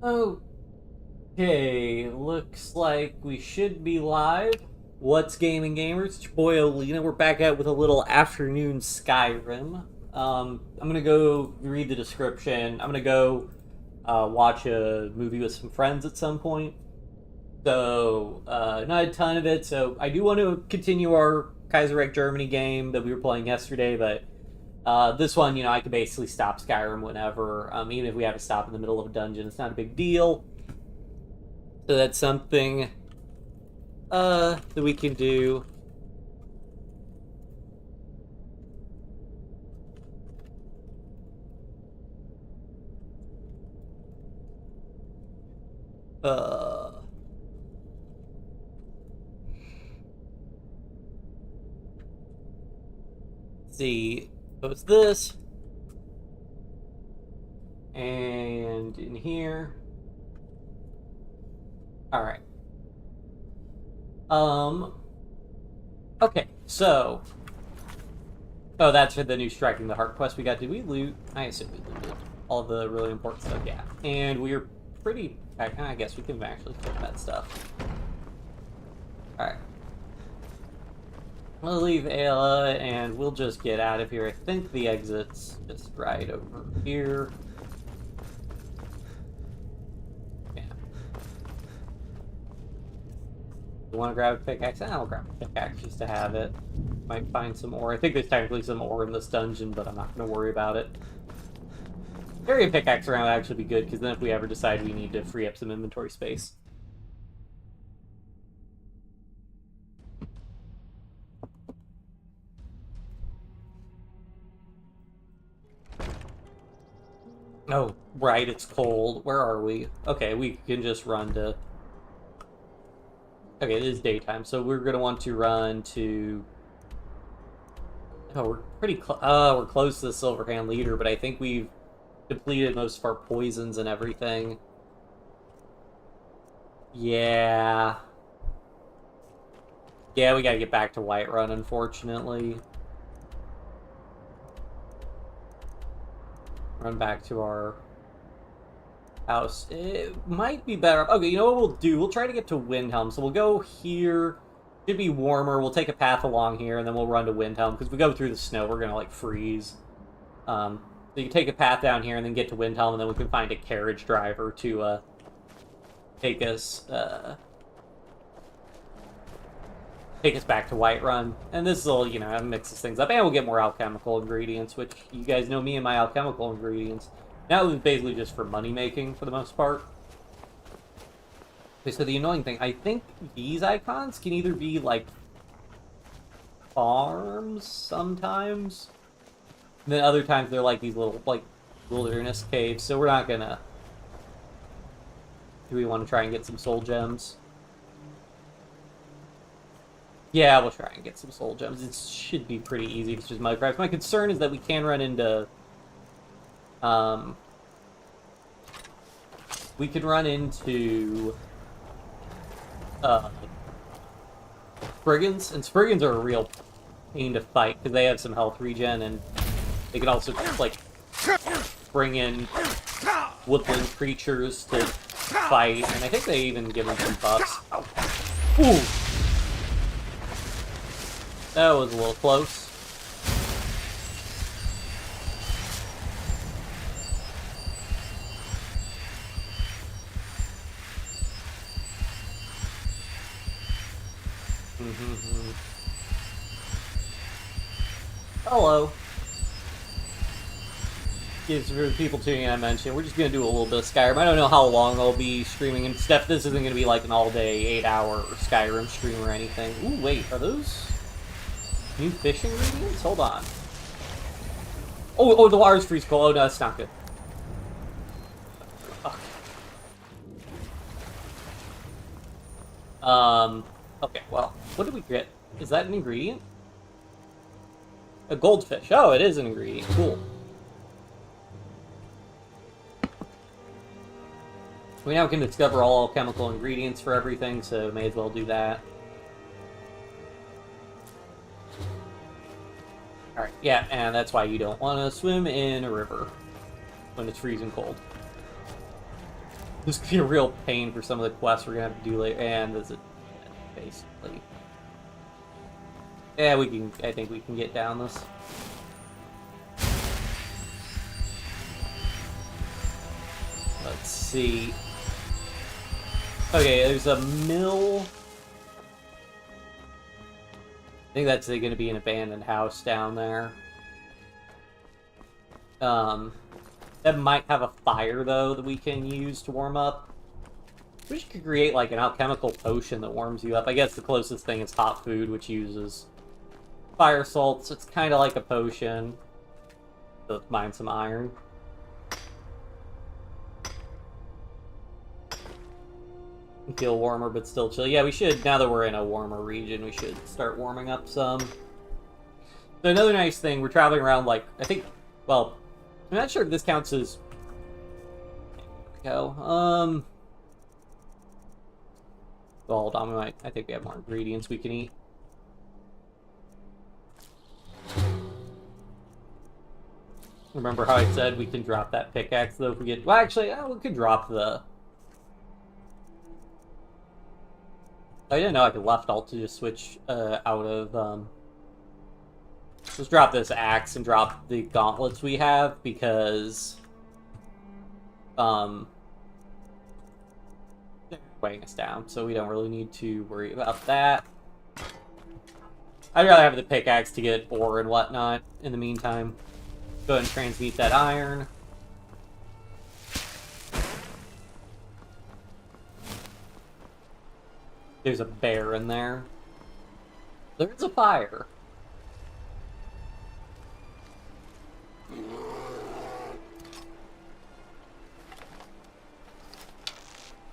Okay, looks like we should be live. What's gaming gamers? It's your boy Olino. We're back out with a little afternoon Skyrim. I'm gonna go read the description. I'm gonna go watch a movie with some friends at some point. So, not a ton of it. So, I do want to continue our Kaiserreich Germany game that we were playing yesterday, but this one, I can basically stop Skyrim whenever. Even if we have to stop in the middle of a dungeon, it's not a big deal. So that's something that we can do. Let's see. So it's this. And in here. Alright. Okay, so. Oh, that's for the new Striking the Heart quest we got. Did we loot? I assume we looted all the really important stuff, yeah. And we were pretty. I guess we can actually flip that stuff. Alright. We'll leave Ayla and we'll just get out of here. I think the exit's just right over here. You want to grab a pickaxe? I'll grab a pickaxe just to have it. Might find some ore. I think there's technically some ore in this dungeon, but I'm not going to worry about it. Carry a pickaxe around would actually be good, because then if we ever decide we need to free up some inventory space. Oh, right, it's cold. Where are we? Okay, we can just run to... Okay, it is daytime, so we're gonna want to run to. Oh, we're pretty we're close to the Silverhand leader, but I think we've depleted most of our poisons and everything. Yeah. Yeah, we gotta get back to Whiterun, unfortunately. Run back to our house. It might be better. Okay, you know what we'll do? We'll try to get to Windhelm. So we'll go here. Should be warmer. We'll take a path along here, and then we'll run to Windhelm. Because if we go through the snow, we're gonna, freeze. So you can take a path down here, and then get to Windhelm, and then we can find a carriage driver to, take us back to Whiterun. And this will, mixes things up. And we'll get more alchemical ingredients, which you guys know me and my alchemical ingredients. Now it's basically just for money making for the most part. Okay, so the annoying thing, I think these icons can either be farms sometimes, and then other times they're these little wilderness caves. So we're not gonna. Do we want to try and get some soul gems? Yeah, we'll try and get some soul gems. It should be pretty easy. It's just mudcrafts. My concern is that we can run into. We could run into Spriggans, and Spriggans are a real pain to fight because they have some health regen, and they can also bring in woodland creatures to fight, and I think they even give them some buffs. Ooh, that was a little close. Hello. Gives for the people tuning in, I mentioned, we're just going to do a little bit of Skyrim. I don't know how long I'll be streaming, and Steph, this isn't going to be an all-day, 8-hour Skyrim stream or anything. Ooh, wait, are those new fish ingredients? Hold on. Oh, the water's freeze cold. Oh, no, that's not good. Okay, well, what did we get? Is that an ingredient? A goldfish. Oh, it is an ingredient. Cool. We now can discover all chemical ingredients for everything, so may as well do that. Alright, yeah, and that's why you don't want to swim in a river when it's freezing cold. This could be a real pain for some of the quests we're gonna have to do later, and this is basically. Yeah, we can. I think we can get down this. Let's see. Okay, there's a mill. I think that's going to be an abandoned house down there. That might have a fire, though, that we can use to warm up. We could create, like, an alchemical potion that warms you up. I guess the closest thing is hot food, which uses fire salts. It's kind of like a potion. So let's mine some iron. Feel warmer, but still chill. Yeah, we should, now that we're in a warmer region, we should start warming up some. So another nice thing, we're traveling around, like, I think, well, I'm not sure if this counts as... Well, hold on, I think we have more ingredients we can eat. Remember how I said we can drop that pickaxe, though, if we get... Well, actually, we could drop the... I didn't know I could left alt to just switch out of, Let's drop this axe and drop the gauntlets we have, because, they're weighing us down, so we don't really need to worry about that. I'd rather have the pickaxe to get ore and whatnot in the meantime. Go ahead and transmute that iron. There's a bear in there. There's a fire.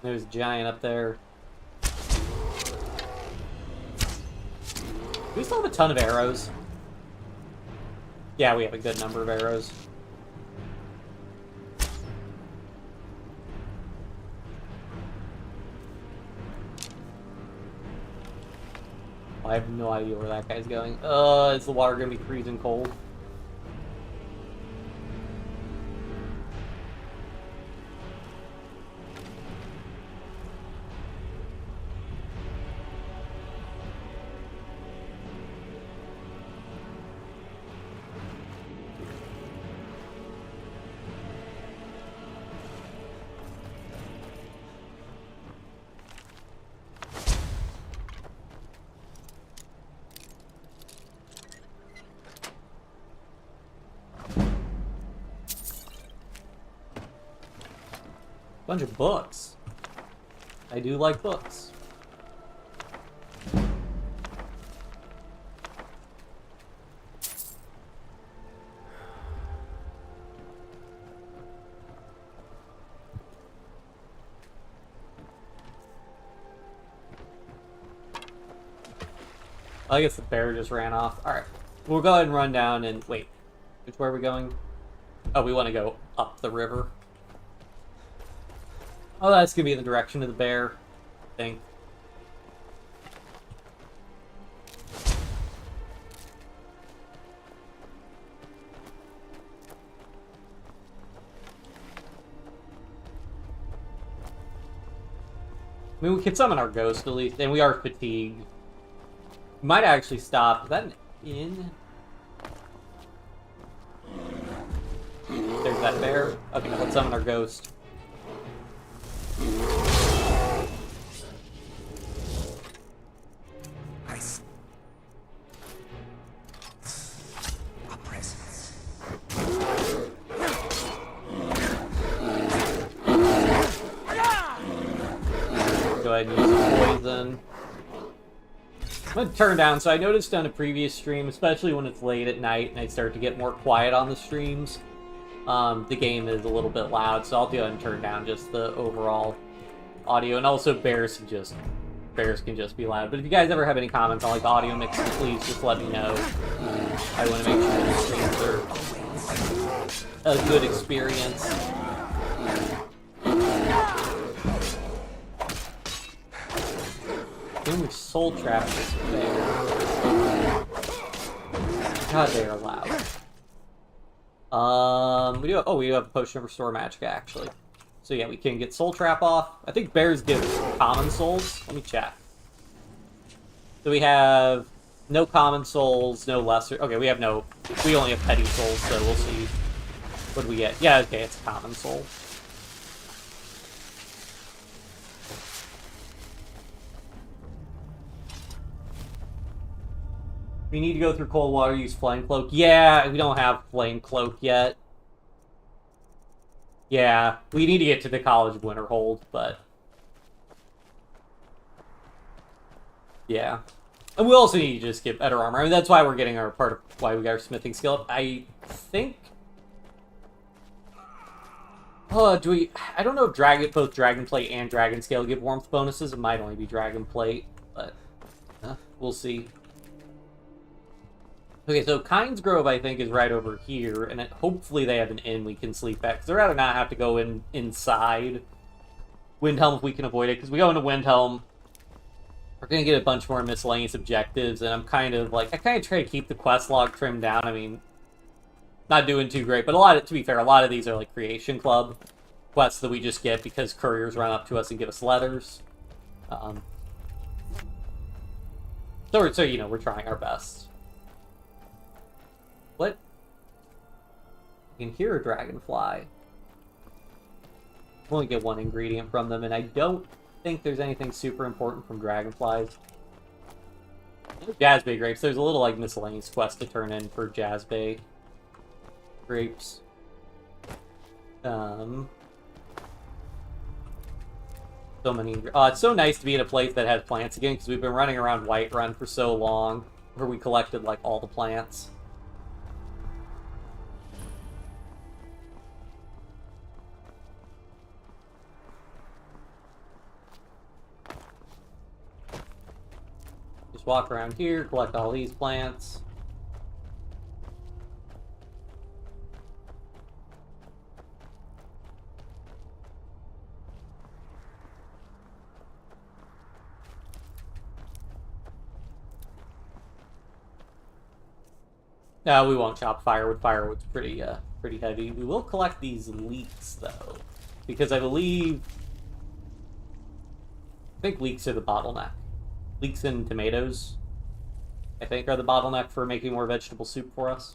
There's a giant up there. Do we still have a ton of arrows? Yeah, we have a good number of arrows. I have no idea where that guy's going. Is the water gonna be freezing cold? Bunch of books. I do like books. I guess the bear just ran off. Alright. We'll go ahead and run down and... Wait. Which way are we going? Oh, we want to go up the river. Oh, that's gonna be in the direction of the bear, I think. I mean, we could summon our ghost at least, and we are fatigued. We might actually stop. Is that an inn? There's that bear. Okay, let's summon our ghost. Nice. A presence. Go ahead and use some poison. I'm gonna turn down, so I noticed on a previous stream, especially when it's late at night and I start to get more quiet on the streams, the game is a little bit loud, so I'll go ahead and turn down just the overall audio, and also bears can just be loud. But if you guys ever have any comments on like audio mixing, please just let me know. I want to make sure the streams are a good experience. Then we soul trap this bear. God, they are loud. We do have a potion of restore magic actually. So yeah, we can get Soul Trap off. I think bears give common souls. Let me check. So we have no common souls, no lesser. Okay, we only have petty souls, so we'll see. What do we get? Yeah, okay, it's a common soul. We need to go through cold water, use Flame Cloak. Yeah, we don't have Flame Cloak yet. Yeah, we need to get to the College of Winterhold, but... yeah. And we also need to just get better armor. I mean, that's why we're getting our part of why we got our smithing skill up. I think... oh, I don't know if both Dragonplate and Dragon Scale give warmth bonuses. It might only be Dragonplate, but... we'll see. Okay, so Kynes Grove, I think, is right over here, and hopefully they have an inn we can sleep at, because I'd rather not have to go inside Windhelm if we can avoid it, because we go into Windhelm, we're going to get a bunch more miscellaneous objectives, and I kind of try to keep the quest log trimmed down. I mean, not doing too great, but to be fair, a lot of these are like Creation Club quests that we just get because couriers run up to us and give us letters. So, you know, we're trying our best. What? I can hear a dragonfly. We only get one ingredient from them, and I don't think there's anything super important from dragonflies. Jazzbay grapes. There's a little, like, miscellaneous quest to turn in for Jazzbay grapes. So many... it's so nice to be in a place that has plants again, because we've been running around Whiterun for so long, where we collected, like, all the plants. Just walk around here, collect all these plants. No, we won't chop firewood. Firewood's pretty heavy. We will collect these leeks, though, because I think leeks are the bottleneck. Leeks and tomatoes, I think, are the bottleneck for making more vegetable soup for us.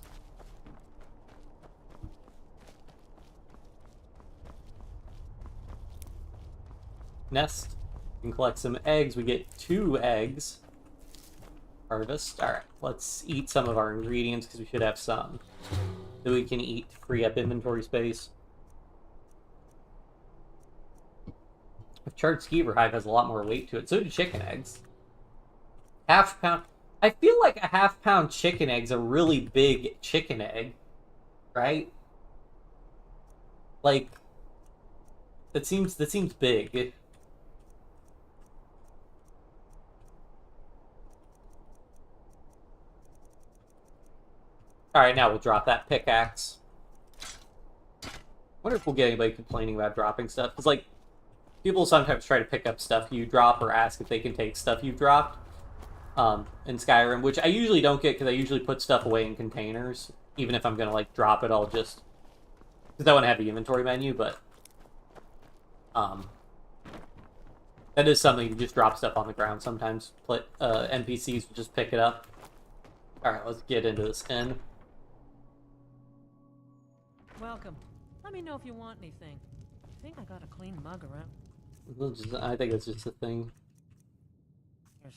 Nest. We can collect some eggs. We get 2 eggs. Harvest. Alright, let's eat some of our ingredients, because we should have some that we can eat to free up inventory space. A charred skeever hive has a lot more weight to it. So do chicken eggs. Half pound. I feel like a half-pound chicken egg's a really big chicken egg, right? Like, that seems big. Alright, now we'll drop that pickaxe. Wonder if we'll get anybody complaining about dropping stuff. Because, like, people sometimes try to pick up stuff you drop or ask if they can take stuff you've dropped in Skyrim, which I usually don't get because I usually put stuff away in containers. Even if I'm going to, like, drop it, I'll just... because I want to have the inventory menu, but... that is something, you just drop stuff on the ground sometimes. NPCs will just pick it up. Alright, let's get into this inn. Welcome. Let me know if you want anything. I think I got a clean mug around. I think it's just a thing.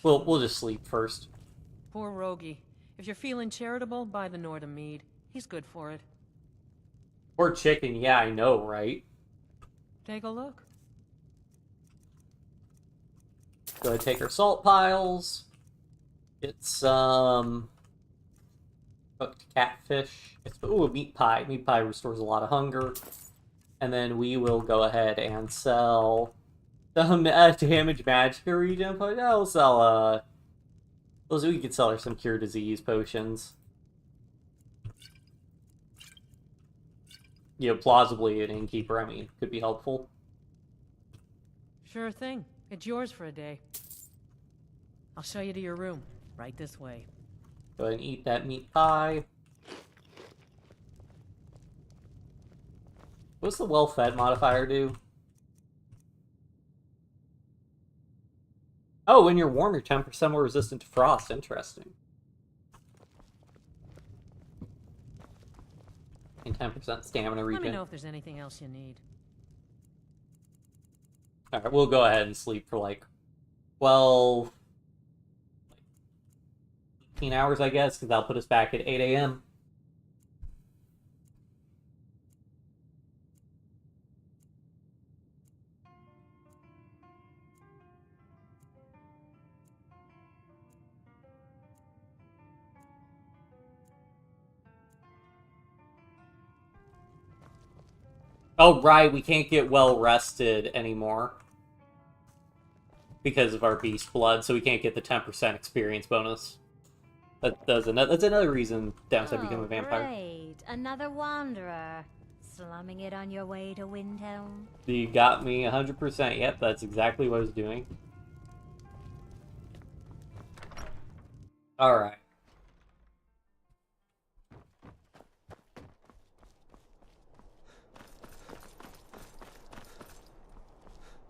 We'll just sleep first. Poor Rogie. If you're feeling charitable, buy the Nordham mead. He's good for it. Poor chicken, yeah, I know, right? Take a look. Go ahead and take our salt piles. Get some cooked catfish. Ooh, a meat pie. Meat pie restores a lot of hunger. And then we will go ahead and sell some damage magic regen potions. Yeah, we'll sell, we could sell her some cure disease potions. You know, plausibly an innkeeper, I mean, could be helpful. Sure thing. It's yours for a day. I'll show you to your room. Right this way. Go ahead and eat that meat pie. What's the well-fed modifier do? Oh, when you're warm, you're 10% more resistant to frost. Interesting. And 10% stamina regen. Let me know if there's anything else you need. Alright, we'll go ahead and sleep for like 12, 15 hours, I guess, because that'll put us back at 8 a.m. Oh, right, we can't get well rested anymore because of our beast blood, so we can't get the 10% experience bonus. That's another reason downside become a vampire. Great. Another wanderer. Slumming it on your way to Windhelm. You got me 100%. Yep, that's exactly what I was doing. Alright.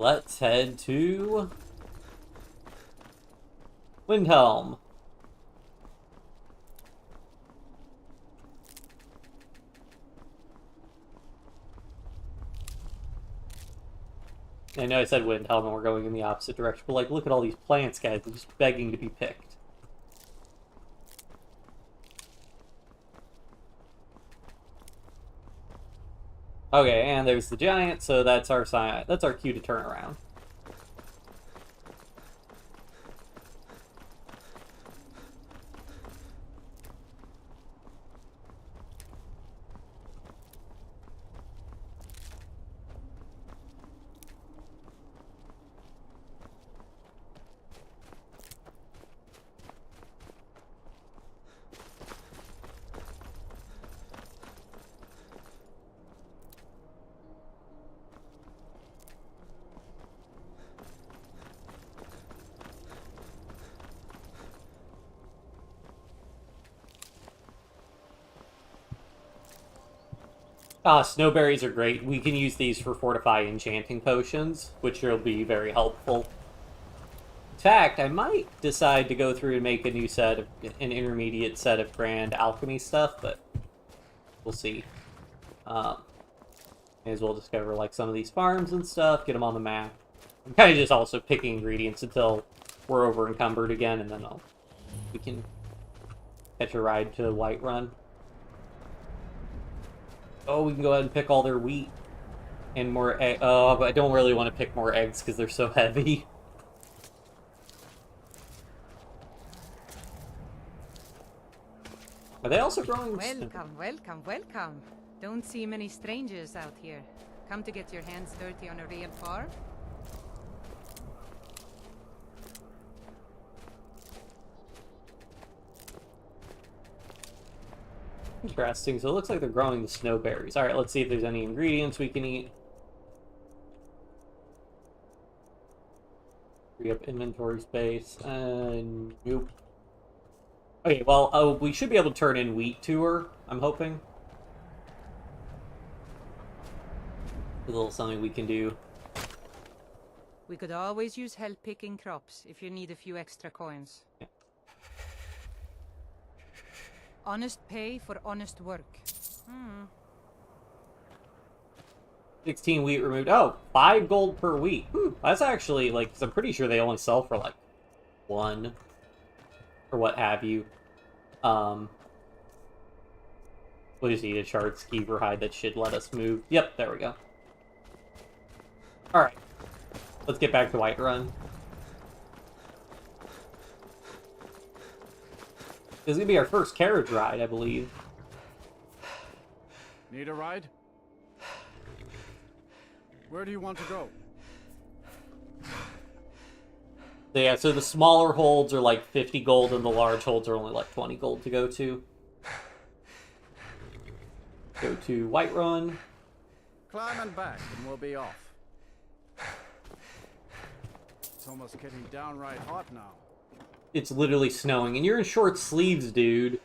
Let's head to Windhelm. I know I said Windhelm and we're going in the opposite direction, but like, look at all these plants, guys. They're just begging to be picked. Okay, and there's the giant, so that's our sign. That's our cue to turn around. Snowberries are great. We can use these for fortify enchanting potions, which will be very helpful. In fact, I might decide to go through and make a new set of an intermediate set of grand alchemy stuff, but we'll see. May as well discover like some of these farms and stuff, get them on the map. I'm kind of just also picking ingredients until we're over encumbered again, and then we can catch a ride to Whiterun. Oh, we can go ahead and pick all their wheat and more egg. Oh, but I don't really want to pick more eggs because they're so heavy. Are they also growing? Welcome, welcome, welcome. Don't see many strangers out here. Come to get your hands dirty on a real farm? Interesting. So it looks like they're growing the snowberries. Alright, let's see if there's any ingredients we can eat. Free up inventory space. Nope. Okay, well, we should be able to turn in wheat to her, I'm hoping. A little something we can do. We could always use help picking crops if you need a few extra coins. Yeah. Honest pay for honest work. 16 wheat removed. Oh, 5 gold per wheat. That's actually, like, 'cause I'm pretty sure they only sell for, like, 1. Or what have you. We'll just need a shard skeever hide that should let us move. Yep, there we go. Alright. Let's get back to Whiterun. This is going to be our first carriage ride, I believe. Need a ride? Where do you want to go? So yeah, so the smaller holds are like 50 gold and the large holds are only like 20 gold to go to. Go to Whiterun. Climb and back and we'll be off. It's almost getting downright hot now. It's literally snowing and you're in short sleeves, dude.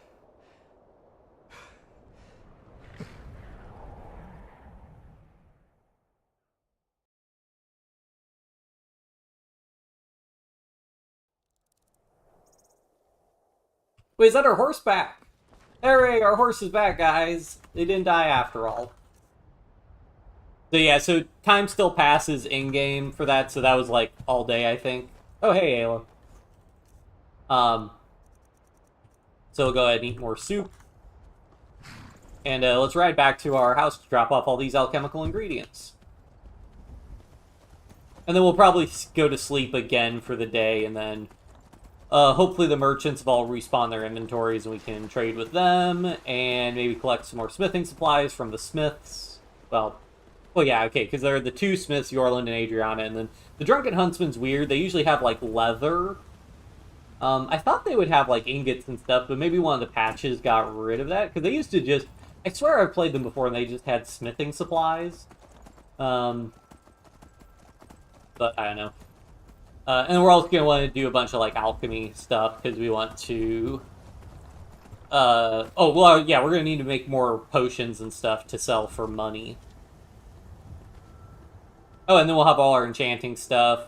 Wait, is that our horse back? Hooray, our horse is back, guys. They didn't die after all. So yeah, so time still passes in-game for that, so that was like all day, I think. Oh, hey, Ayla. So we'll go ahead and eat more soup. And let's ride back to our house to drop off all these alchemical ingredients. And then we'll probably go to sleep again for the day, and then hopefully the merchants have all respawned their inventories and we can trade with them, and maybe collect some more smithing supplies from the smiths. Well, yeah, okay, because there are the two smiths, Yorland and Adriana, and then the Drunken Huntsman's weird. They usually have, like, leather. I thought they would have, like, ingots and stuff, but maybe one of the patches got rid of that, because they used to just... I swear I've played them before and they just had smithing supplies. But I don't know. And we're also going to want to do a bunch of, like, alchemy stuff, because we want to... yeah, we're going to need to make more potions and stuff to sell for money. Oh, and then we'll have all our enchanting stuff,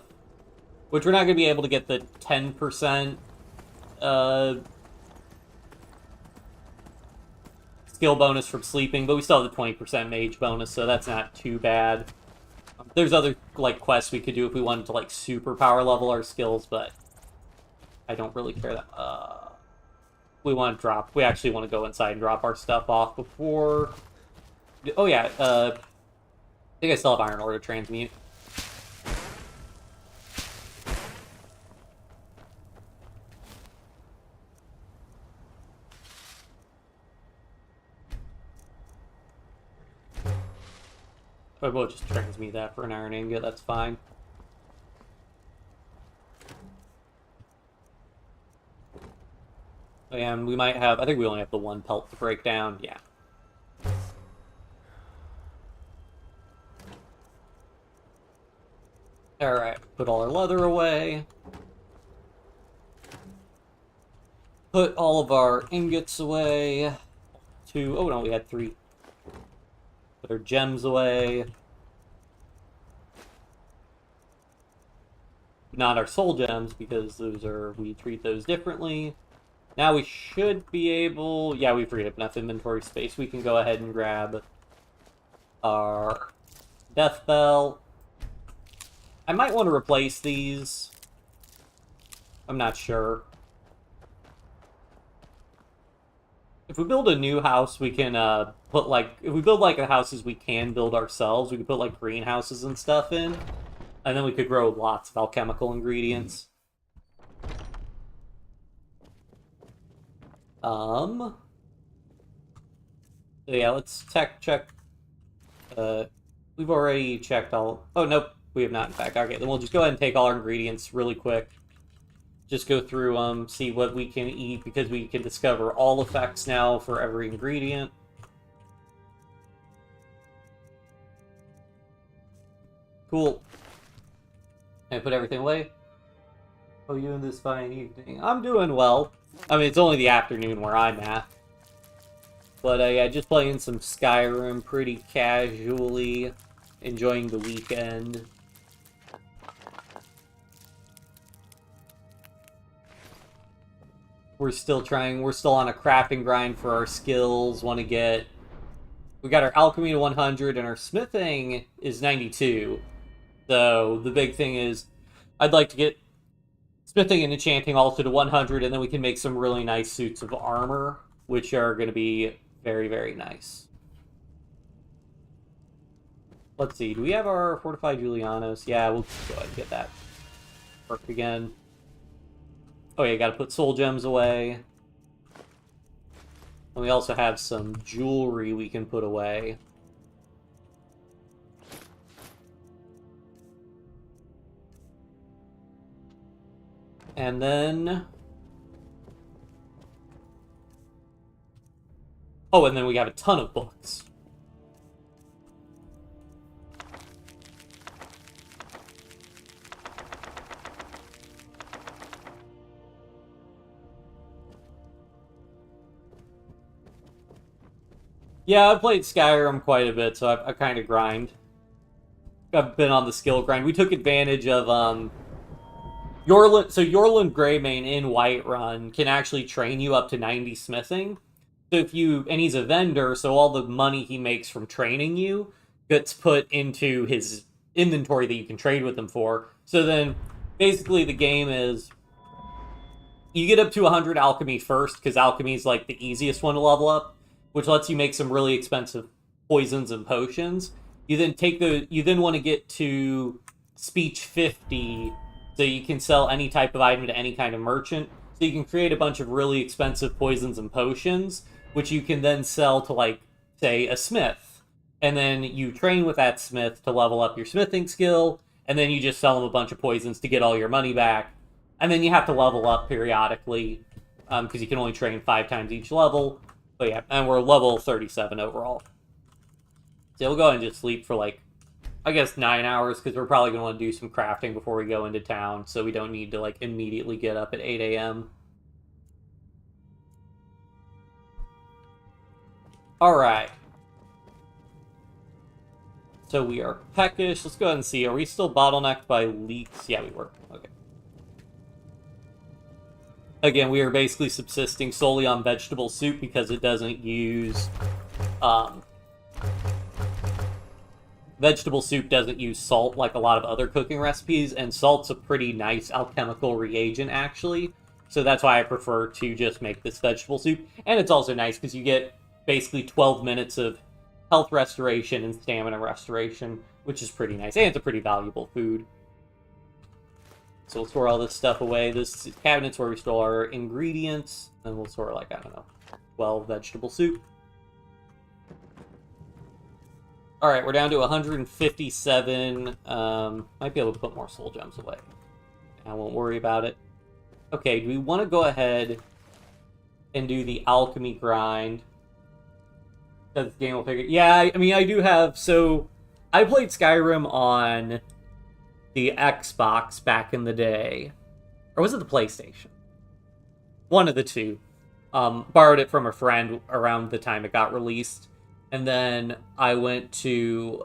which we're not going to be able to get the 10%, skill bonus from sleeping, but we still have the 20% mage bonus, so that's not too bad. There's other, like, quests we could do if we wanted to, like, super power level our skills, but I don't really care that. We actually want to go inside and drop our stuff off before... Oh, yeah, I think I still have Iron Ore to transmute. I will just transmute that for an iron ingot, that's fine. And we might have... I think we only have the one pelt to break down, yeah. Alright, put all our leather away. Put all of our ingots away. Oh no, we had 3. Put our gems away. Not our soul gems, because we treat those differently. Now we should be able... Yeah, we freed up enough inventory space. We can go ahead and grab our death bell. I might want to replace these. I'm not sure. If we build a new house, we can put, like... If we build, like, the houses we can build ourselves, we can put, like, greenhouses and stuff in. And then we could grow lots of alchemical ingredients. So yeah, let's check. We've already checked all... Oh, nope. We have not, in fact. Okay, then we'll just go ahead and take all our ingredients really quick. Just go through them, see what we can eat, because we can discover all effects now for every ingredient. Cool. Can I put everything away? Oh, you in this fine evening. I'm doing well. I mean, it's only the afternoon where I'm at. But yeah, just playing some Skyrim pretty casually. Enjoying the weekend. We're still on a crafting grind for our skills. We got our alchemy to 100 and our smithing is 92. So the big thing is, I'd like to get smithing and enchanting also to 100, and then we can make some really nice suits of armor, which are going to be very, very nice. Let's see, do we have our Fortified Julianos? Yeah, we'll go ahead and get that perk again. Oh yeah, gotta put soul gems away. And we also have some jewelry we can put away. And then... Oh, and then we have a ton of books. Yeah, I've played Skyrim quite a bit, so I kind of grind. I've been on the skill grind. We took advantage of Yorland Greymane in Whiterun can actually train you up to 90 smithing. So and he's a vendor, so all the money he makes from training you gets put into his inventory that you can trade with him for. So then, basically, the game is you get up to 100 alchemy first, because alchemy is like the easiest one to level up, which lets you make some really expensive poisons and potions. You then want to get to speech 50, so you can sell any type of item to any kind of merchant. So you can create a bunch of really expensive poisons and potions, which you can then sell to, like, say, a smith. And then you train with that smith to level up your smithing skill, and then you just sell him a bunch of poisons to get all your money back. And then you have to level up periodically, because you can only train 5 times each level. But yeah, and we're level 37 overall. So we'll go ahead and just sleep for, like, I guess 9 hours, because we're probably going to want to do some crafting before we go into town, so we don't need to, like, immediately get up at 8 a.m. Alright. So we are peckish. Let's go ahead and see. Are we still bottlenecked by leaks? Yeah, we were. Okay. Again, we are basically subsisting solely on vegetable soup because it doesn't use... vegetable soup doesn't use salt like a lot of other cooking recipes, and salt's a pretty nice alchemical reagent, actually. So that's why I prefer to just make this vegetable soup. And it's also nice because you get basically 12 minutes of health restoration and stamina restoration, which is pretty nice. And it's a pretty valuable food. So we'll store all this stuff away. This cabinet's where we store our ingredients. And we'll store, like, I don't know, 12 vegetable soup. Alright, we're down to 157. Might be able to put more soul gems away. I won't worry about it. Okay, do we want to go ahead and do the alchemy grind? Because the game will figure... Yeah, I mean, I do have... So, I played Skyrim on the Xbox back in the day. Or was it the PlayStation? One of the two. Borrowed it from a friend around the time it got released. And then I went to...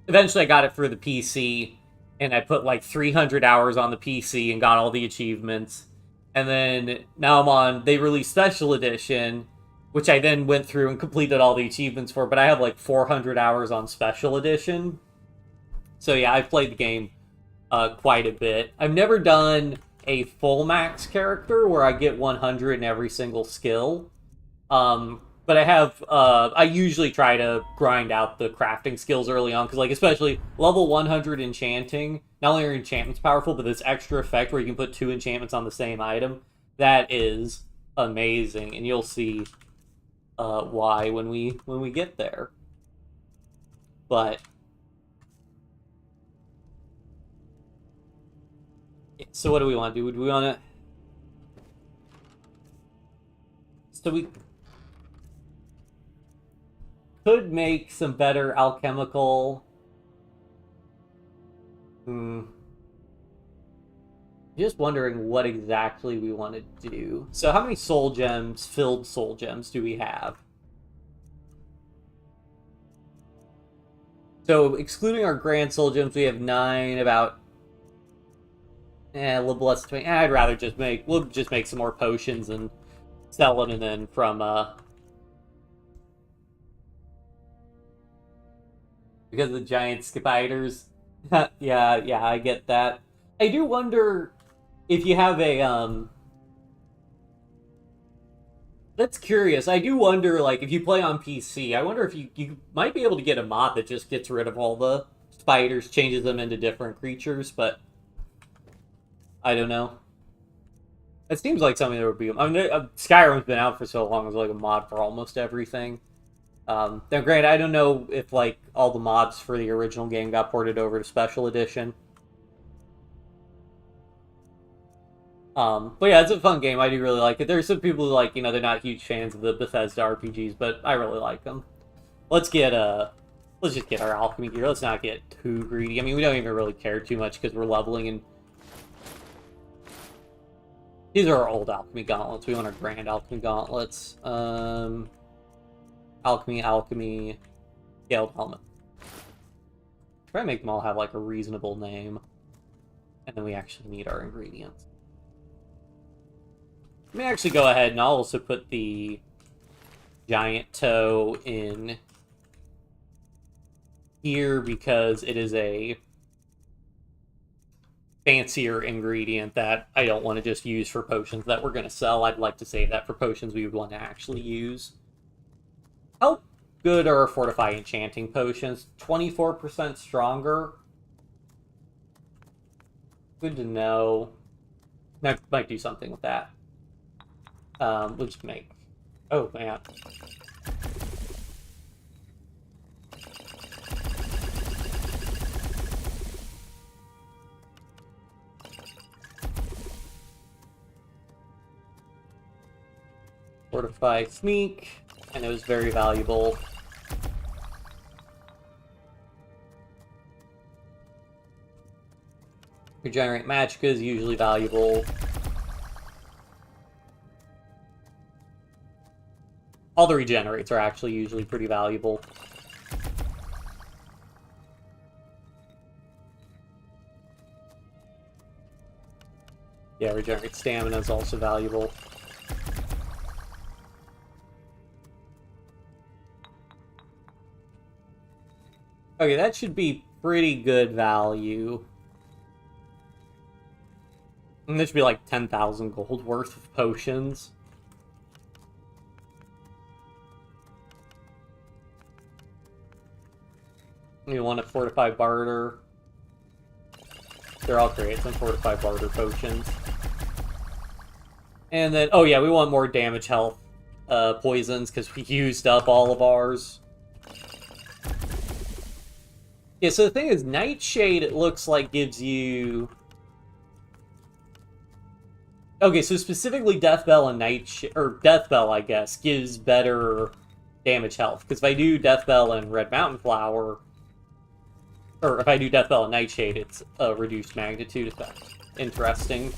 eventually I got it for the PC, and I put like 300 hours on the PC and got all the achievements. And then now I'm on... They released Special Edition, which I then went through and completed all the achievements for, but I have like 400 hours on Special Edition. So yeah, I've played the game quite a bit. I've never done a full max character where I get 100 in every single skill. But I have, I usually try to grind out the crafting skills early on, because, like, especially level 100 enchanting, not only are enchantments powerful, but this extra effect where you can put 2 enchantments on the same item, that is amazing, and you'll see why when we get there. But so what do we want to do? Do we want to... So we could make some better alchemical... Just wondering what exactly we want to do. So how many soul gems, filled soul gems, do we have? So excluding our grand soul gems, we have 9, about... a little less than 20. I'd rather just make... We'll just make some more potions and sell them, and then from... Because of the giant spiders. yeah, I get that. I do wonder if you have a, That's curious. I do wonder, like, if you play on PC, I wonder if you might be able to get a mod that just gets rid of all the spiders, changes them into different creatures, but... I don't know. It seems like something that would be... I mean, Skyrim's been out for so long, there's like a mod for almost everything. Now, granted, I don't know if, like, all the mods for the original game got ported over to Special Edition. But yeah, it's a fun game. I do really like it. There's some people who, like, you know, they're not huge fans of the Bethesda RPGs, but I really like them. Let's just get our alchemy gear. Let's not get too greedy. I mean, we don't even really care too much because we're leveling and... These are our old alchemy gauntlets. We want our grand alchemy gauntlets. Alchemy, scaled helmet. Try to make them all have, like, a reasonable name. And then we actually need our ingredients. Let me actually go ahead and I'll also put the giant toe in here because it is a fancier ingredient that I don't want to just use for potions that we're going to sell. I'd like to save that for potions we would want to actually use. How good are Fortify Enchanting Potions? 24% stronger. Good to know. Might do something with that. We'll just make... Oh, man. Fortify Sneak, and it was very valuable. Regenerate Magicka is usually valuable. All the regenerates are actually usually pretty valuable. Yeah, regenerate stamina is also valuable. Okay, that should be pretty good value. And this should be like 10,000 gold worth of potions. You want a Fortify Barter. They're all create some Fortify Barter potions. And then, oh yeah, we want more damage health poisons because we used up all of ours. Yeah, so the thing is, Nightshade, it looks like, gives you... Okay, so specifically Deathbell and Nightshade... Or Deathbell, I guess, gives better damage health. Because if I do Deathbell and Red Mountain Flower... Or if I do Deathbell and Nightshade, it's a reduced magnitude effect. Interesting.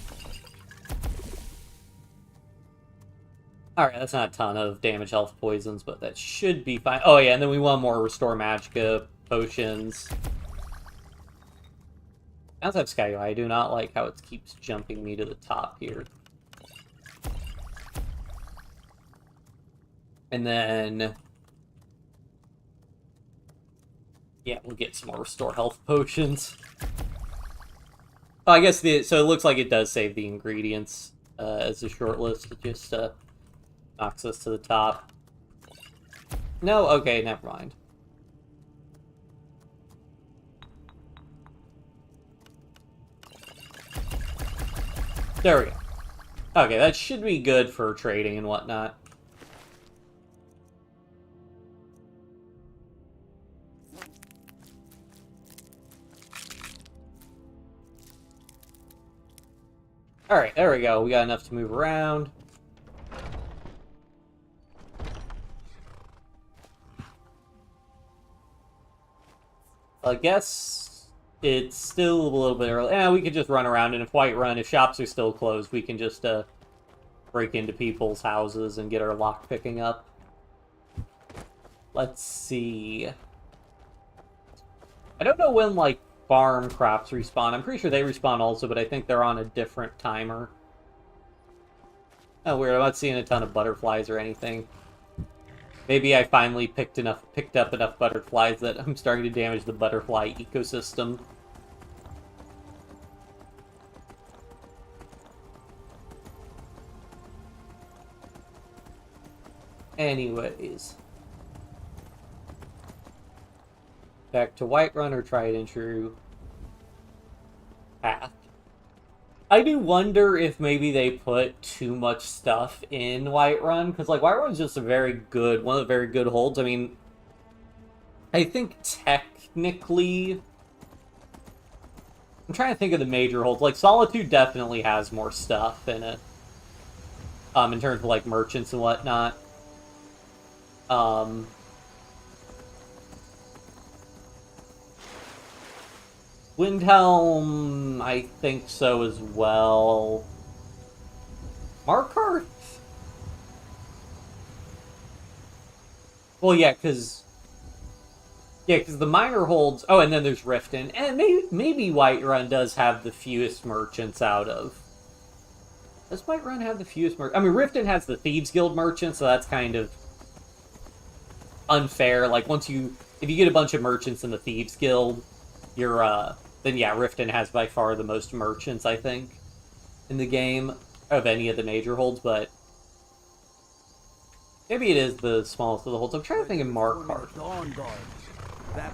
Alright, that's not a ton of damage health poisons, but that should be fine. Oh yeah, and then we want more Restore Magicka potions. Outside of SkyUI, I do not like how it keeps jumping me to the top here. And then... Yeah, we'll get some more Restore Health potions. Oh, I guess so it looks like it does save the ingredients as a short list. It just knocks us to the top. No? Okay, never mind. There we go. Okay, that should be good for trading and whatnot. Alright, there we go. We got enough to move around. I guess it's still a little bit early. We could just run around, and if Whiterun, if shops are still closed, we can just break into people's houses and get our lock picking up. Let's see. I don't know when, like, farm crops respawn. I'm pretty sure they respawn also, but I think they're on a different timer. Oh, weird. I'm not seeing a ton of butterflies or anything. Maybe I finally picked up enough butterflies that I'm starting to damage the butterfly ecosystem. Anyways. Back to Whiterun or Tried and True path. I do wonder if maybe they put too much stuff in Whiterun, because like Whiterun's just one of the very good holds. I mean, I think technically, I'm trying to think of the major holds. Like Solitude definitely has more stuff in it, in terms of like merchants and whatnot. Windhelm, I think so as well. Markarth? Well, yeah, because Yeah, because the miner holds... Oh, and then there's Riften. And maybe Whiterun does have the fewest merchants out of... Does Whiterun have the fewest merchants? I mean, Riften has the Thieves Guild merchants, so that's kind of unfair. Like, if you get a bunch of merchants in the Thieves Guild, then yeah, Riften has by far the most merchants, I think, in the game of any of the major holds, but maybe it is the smallest of the holds. I'm trying to think of Markarth. That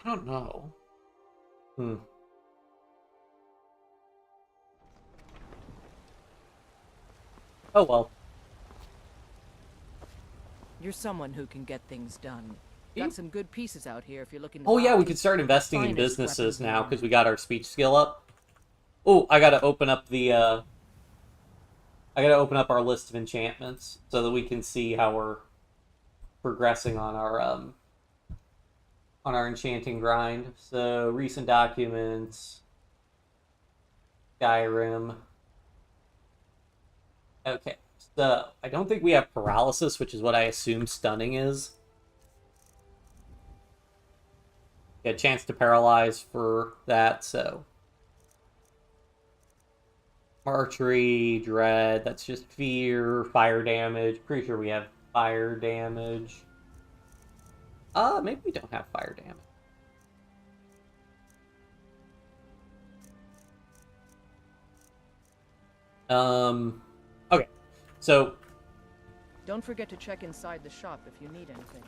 I don't know. Oh well. You're someone who can get things done. Got some good pieces out here if you're looking to Oh yeah, buy we could start investing in finest businesses weapons now around. because we got our speech skill up. Oh, I gotta open up our list of enchantments so that we can see how we're progressing on our enchanting grind. So recent documents, Skyrim. Okay, so I don't think we have paralysis, which is what I assume stunning is. Get a chance to paralyze for that, so. Archery, dread, that's just fear, fire damage. Pretty sure we have fire damage. Maybe we don't have fire damage. Okay. So Don't forget to check inside the shop if you need anything.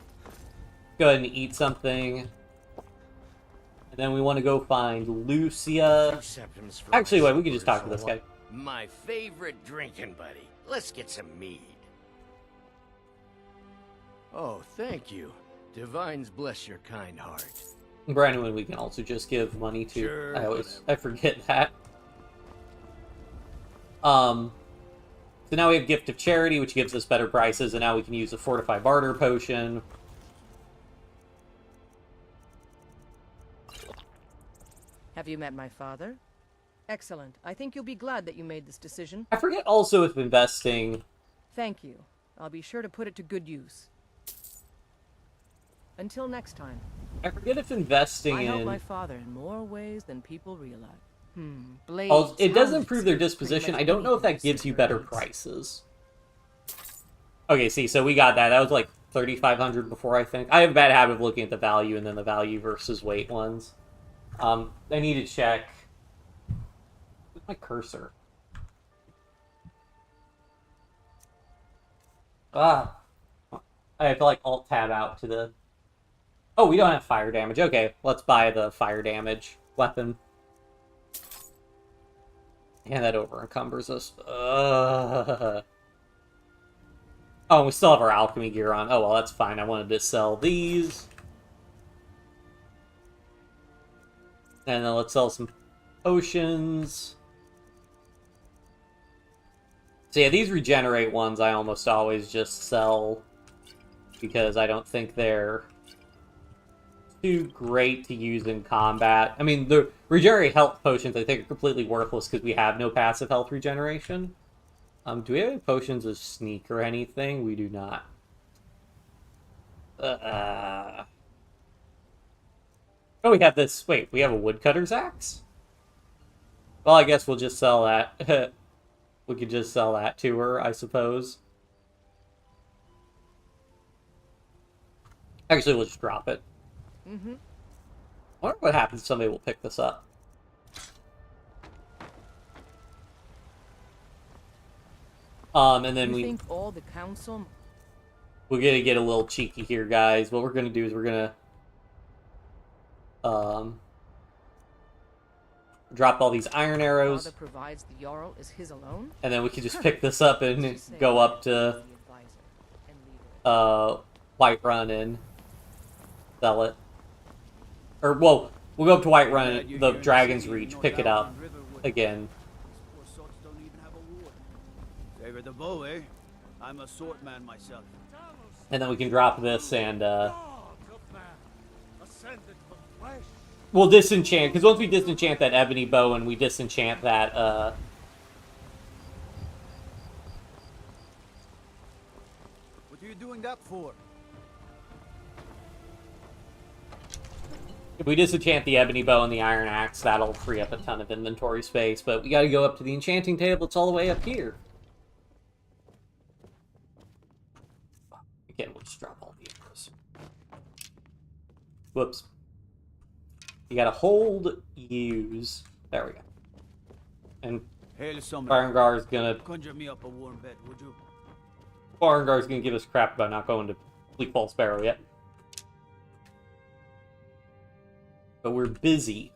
go ahead and eat something. And then we want to go find Lucia. Actually, wait, we can just talk to this guy. My favorite drinking buddy. Let's get some mead. Oh, thank you. Divines bless your kind heart. Brandon, we can also just give money to. Sure, I forget that. So now we have Gift of Charity, which gives us better prices, and now we can use a Fortify Barter Potion. Have you met my father? Excellent. I think you'll be glad that you made this decision. I forget also if investing... Thank you. I'll be sure to put it to good use. Until next time. I forget if investing I help in... my father in more ways than people realize. Blades, Oh, it does helmets, improve their pretty disposition. much I don't know if that anything gives you for better needs. prices. Okay, see, so we got that. That was like 3,500 before, I think. I have a bad habit of looking at the value and then the value versus weight ones. I need to check... Where's my cursor? I have to like Alt-Tab out to the... Oh, we don't have fire damage. Okay, let's buy the fire damage weapon. And that over encumbers us. Oh, we still have our alchemy gear on. Oh, well, that's fine. I wanted to sell these. And then let's sell some potions. So yeah, these regenerate ones I almost always just sell because I don't think they're too great to use in combat. I mean, the regenerate health potions I think are completely worthless because we have no passive health regeneration. Do we have any potions of sneak or anything? We do not. Oh, we have this. Wait, we have a woodcutter's axe? Well, I guess we'll just sell that. We could just sell that to her, I suppose. Actually, we'll just drop it. I wonder what happens if somebody will pick this up. And then You think all the council... we're gonna get a little cheeky here, guys. What we're gonna do is we're gonna drop all these iron arrows, Father provides the Jarl is his alone? and then we can just pick this up and Just say go up to the advisor and leave it. Whiterun and sell it. Or, well, we'll go up to Whiterun, the Dragon's Reach, pick it up again. Poor sorts don't even have a warden. Favor the bow, eh? I'm a sword man myself. And then we can drop this and, we'll disenchant, because once we disenchant that ebony bow and we disenchant that, What are you doing that for? If we disenchant the ebony bow and the iron axe, that'll free up a ton of inventory space, but we gotta go up to the enchanting table. It's all the way up here. Again, we'll just drop all the arrows. Whoops. You gotta hold, use. There we go. And Hail summer. Farengar is gonna... Conjure me up a warm bed, would you? Farengar is gonna give us crap about not going to Bleak Falls Barrow yet. But we're busy.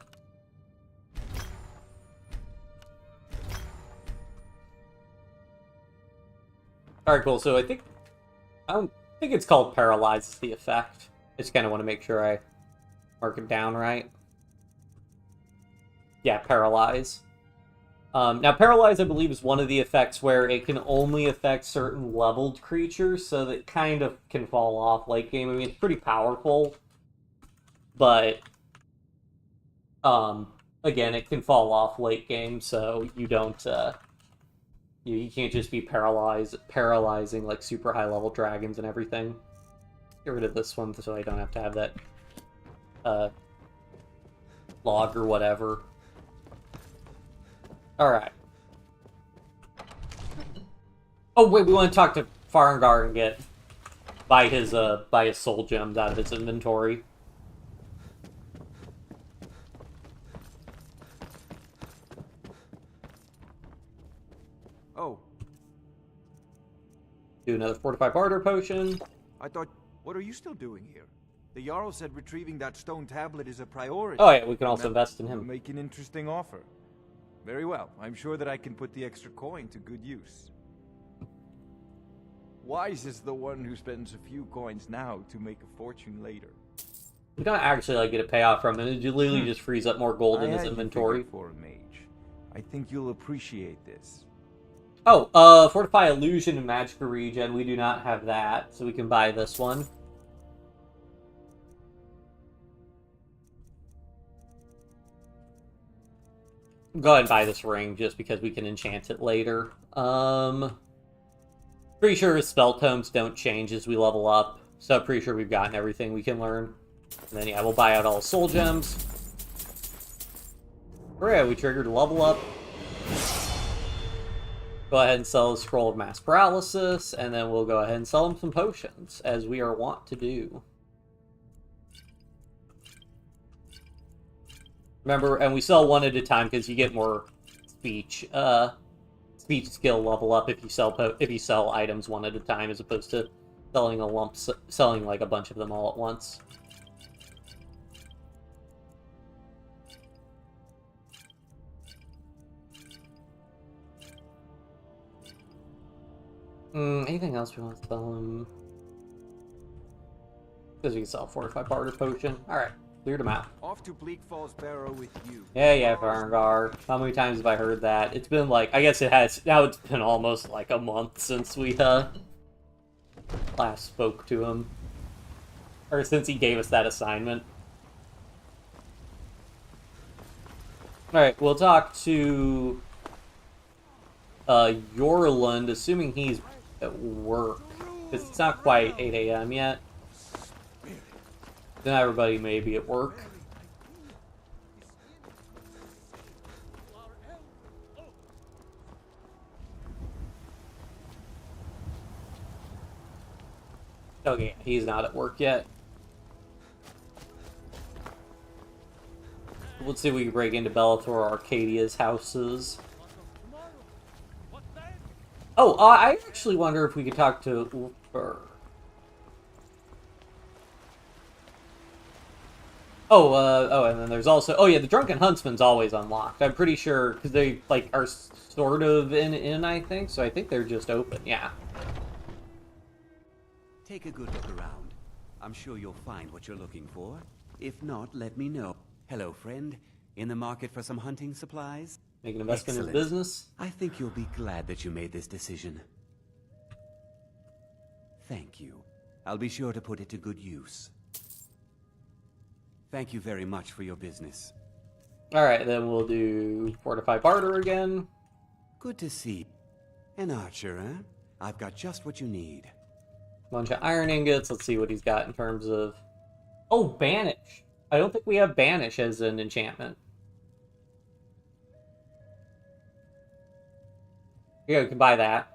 Alright, cool. So I don't think it's called Paralyze is the effect. I just kind of want to make sure I mark it down right. Yeah, Paralyze. Now, Paralyze, I believe, is one of the effects where it can only affect certain leveled creatures, so that kind of can fall off late game. I mean, it's pretty powerful, but, again, it can fall off late game, so you don't, you can't just be paralyzing, like, super high-level dragons and everything. Get rid of this one so I don't have to have that, log or whatever. Alright. Oh, wait, we want to talk to Farengar and buy his soul gems out of his inventory. Oh. Do another fortified barter potion. I thought, what are you still doing here? The Jarl said retrieving that stone tablet is a priority. Oh yeah, we can also invest in him. Make an interesting offer. Very well. I'm sure that I can put the extra coin to good use. Wise is the one who spends a few coins now to make a fortune later. We don't actually like get a payoff from it. It literally just frees up more gold in his inventory. For a mage. I think you'll appreciate this. Oh, Fortify Illusion and Magical Regen. We do not have that, so we can buy this one. Go ahead and buy this ring just because we can enchant it later. Pretty sure his spell tomes don't change as we level up, so pretty sure we've gotten everything we can learn. And then yeah, we'll buy out all the soul gems. Hooray, we triggered level up. Go ahead and sell a Scroll of Mass Paralysis, and then we'll go ahead and sell him some potions, as we are wont to do. Remember, and we sell one at a time because you get more speech skill level up if you sell items one at a time as opposed to selling like a bunch of them all at once. Anything else we want to sell him? Because we can sell a fortified barter potion. Alright, cleared him out. Off to Bleak Falls Barrow with you. Yeah, Farengar. How many times have I heard that? It's been like, I guess it has, now it's been almost like a month since we, last spoke to him. Or since he gave us that assignment. Alright, we'll talk to, Yorland, assuming he's at work. Because it's not quite 8 a.m. yet. Then everybody may be at work. Okay, he's not at work yet. Let's see if we can break into Bellator Arcadia's houses. Oh, I actually wonder if we could talk to Ulfer. Oh, and then there's also... Oh, yeah, the Drunken Huntsman's always unlocked. I'm pretty sure, because they, like, are sort of in, I think. So I think they're just open, yeah. Take a good look around. I'm sure you'll find what you're looking for. If not, let me know. Hello, friend. In the market for some hunting supplies? Make an investment in Excellent. business? I think you'll be glad that you made this decision. Thank you. I'll be sure to put it to good use. Thank you very much for your business. Alright, then we'll do Fortified Barter again. Good to see. An archer, huh? I've got just what you need. Bunch of iron ingots. Let's see what he's got in terms of... Oh, Banish. I don't think we have Banish as an enchantment. Yeah, we can buy that.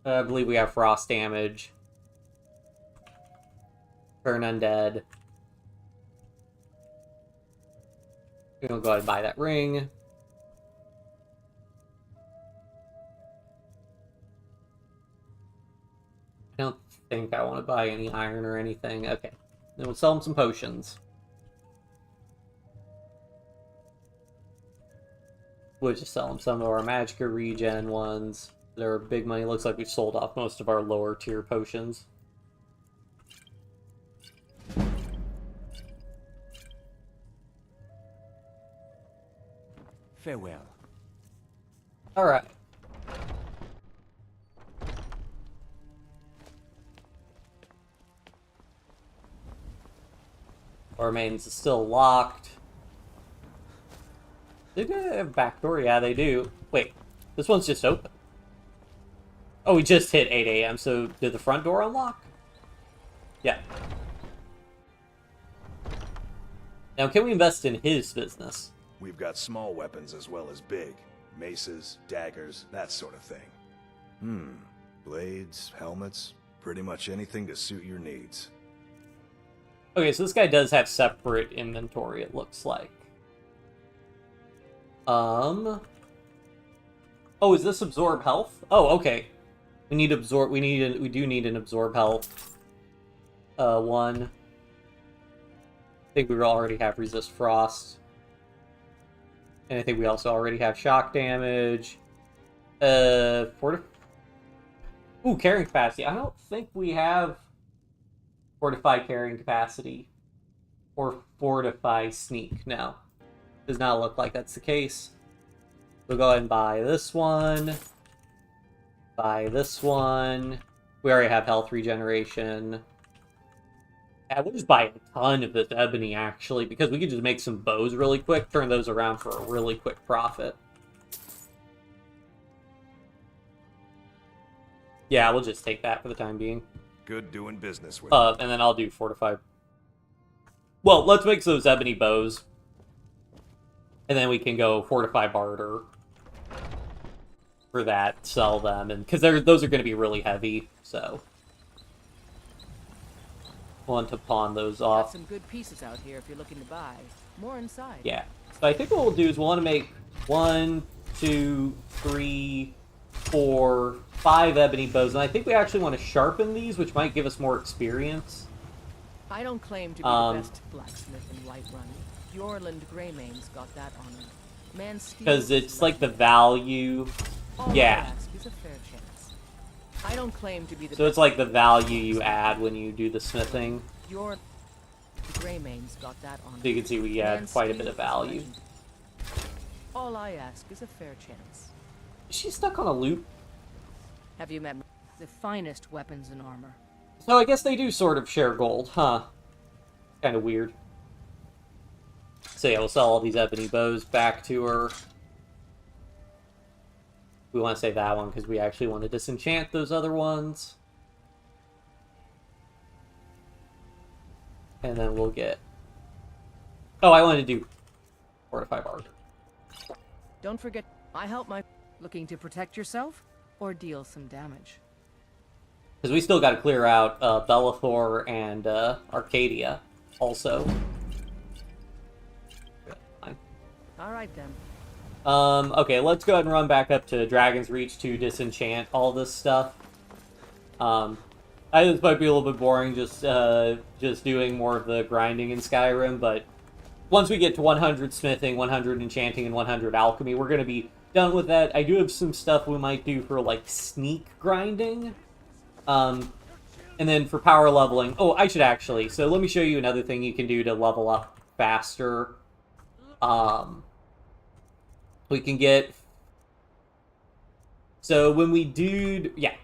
I believe we have Frost damage. Turn Undead. We'll go ahead and buy that ring. I don't think I want to buy any iron or anything. Okay. Then we'll sell him some potions. We'll just sell him some of our Magicka regen ones. They're big money. Looks like we've sold off most of our lower tier potions. Farewell. Alright. Our mains is still locked. Do they have a backdoor? Yeah, they do. Wait, this one's just open. Oh, we just hit 8 a.m., so did the front door unlock? Yeah. Now, can we invest in his business? We've got small weapons as well as big. Maces, daggers, that sort of thing. Blades, helmets, pretty much anything to suit your needs. Okay, so this guy does have separate inventory, it looks like. Oh, is this absorb health? Oh, okay. We need absorb. We do need an absorb health. One. I think we already have resist frost. And I think we also already have shock damage. Ooh, carrying capacity. I don't think we have fortify carrying capacity. Or fortify sneak. No. Does not look like that's the case. We'll go ahead and buy this one. Buy this one. We already have health regeneration. Yeah, we'll just buy a ton of this ebony, actually, because we could just make some bows really quick, turn those around for a really quick profit. Yeah, we'll just take that for the time being. Good doing business with And then I'll do fortify. Well, let's make those ebony bows. And then we can go fortify barter for that, sell them, and because those are going to be really heavy, so want to pawn those off. Got some good pieces out here if you're looking to buy. More inside. Yeah. So I think what we'll do is we'll want to make 1, 2, 3, 4, 5 ebony bows, and I think we actually want to sharpen these, which might give us more experience. I don't claim to be the best blacksmith in Whiterun. Yorland Greymane's got that honor. Because it's like the value. Yeah. I don't claim to be the so it's like the value you add when you do the smithing. Your Greymane's got that honor. So you can see we add quite a bit of value. All I ask is a fair chance. Is she stuck on a loop? Have you met the finest weapons and armor? So I guess they do sort of share gold, huh? Kind of weird. So yeah, we'll sell all these ebony bows back to her. We want to save that one because we actually want to disenchant those other ones. And then we'll get... Oh, I wanted to do fortify barter. Don't forget, I help my... Looking to protect yourself or deal some damage? Because we still got to clear out Bellathor and Arcadia also. Alright then. Okay, let's go ahead and run back up to Dragon's Reach to disenchant all this stuff. I think this might be a little bit boring, just doing more of the grinding in Skyrim, but once we get to 100 smithing, 100 enchanting, and 100 alchemy, we're going to be done with that. I do have some stuff we might do for, like, sneak grinding. And then for power leveling... Oh, I should actually... So let me show you another thing you can do to level up faster. We can get... So when we did... Yeah.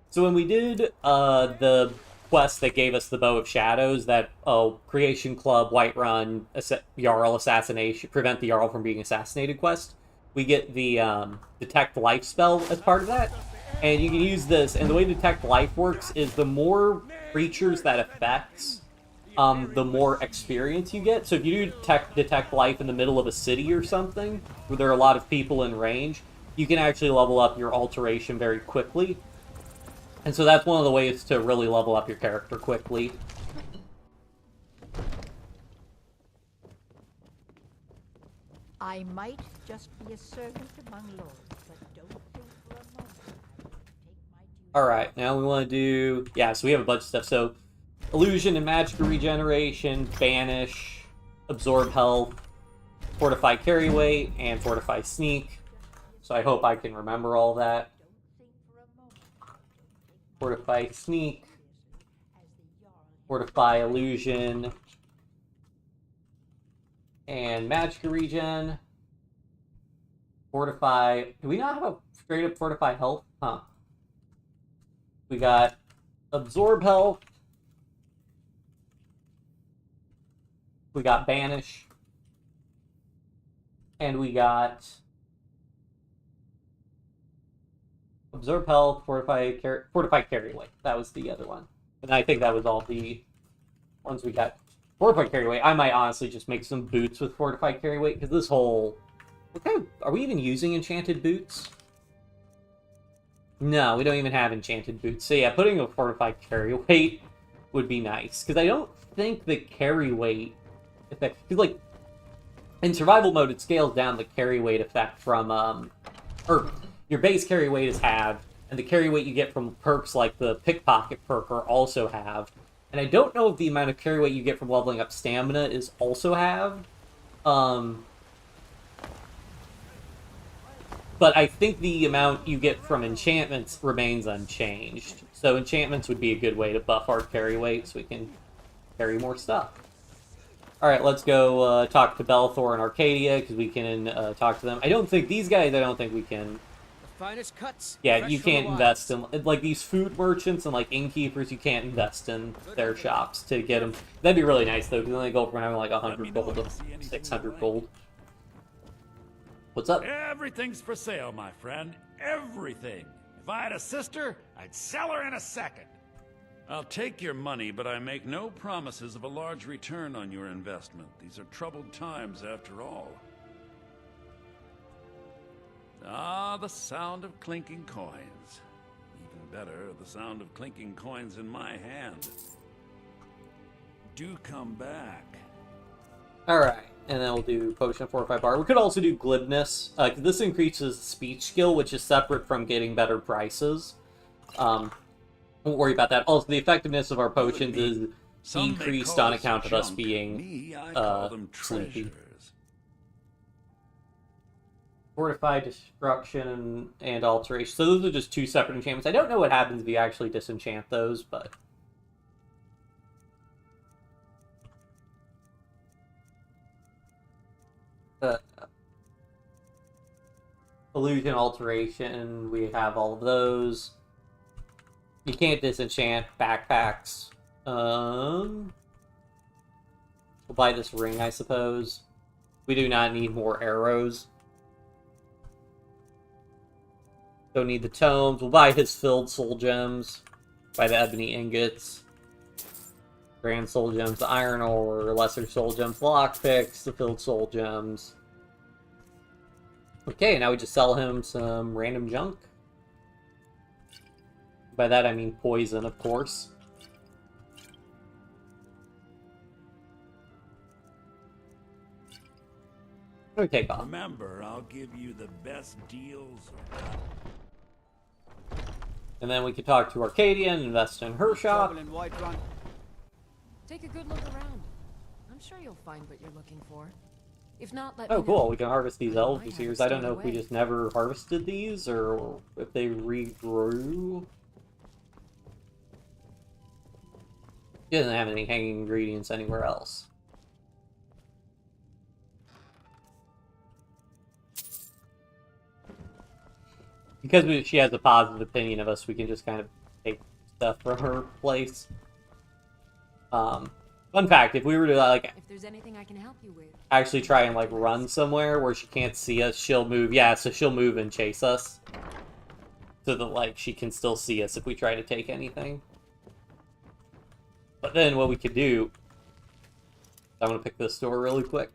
So when we did the quest that gave us the Bow of Shadows, that Creation Club, Whiterun, Jarl Assassination, Prevent the Jarl from Being Assassinated quest, we get the Detect Life spell as part of that. And you can use this, and the way Detect Life works is the more creatures that affects, the more experience you get. So if you do detect life in the middle of a city or something, where there are a lot of people in range, you can actually level up your alteration very quickly. And so that's one of the ways to really level up your character quickly. I might just be a servant among lords, but don't think for a moment I will take my duty. Alright, now we want to do... Yeah, so we have a bunch of stuff. So, Illusion and Magic Regeneration, Banish, Absorb Health, Fortify Carry Weight, and Fortify Sneak. So I hope I can remember all that. Fortify Sneak, Fortify Illusion, and Magic Regen. Fortify... Do we not have a straight up Fortify Health? Huh. We got Absorb Health. We got Banish. And we got Absorb Health, Fortify Carry Weight. That was the other one. And I think that was all the ones we got. Fortify Carry Weight. I might honestly just make some boots with Fortify Carry Weight, because this whole... What kind of... Are we even using enchanted boots? No, we don't even have enchanted boots. So yeah, putting a Fortify Carry Weight would be nice. Because I don't think the carry weight effect... Because, like, in survival mode, it scales down the carry weight effect from, or your base carry weight is halved, and the carry weight you get from perks like the Pickpocket perk are also halved. And I don't know if the amount of carry weight you get from leveling up stamina is also halved. But I think the amount you get from enchantments remains unchanged. So enchantments would be a good way to buff our carry weight so we can carry more stuff. Alright, let's go talk to Belthor and Arcadia, because we can talk to them. I don't think, these guys, I don't think we can... The finest cuts. Yeah, you can't invest in, like, these food merchants and, like, innkeepers, you can't invest in their shops to get them. That'd be really nice, though, because then they go from having, like, 100 gold to 600 gold. What's up? Everything's for sale, my friend. Everything. If I had a sister, I'd sell her in a second. I'll take your money, but I make no promises of a large return on your investment. These are troubled times, after all. Ah, the sound of clinking coins. Even better, the sound of clinking coins in my hand. Do come back. Alright, and then we'll do Potion 4 or 5 bar. We could also do Glibness, because this increases speech skill, which is separate from getting better prices. Don't worry about that. Also, the effectiveness of our potions is decreased on account of us being sleepy. Fortify, Destruction, and Alteration. So those are just two separate enchantments. I don't know what happens if you actually disenchant those, but... Illusion, Alteration, we have all of those. You can't disenchant backpacks. We'll buy this ring, I suppose. We do not need more arrows. Don't need the tomes. We'll buy his filled soul gems. Buy the ebony ingots. Grand soul gems, the iron ore, lesser soul gems, lockpicks, the filled soul gems. Okay, now we just sell him some random junk. By that I mean poison, of course. We take off. Remember, I'll give you the best deals. And then we could talk to Arcadia and invest in her shop. Take a good look around. I'm sure you'll find what you're looking for. If not, let me Oh, know. cool. We can harvest these elves might have here. it I don't know stored if we away. just never harvested these or if they regrew. He doesn't have any hanging ingredients anywhere else. Because she has a positive opinion of us, we can just kind of take stuff from her place. Fun fact, if we were to, like, If there's anything I can help you with. actually try and, like, run somewhere where she can't see us, she'll move. Yeah, so she'll move and chase us. So that, like, she can still see us if we try to take anything. But then what we could do... I'm going to pick this door really quick.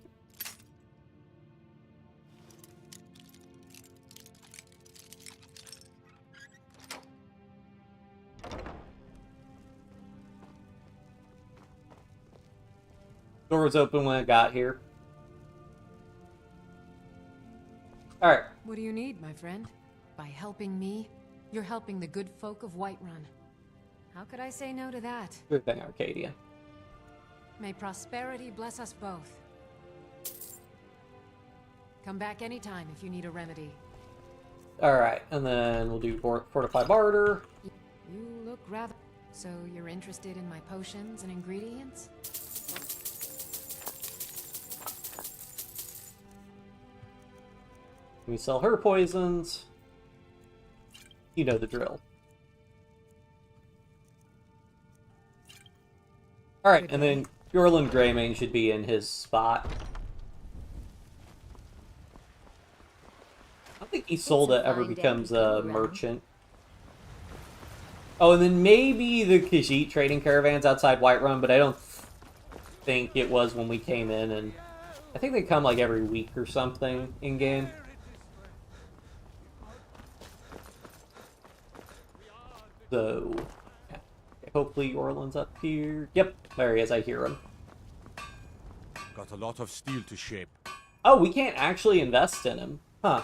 Door was open when I got here. Alright. What do you need, my friend? By helping me, you're helping the good folk of Whiterun. How could I say no to that? Good thing, Arcadia. May prosperity bless us both. Come back anytime if you need a remedy. Alright, and then we'll do Fortify Barter. You look rather... So you're interested in my potions and ingredients? We sell her poisons. You know the drill. Alright, and then Yorlin Greymane should be in his spot. I don't think Isolde ever becomes a merchant. Oh, and then maybe the Khajiit trading caravans outside Whiterun, but I don't think it was when we came in, and I think they come like every week or something in-game. So, yeah. Okay, hopefully Orland's up here. Yep, there he is, I hear him. Got a lot of steel to shape. Oh, we can't actually invest in him. Huh.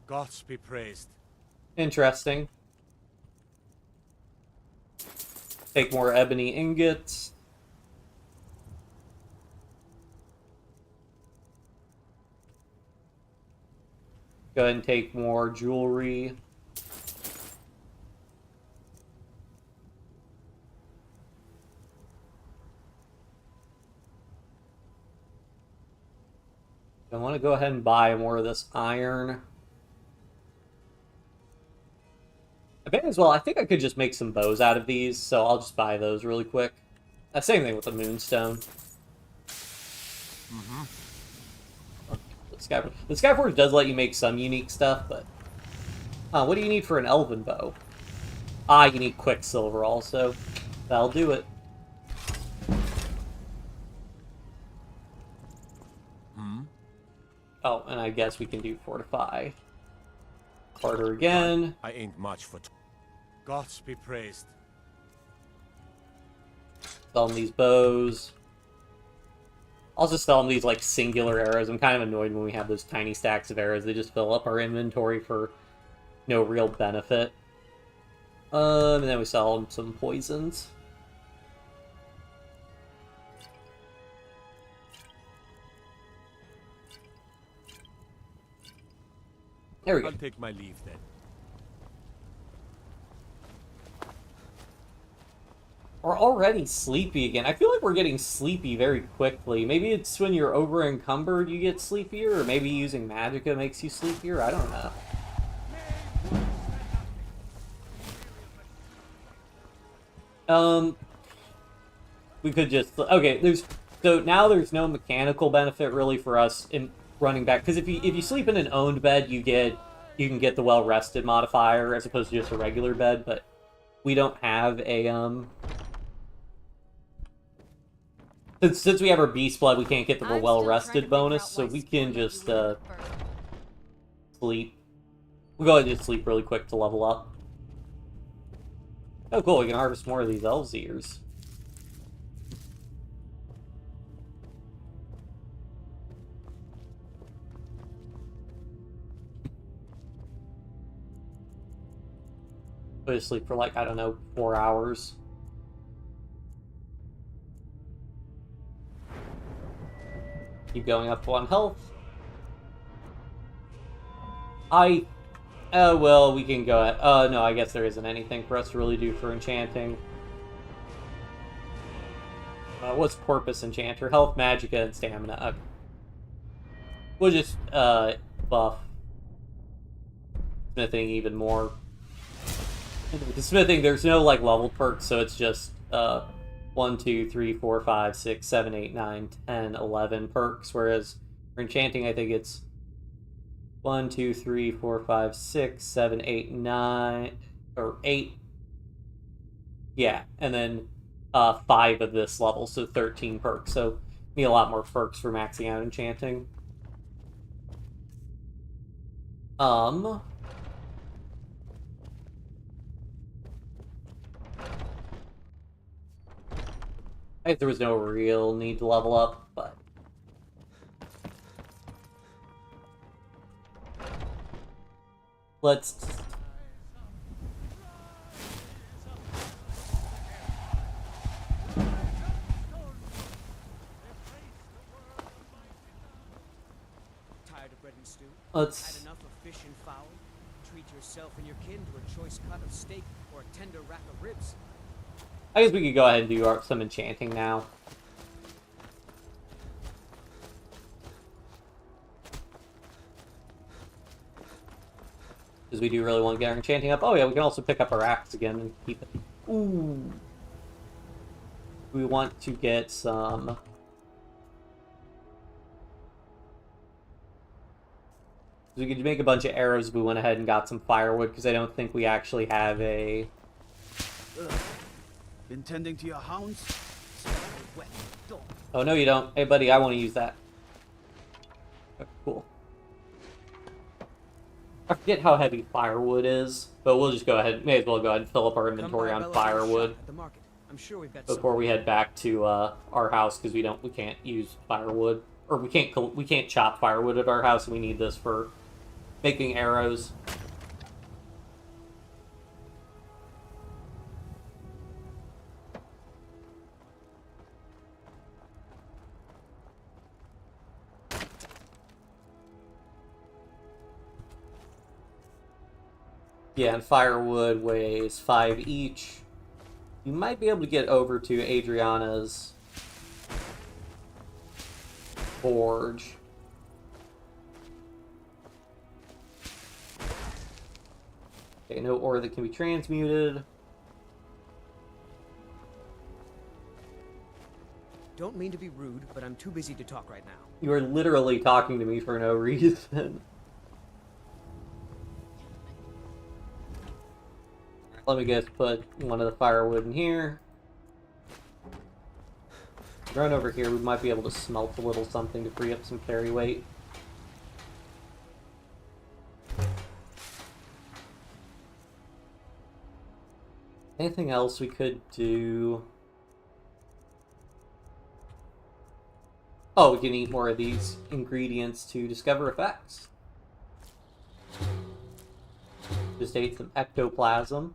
Gods be praised. Interesting. Take more ebony ingots. Go ahead and take more jewelry. I want to go ahead and buy more of this iron. I bet as well, I think I could just make some bows out of these, so I'll just buy those really quick. Same thing with the moonstone. The Skyforge does let you make some unique stuff, but... what do you need for an elven bow? You need Quicksilver also. That'll do it. Oh, and I guess we can do Fortify. Barter again. I ain't much for... Gods be praised. Sell them these bows. I'll just sell them these, like, singular arrows. I'm kind of annoyed when we have those tiny stacks of arrows. They just fill up our inventory for no real benefit. And then we sell them some poisons. There we go. I'll take my leave then. We're already sleepy again. I feel like we're getting sleepy very quickly. Maybe it's when you're over encumbered you get sleepier, or maybe using magicka makes you sleepier. I don't know. We could just... Okay, so now there's no mechanical benefit really for us in running back, because if you sleep in an owned bed, you can get the well-rested modifier as opposed to just a regular bed, but we don't have a since we have our beast blood, we can't get the well-rested bonus, so we can just sleep. We'll go ahead and just sleep really quick to level up. Oh cool, we can harvest more of these elves' ears. Go to sleep for like, I don't know, 4 hours. Keep going up 1 health. Well, we can go at... no, I guess there isn't anything for us to really do for enchanting. What's Porpoise Enchanter? Health, Magicka, and Stamina. Okay. We'll just, buff smithing even more. The smithing, there's no, like, level perks, so it's just, 1, 2, 3, 4, 5, 6, 7, 8, 9, 10, 11 perks, whereas for enchanting, I think it's 1, 2, 3, 4, 5, 6, 7, 8, 9, or 8. Yeah, and then 5 of this level, so 13 perks. So need a lot more perks for maxing out enchanting. I guess there was no real need to level up, but let's Tired of bread and stew? Let's- Had enough of fish and fowl? Treat yourself and your kin to a choice cut of steak or a tender rack of ribs. I guess we could go ahead and do some enchanting now. Because we do really want to get our enchanting up. Oh yeah, we can also pick up our axe again and keep it. Ooh. We want to get some... We could make a bunch of arrows if we went ahead and got some firewood, because I don't think we actually have a... Been tending to your hounds? Oh, no you don't. Hey buddy, I want to use that. Okay, cool. I forget how heavy firewood is, but we'll just go ahead, may as well go ahead and fill up our inventory on firewood I'm sure we've got before we head back to our house, because we can't use firewood, or we can't chop firewood at our house, and we need this for making arrows. Yeah, and firewood weighs 5 each. You might be able to get over to Adriana's forge. Okay, no ore that can be transmuted. Don't mean to be rude, but I'm too busy to talk right now. You are literally talking to me for no reason. Let me just put one of the firewood in here. Run over here, we might be able to smelt a little something to free up some carry weight. Anything else we could do? Oh, we can eat more of these ingredients to discover effects. Just ate some ectoplasm.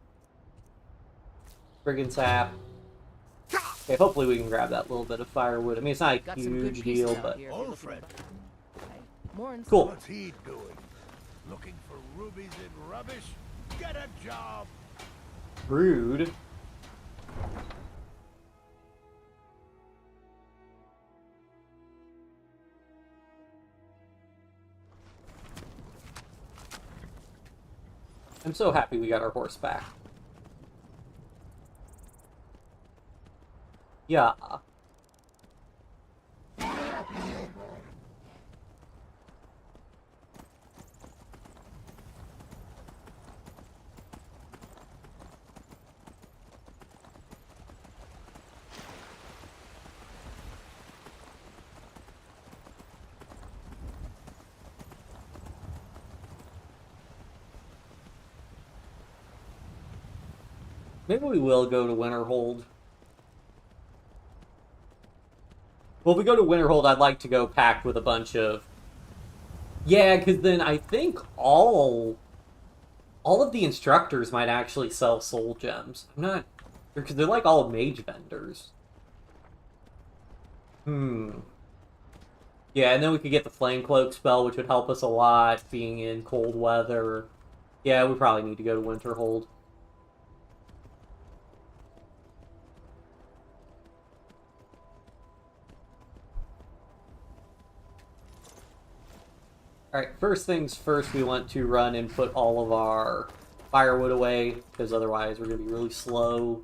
Friggin' sap. Okay, hopefully we can grab that little bit of firewood. I mean, it's not a huge deal, but... Cool. What's he doing? Looking for rubies in rubbish? Get a job! Rude. I'm so happy we got our horse back. Yeah. Maybe we will go to Winterhold. Well, if we go to Winterhold, I'd like to go packed with a bunch of... Yeah, because then I think all of the instructors might actually sell soul gems. I'm not... Because they're like all mage vendors. Yeah, and then we could get the Flame Cloak spell, which would help us a lot, being in cold weather. Yeah, we probably need to go to Winterhold. Alright, first things first, we want to run and put all of our firewood away, because otherwise we're going to be really slow.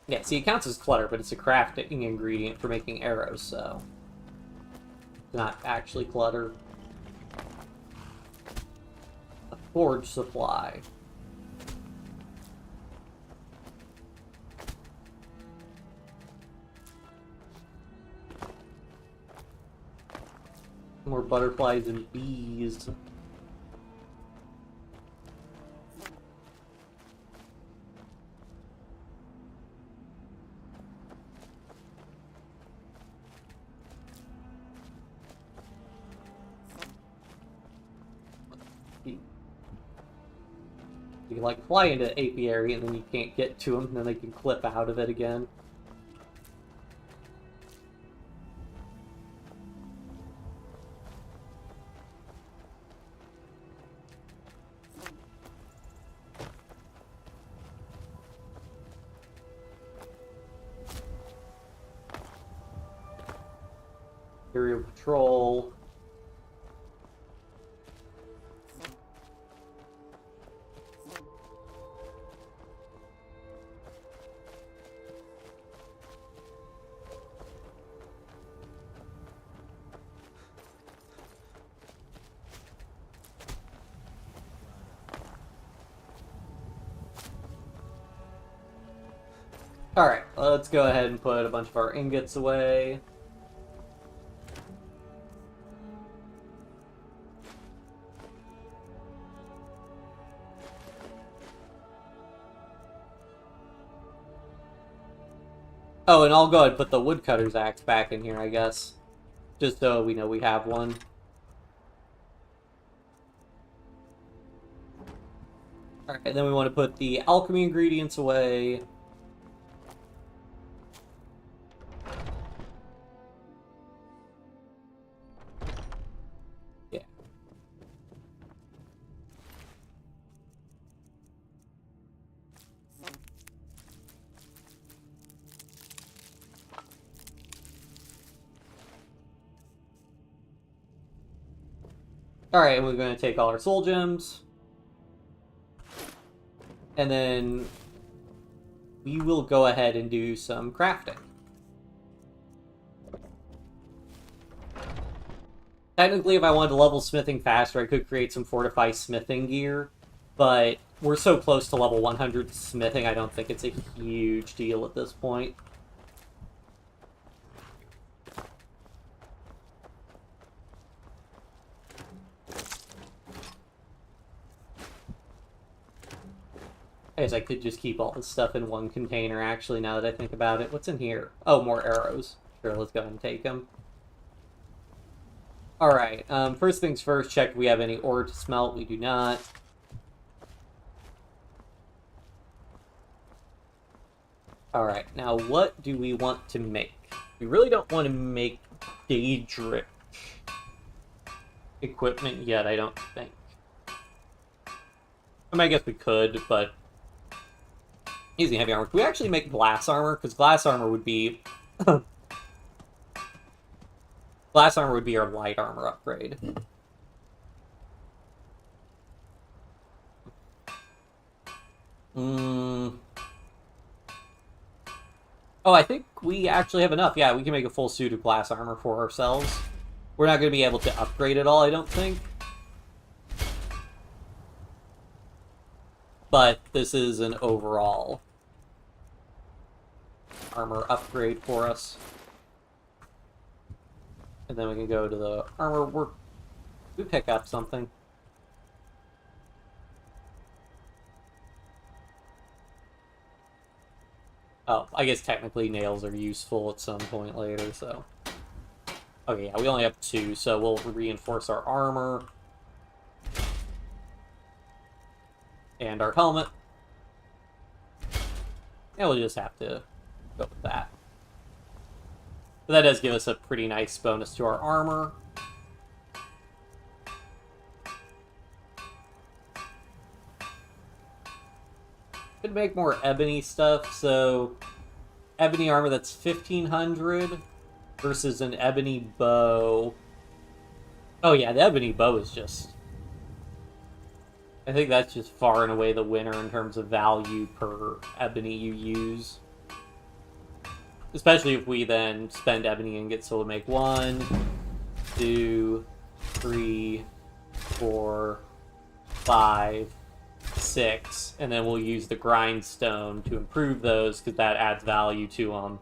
Yeah, see, it counts as clutter, but it's a crafting ingredient for making arrows, so... It's not actually clutter. A forge supply. More butterflies and bees. You can like fly into apiary and then you can't get to them, and then they can clip out of it again. Imperial Patrol. Alright, let's go ahead and put a bunch of our ingots away. Oh, and I'll go ahead and put the woodcutter's axe back in here, I guess. Just so we know we have one. Alright, and then we want to put the alchemy ingredients away. Yeah. Alright, and we're going to take all our soul gems. And then we will go ahead and do some crafting. Technically, if I wanted to level smithing faster, I could create some fortified smithing gear. But we're so close to level 100 smithing, I don't think it's a huge deal at this point. I guess I could just keep all this stuff in one container, actually, now that I think about it. What's in here? Oh, more arrows. Sure, let's go ahead and take them. Alright, first things first, check if we have any ore to smelt. We do not. Alright, now what do we want to make? We really don't want to make Daedric equipment yet, I don't think. I mean, I guess we could, but using heavy armor. Can we actually make glass armor? Because glass armor would be... glass armor would be our light armor upgrade. Oh, I think we actually have enough. Yeah, we can make a full suit of glass armor for ourselves. We're not going to be able to upgrade it all, I don't think. But this is an overall armor upgrade for us. And then we can go to the armor work. We pick up something. Oh, I guess technically nails are useful at some point later, so... Okay, yeah, we only have 2, so we'll reinforce our armor. And our helmet. And we'll just have to go with that. But that does give us a pretty nice bonus to our armor. Could make more ebony stuff, so ebony armor that's 1500 versus an ebony bow. Oh yeah, the ebony bow is just... I think that's just far and away the winner in terms of value per ebony you use. Especially if we then spend ebony ingots, so we'll make 1, 2, 3, 4, 5, 6, and then we'll use the grindstone to improve those, because that adds value to them.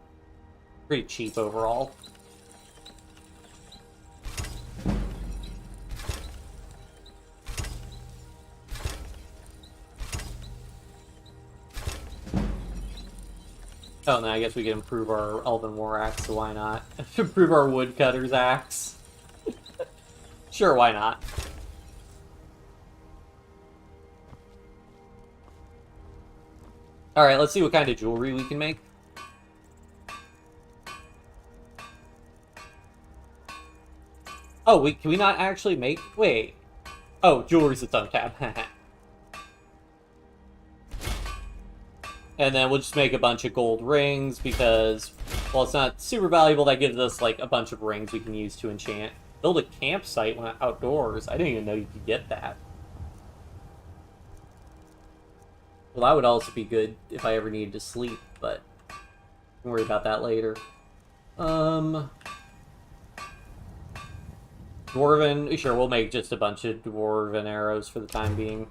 Pretty cheap overall. Oh, and then I guess we can improve our Elven War Axe, so why not? Improve our Woodcutter's Axe. Sure, why not? Alright, let's see what kind of jewelry we can make. Oh, can we not actually make... Wait. Oh, jewelry's its own tab. And then we'll just make a bunch of gold rings because, well, it's not super valuable. That gives us, like, a bunch of rings we can use to enchant. Build a campsite when outdoors. I didn't even know you could get that. Well, that would also be good if I ever needed to sleep, but don't worry about that later. Dwarven, sure, we'll make just a bunch of dwarven arrows for the time being.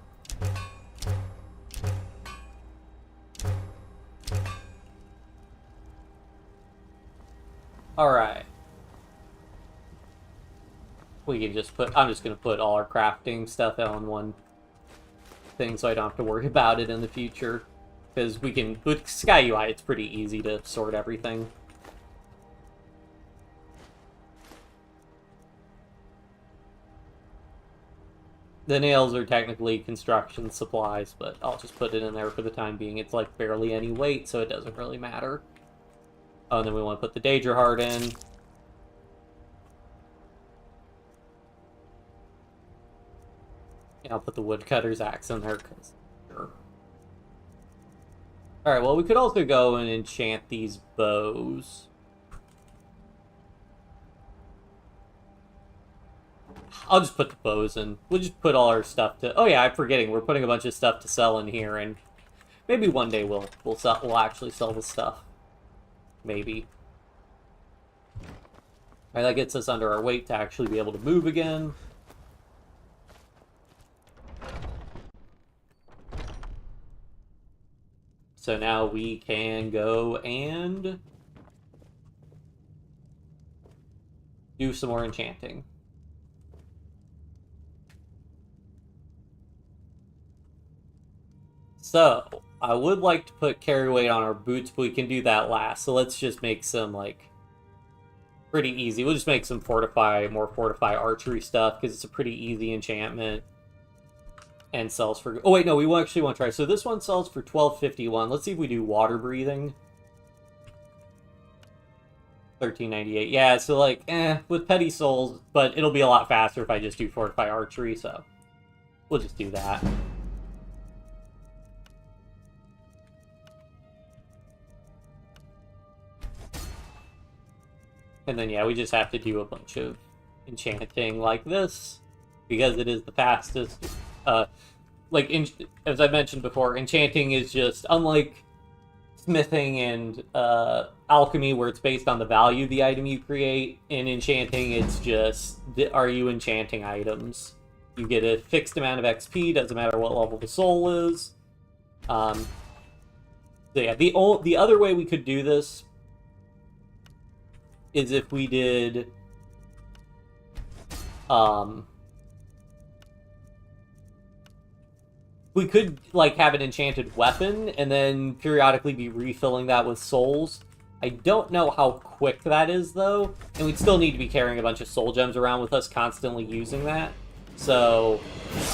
Alright. We can just put, I'm just going to put all our crafting stuff on one thing so I don't have to worry about it in the future. Because we can, with SkyUI, it's pretty easy to sort everything. The nails are technically construction supplies, but I'll just put it in there for the time being. It's like barely any weight, so it doesn't really matter. Oh, and then we want to put the Daedra Heart in. Yeah, I'll put the Woodcutter's Axe in there, because sure. Alright, well, we could also go and enchant these bows. I'll just put the bows in. We'll just put all our stuff to... Oh yeah, I'm forgetting. We're putting a bunch of stuff to sell in here, and maybe one day we'll actually sell the stuff. Maybe. Alright, that gets us under our weight to actually be able to move again. So now we can go and do some more enchanting. So, I would like to put carry weight on our boots, but we can do that last. So let's just make some, like, pretty easy. We'll just make some more fortify archery stuff, because it's a pretty easy enchantment. And sells for... Oh, wait, no, we actually want to try. So this one sells for $12.51. Let's see if we do water breathing. $13.98. Yeah, so, like, with petty souls, but it'll be a lot faster if I just do fortify archery, so we'll just do that. And then, yeah, we just have to do a bunch of enchanting like this, because it is the fastest. As I mentioned before, enchanting is just, unlike smithing and alchemy, where it's based on the value of the item you create, in enchanting, it's just, are you enchanting items? You get a fixed amount of XP, doesn't matter what level the soul is. So yeah, the other way we could do this is if we did we could like have an enchanted weapon and then periodically be refilling that with souls. I don't know how quick that is though, and we'd still need to be carrying a bunch of soul gems around with us, constantly using that. So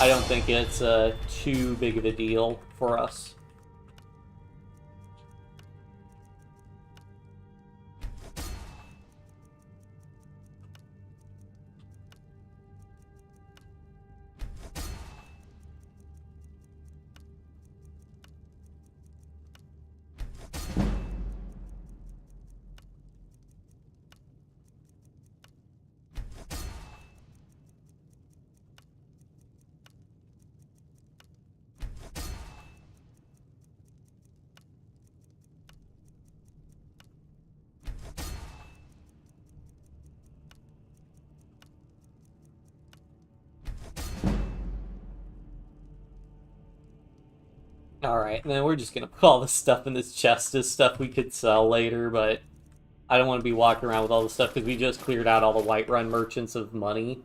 I don't think it's too big of a deal for us. Alright, and then we're just gonna put all this stuff in this chest as stuff we could sell later, but I don't want to be walking around with all this stuff because we just cleared out all the Whiterun merchants of money,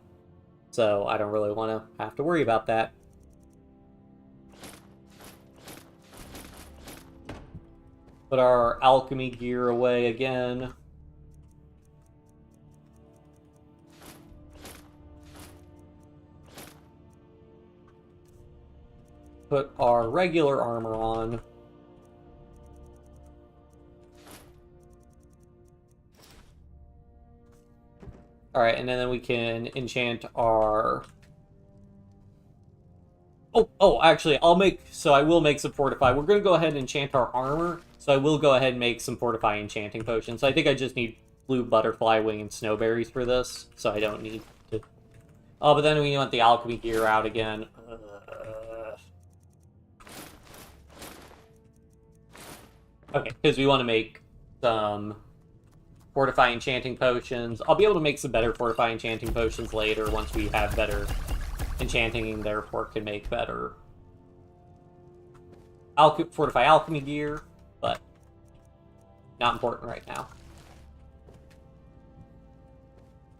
so I don't really want to have to worry about that. Put our alchemy gear away again. Put our regular armor on. Alright, and then we can enchant our... actually, I will make some fortify. We're going to go ahead and enchant our armor, so I will go ahead and make some fortify enchanting potions. I think I just need blue butterfly wing and snowberries for this, so I don't need to... Oh, but then we want the alchemy gear out again. Okay, because we want to make some fortify enchanting potions. I'll be able to make some better fortify enchanting potions later once we have better enchanting and therefore can make better fortify alchemy gear, but not important right now.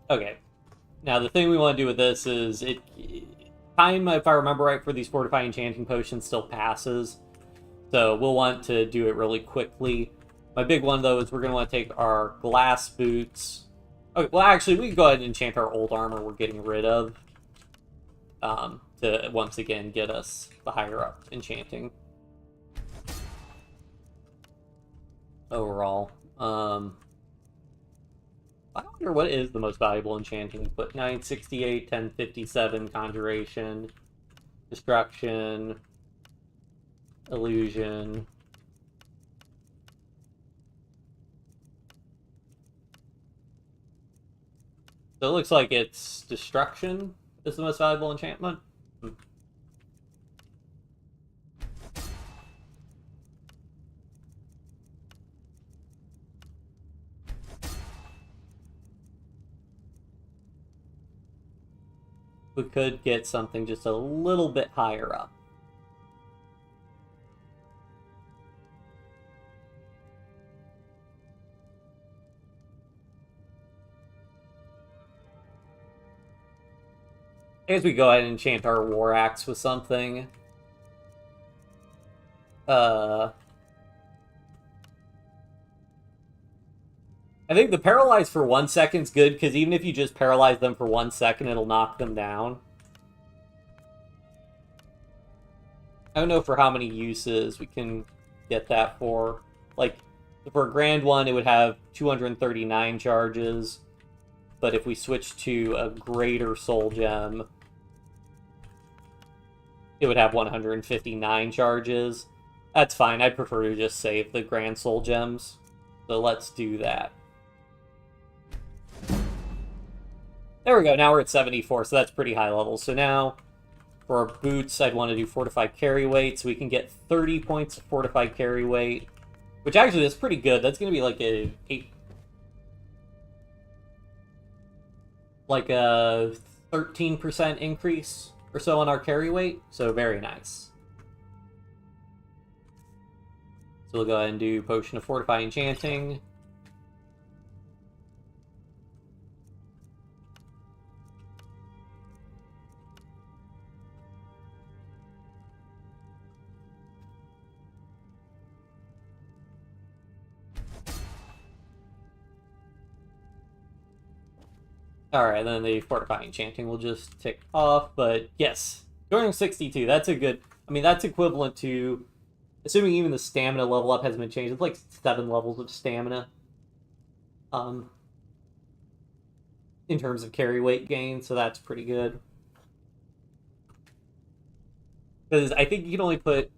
Okay, now the thing we want to do with this is time, if I remember right, for these fortify enchanting potions still passes, so we'll want to do it really quickly. My big one though is we're going to want to take our glass boots. Okay, well actually we can go ahead and enchant our old armor we're getting rid of. To once again get us the higher up enchanting overall. I wonder what is the most valuable enchanting. But 968, 1057, conjuration, destruction, illusion. So it looks like it's destruction is the most valuable enchantment. We could get something just a little bit higher up. As we go ahead and enchant our war axe with something. I think the paralyze for 1 second is good, because even if you just paralyze them for 1 second, it'll knock them down. I don't know for how many uses we can get that for. Like, for a grand one, it would have 239 charges. But if we switch to a greater soul gem, it would have 159 charges. That's fine. I'd prefer to just save the grand soul gems. So let's do that. There we go. Now we're at 74, so that's pretty high level. So now, for our boots, I'd want to do fortified carry weight, so we can get 30 points of fortified carry weight, which actually is pretty good. That's going to be like a 13% increase or so on our carry weight, so very nice. So we'll go ahead and do Potion of Fortify Enchanting. Alright, then the Fortify Enchanting will just tick off, but yes, during 62, that's a good... I mean, that's equivalent to... Assuming even the stamina level up hasn't been changed, it's like 7 levels of stamina. In terms of carry weight gain, so that's pretty good. Because I think you can only put...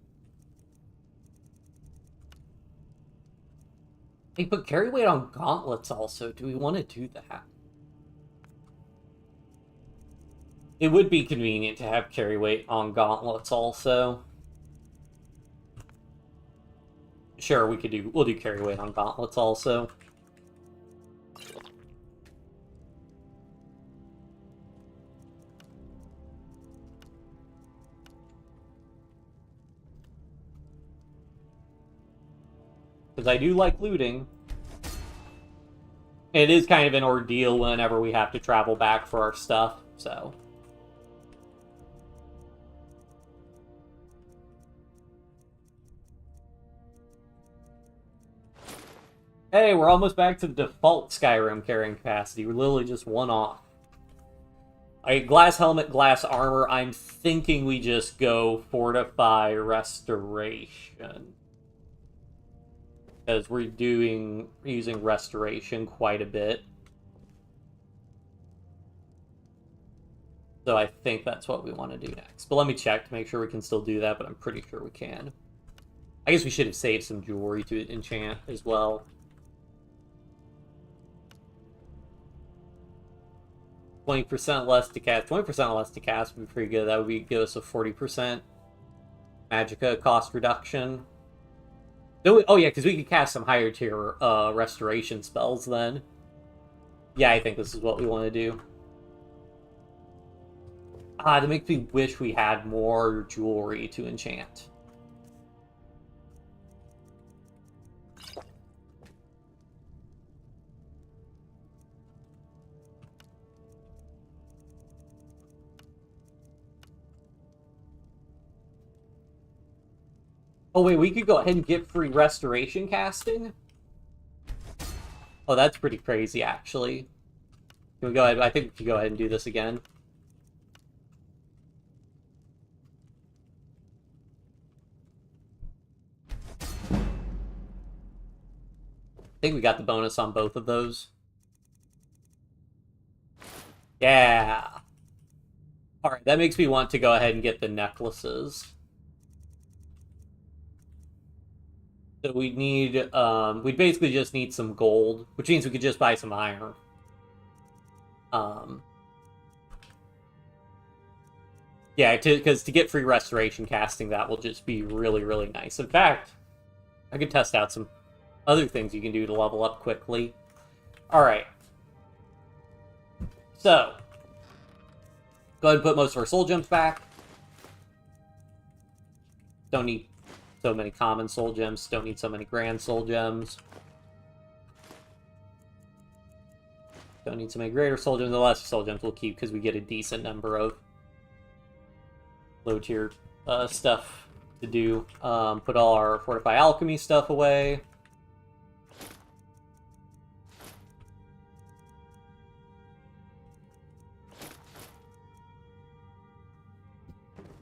You put carry weight on gauntlets also. Do we want to do that? It would be convenient to have carry weight on gauntlets also. Sure, we'll do carry weight on gauntlets also. Because I do like looting. It is kind of an ordeal whenever we have to travel back for our stuff, so... Hey, we're almost back to the default Skyrim carrying capacity. We're literally just one off. Alright, glass helmet, glass armor. I'm thinking we just go fortify restoration. Because we're using restoration quite a bit. So I think that's what we want to do next. But let me check to make sure we can still do that, but I'm pretty sure we can. I guess we should have saved some jewelry to enchant as well. 20% less to cast. 20% less to cast would be pretty good. That would give us a 40% magicka cost reduction. Oh yeah, because we could cast some higher tier restoration spells then. Yeah, I think this is what we want to do. That makes me wish we had more jewelry to enchant. Oh wait, we could go ahead and get free restoration casting? Oh, that's pretty crazy, actually. Can we go ahead? I think we can go ahead and do this again. I think we got the bonus on both of those. Yeah. Alright, that makes me want to go ahead and get the necklaces. So we need, we basically just need some gold, which means we could just buy some iron. Yeah, because to get free restoration casting, that will just be really, really nice. In fact, I could test out some other things you can do to level up quickly. Alright. So, go ahead and put most of our soul gems back. Don't need so many common soul gems. Don't need so many grand soul gems. Don't need so many greater soul gems. The lesser soul gems we'll keep because we get a decent number of low tier stuff to do. Put all our Fortify Alchemy stuff away.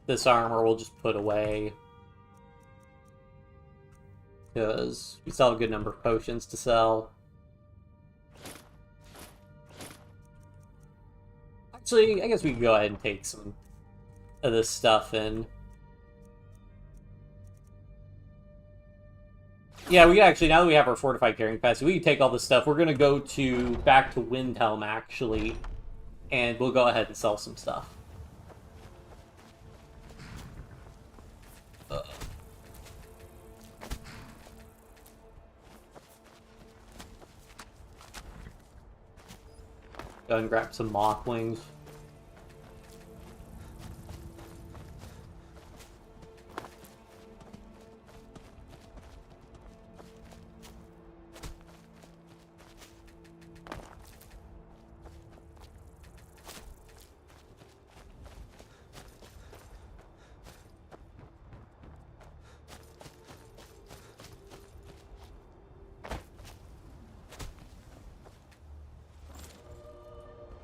This armor we'll just put away. Because we still have a good number of potions to sell. Actually, I guess we can go ahead and take some of this stuff in. Yeah, we actually, now that we have our fortified carrying capacity, we can take all this stuff. We're going to go back to Windhelm, actually, and we'll go ahead and sell some stuff. Go ahead and grab some moth wings.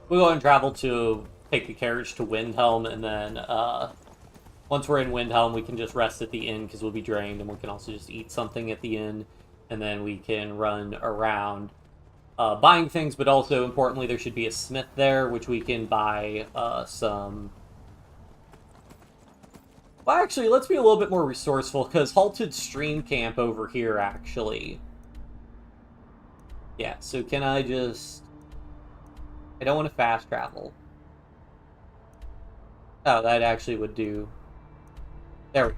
We'll go and travel to take the carriage to Windhelm, and then once we're in Windhelm, we can just rest at the inn because we'll be drained, and we can also just eat something at the inn, and then we can run around buying things, but also, importantly, there should be a smith there, which we can buy some... Well, actually, let's be a little bit more resourceful, because halted stream camp over here, actually. Yeah, so can I just... I don't want to fast travel. Oh, that actually would do... There we go.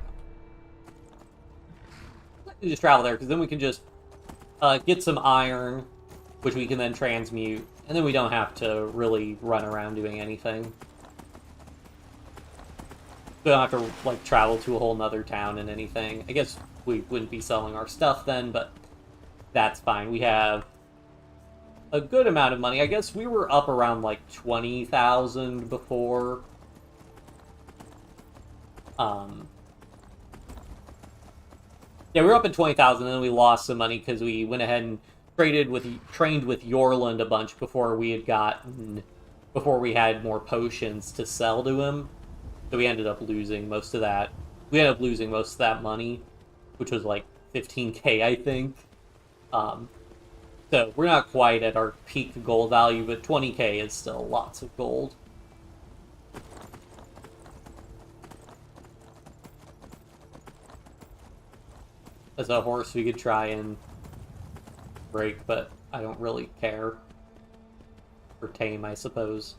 Let me just travel there, because then we can just get some iron, which we can then transmute, and then we don't have to really run around doing anything. We don't have to, like, travel to a whole nother town and anything. I guess we wouldn't be selling our stuff then, but that's fine. We have a good amount of money. I guess we were up around, like, 20,000 before. Yeah, we were up at 20,000, and then we lost some money because we went ahead and trained with Yorland a bunch before we had more potions to sell to him. So we ended up losing most of that. We ended up losing most of that money, which was like 15k, I think. So we're not quite at our peak gold value, but 20k is still lots of gold. As a horse, we could try and break, but I don't really care. Or tame, I suppose.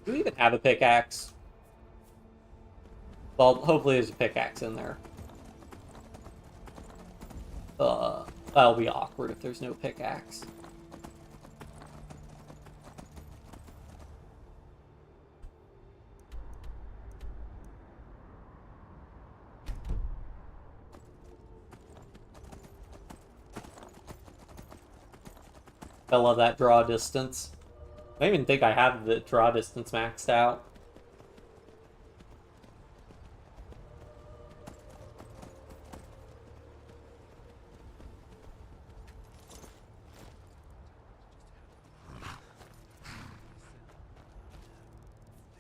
Do we even have a pickaxe? Well, hopefully there's a pickaxe in there. That'll be awkward if there's no pickaxe. I love that draw distance. I don't even think I have the draw distance maxed out.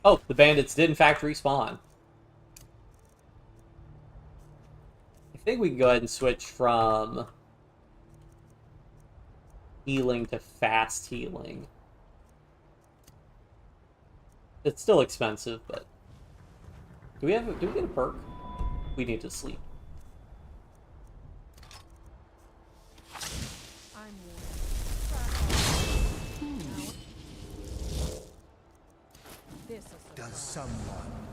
Oh, the bandits did in fact respawn. I think we can go ahead and switch from healing to fast healing. It's still expensive, but do we get a perk? We need to sleep. Does someone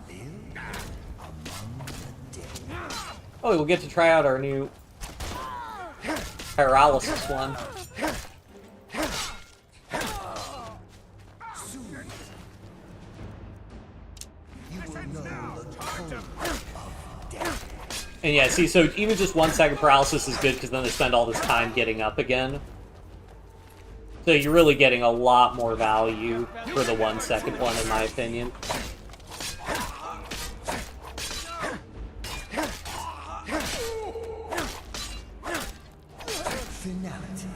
live among the dead? Oh, we'll get to try out our new paralysis one. And yeah, see, so even just 1 second paralysis is good because then they spend all this time getting up again. So you're really getting a lot more value for the 1 second one, in my opinion. Finality.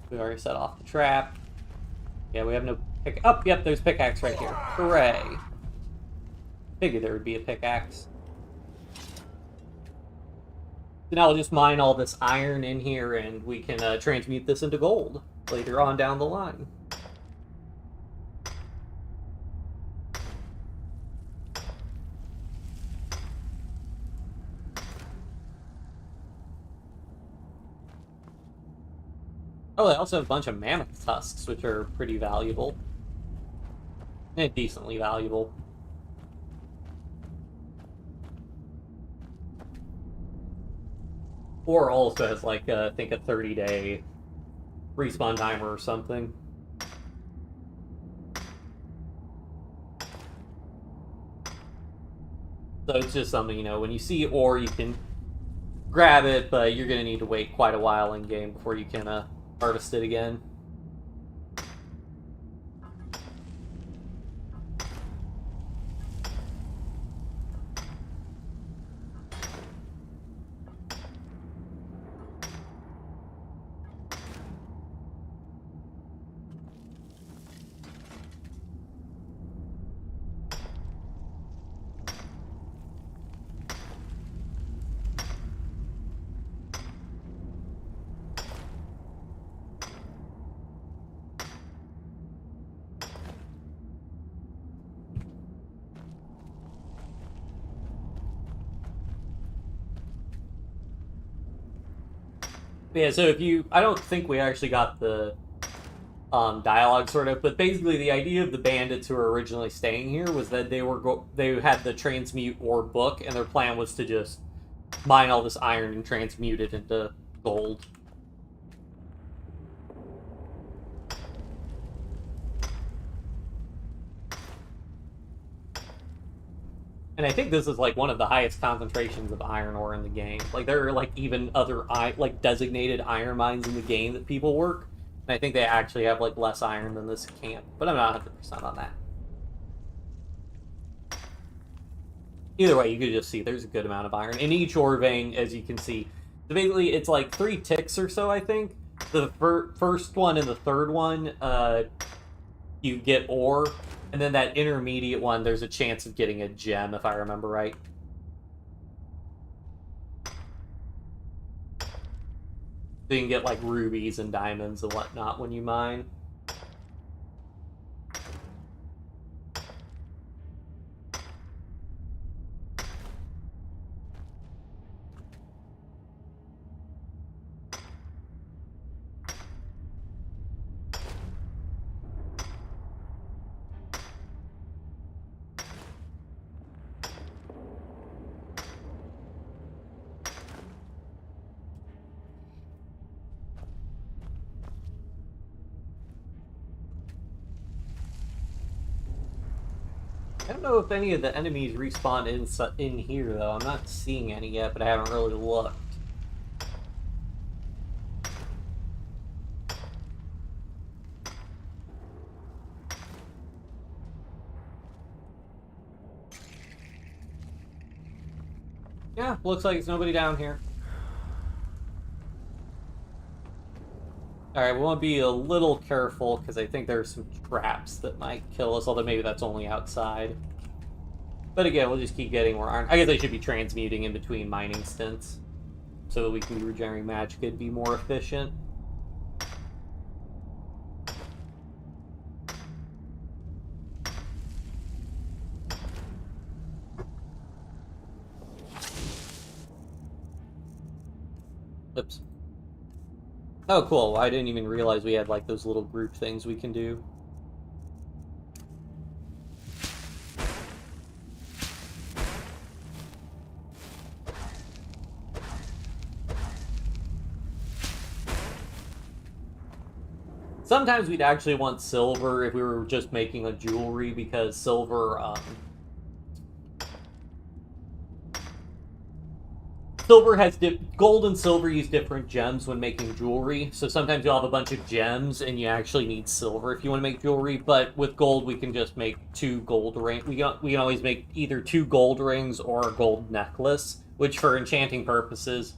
We already set off the trap. Yeah, we have no pick. Oh, yep, there's pickaxe right here. Hooray. Figured there would be a pickaxe. So now we'll just mine all this iron in here and we can transmute this into gold later on down the line. Oh, they also have a bunch of mammoth tusks, which are pretty valuable. And decently valuable. Or also has, like, I think a 30-day respawn timer or something. So it's just something, you know, when you see ore, you can grab it, but you're going to need to wait quite a while in-game before you can, harvest it again. Yeah, so if you... I don't think we actually got the dialogue sort of, but basically the idea of the bandits who were originally staying here was that they had the transmute ore book, and their plan was to just mine all this iron and transmute it into gold. And I think this is like one of the highest concentrations of iron ore in the game. Like there are like even other like designated iron mines in the game that people work. And I think they actually have like less iron than this camp. But I'm not 100% on that. Either way, you can just see there's a good amount of iron. In each ore vein, as you can see, so basically it's like 3 ticks or so, I think. The first one and the third one, you get ore. And then that intermediate one, there's a chance of getting a gem, if I remember right. So you can get like rubies and diamonds and whatnot when you mine. I don't know if any of the enemies respawn in here, though. I'm not seeing any yet, but I haven't really looked. Yeah, looks like there's nobody down here. Alright, we want to be a little careful, because I think there's some traps that might kill us, although maybe that's only outside. But again, we'll just keep getting more iron. I guess I should be transmuting in between mining stints, so that we can be regenerating magic and be more efficient. Oops. Oh, cool. I didn't even realize we had, like, those little group things we can do. Sometimes we'd actually want silver if we were just making a jewelry, because silver, gold and silver use different gems when making jewelry, so sometimes you'll have a bunch of gems and you actually need silver if you want to make jewelry, but with gold we can just make 2 gold rings. We can always make either 2 gold rings or a gold necklace, which for enchanting purposes,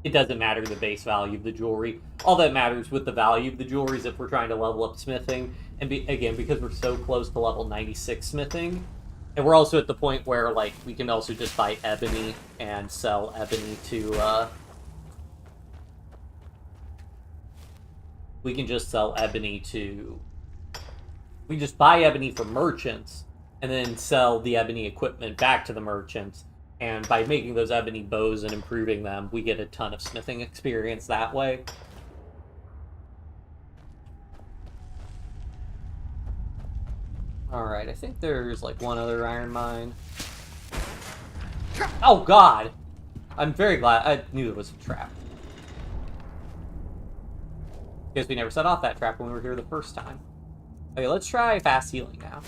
it doesn't matter the base value of the jewelry. All that matters with the value of the jewelry is if we're trying to level up smithing, and again, because we're so close to level 96 smithing, and we're also at the point where, like, we can also just buy ebony and sell ebony to, we can just sell ebony to... We just buy ebony from merchants, and then sell the ebony equipment back to the merchants, and by making those ebony bows and improving them, we get a ton of smithing experience that way. Alright, I think there's, like, one other iron mine. Oh, God! I'm very glad. I knew it was a trap. Because we never set off that trap when we were here the first time. Okay, let's try fast healing now.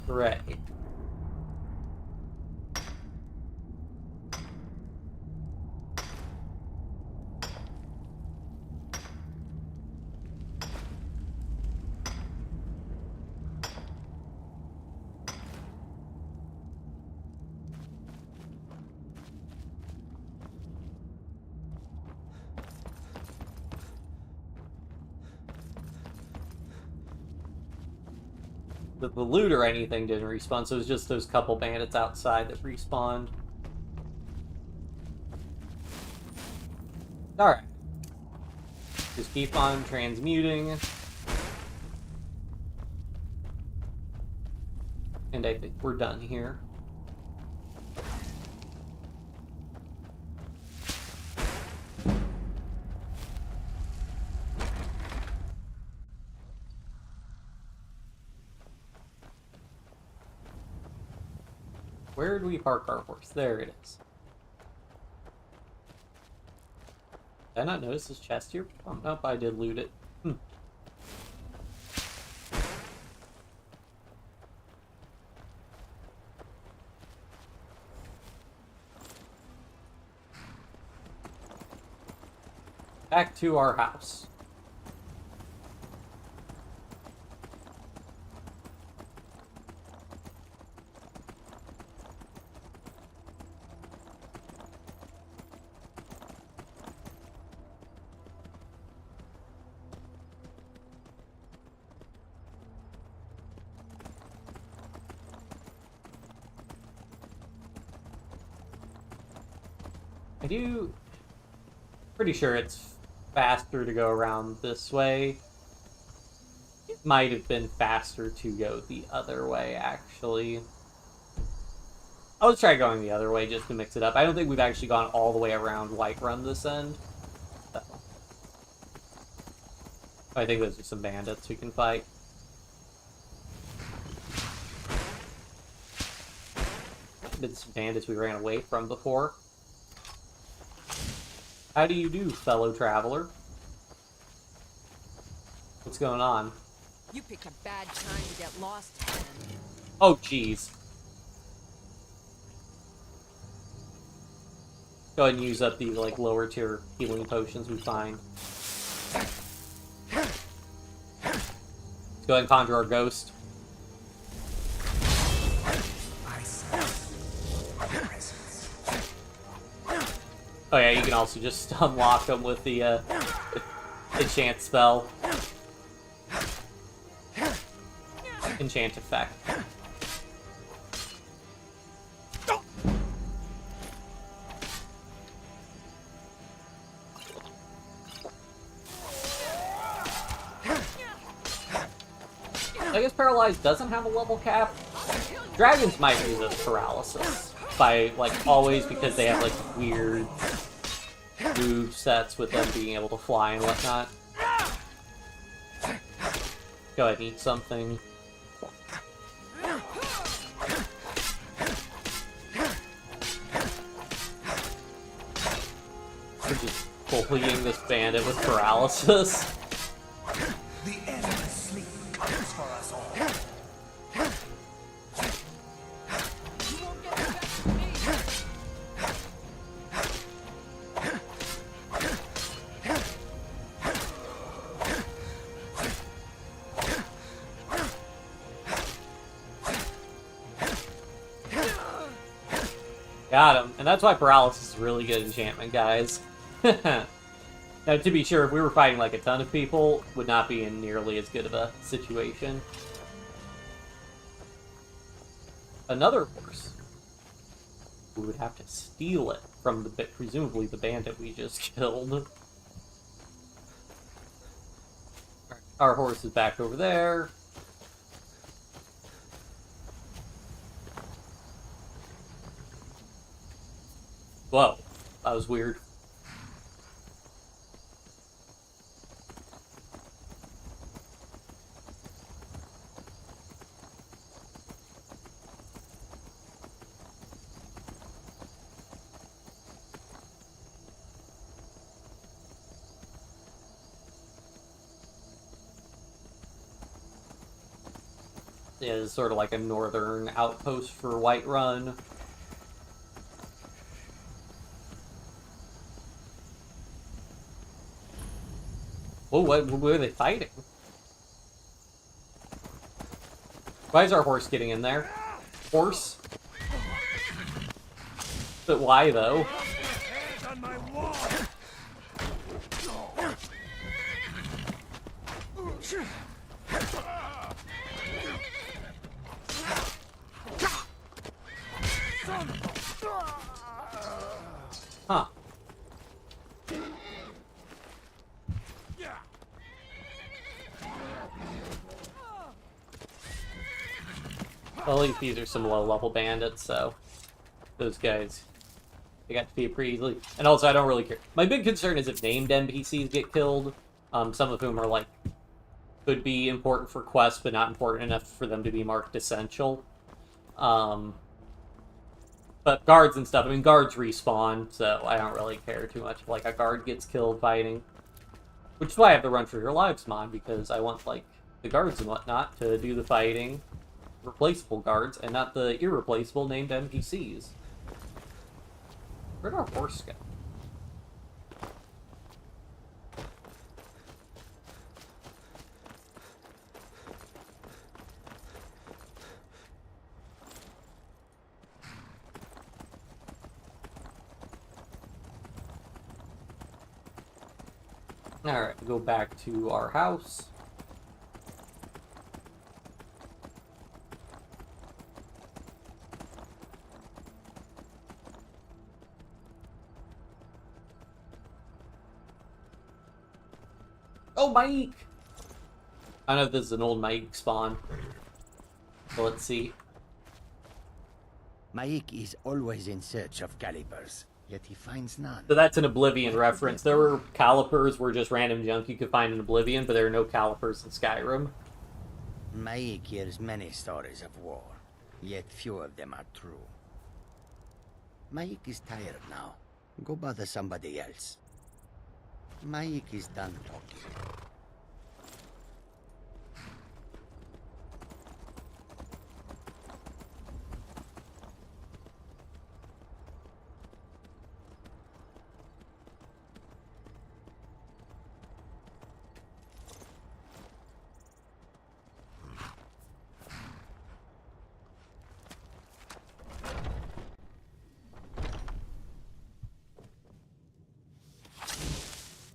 Hooray. The loot or anything didn't respawn, so it was just those couple bandits outside that respawned. Alright. Just keep on transmuting. And I think we're done here. Where do we park our horse? There it is. Did I not notice this chest here? Oh, nope, I did loot it. Back to our house. Pretty sure it's faster to go around this way. It might have been faster to go the other way, actually. I'll try going the other way just to mix it up. I don't think we've actually gone all the way around Whiterun this end. So. I think those are some bandits we can fight. Been some bandits we ran away from before. How do you do, fellow traveler? What's going on? You picked a bad time to get lost, man. Oh, jeez. Go ahead and use up the, like, lower tier healing potions we find. Let's go ahead and conjure our ghost. Oh yeah, you can also just unlock them with the enchant spell. Enchant effect. I guess Paralyzed doesn't have a level cap. Dragons might use as paralysis. By, like, always, because they have, like, weird move sets with them being able to fly and whatnot. Go ahead and eat something. We're just bullying this bandit with paralysis. The endless sleep comes for us all. Got him. And that's why paralysis is really good enchantment, guys. Now, to be sure, if we were fighting like a ton of people, would not be in nearly as good of a situation. Another horse. We would have to steal it from the presumably the bandit we just killed. Our horse is back over there. Whoa, that was weird. Yeah, it's sort of like a northern outpost for Whiterun. Oh, what are they fighting? Why is our horse getting in there? Horse? But why, though? Huh. Well, at least these are some low-level bandits, so those guys, they got defeated pretty easily. And also, I don't really care. My big concern is if named NPCs get killed, some of whom are, like, could be important for quests, but not important enough for them to be marked essential. But guards and stuff, I mean, guards respawn, so I don't really care too much if, like, a guard gets killed fighting. Which is why I have the Run for Your Lives mod, because I want, like, the guards and whatnot to do the fighting. Replaceable guards, and not the irreplaceable named NPCs. Where'd our horse go? Alright, go back to our house. Oh, Mike! I don't know if this is an old Mike spawn. So let's see. Maik is always in search of calipers, yet he finds none. So that's an Oblivion reference. There were calipers were just random junk you could find in Oblivion, but there are no calipers in Skyrim. Maik hears many stories of war, yet few of them are true. Maik is tired now. Go bother somebody else. Maik is done talking.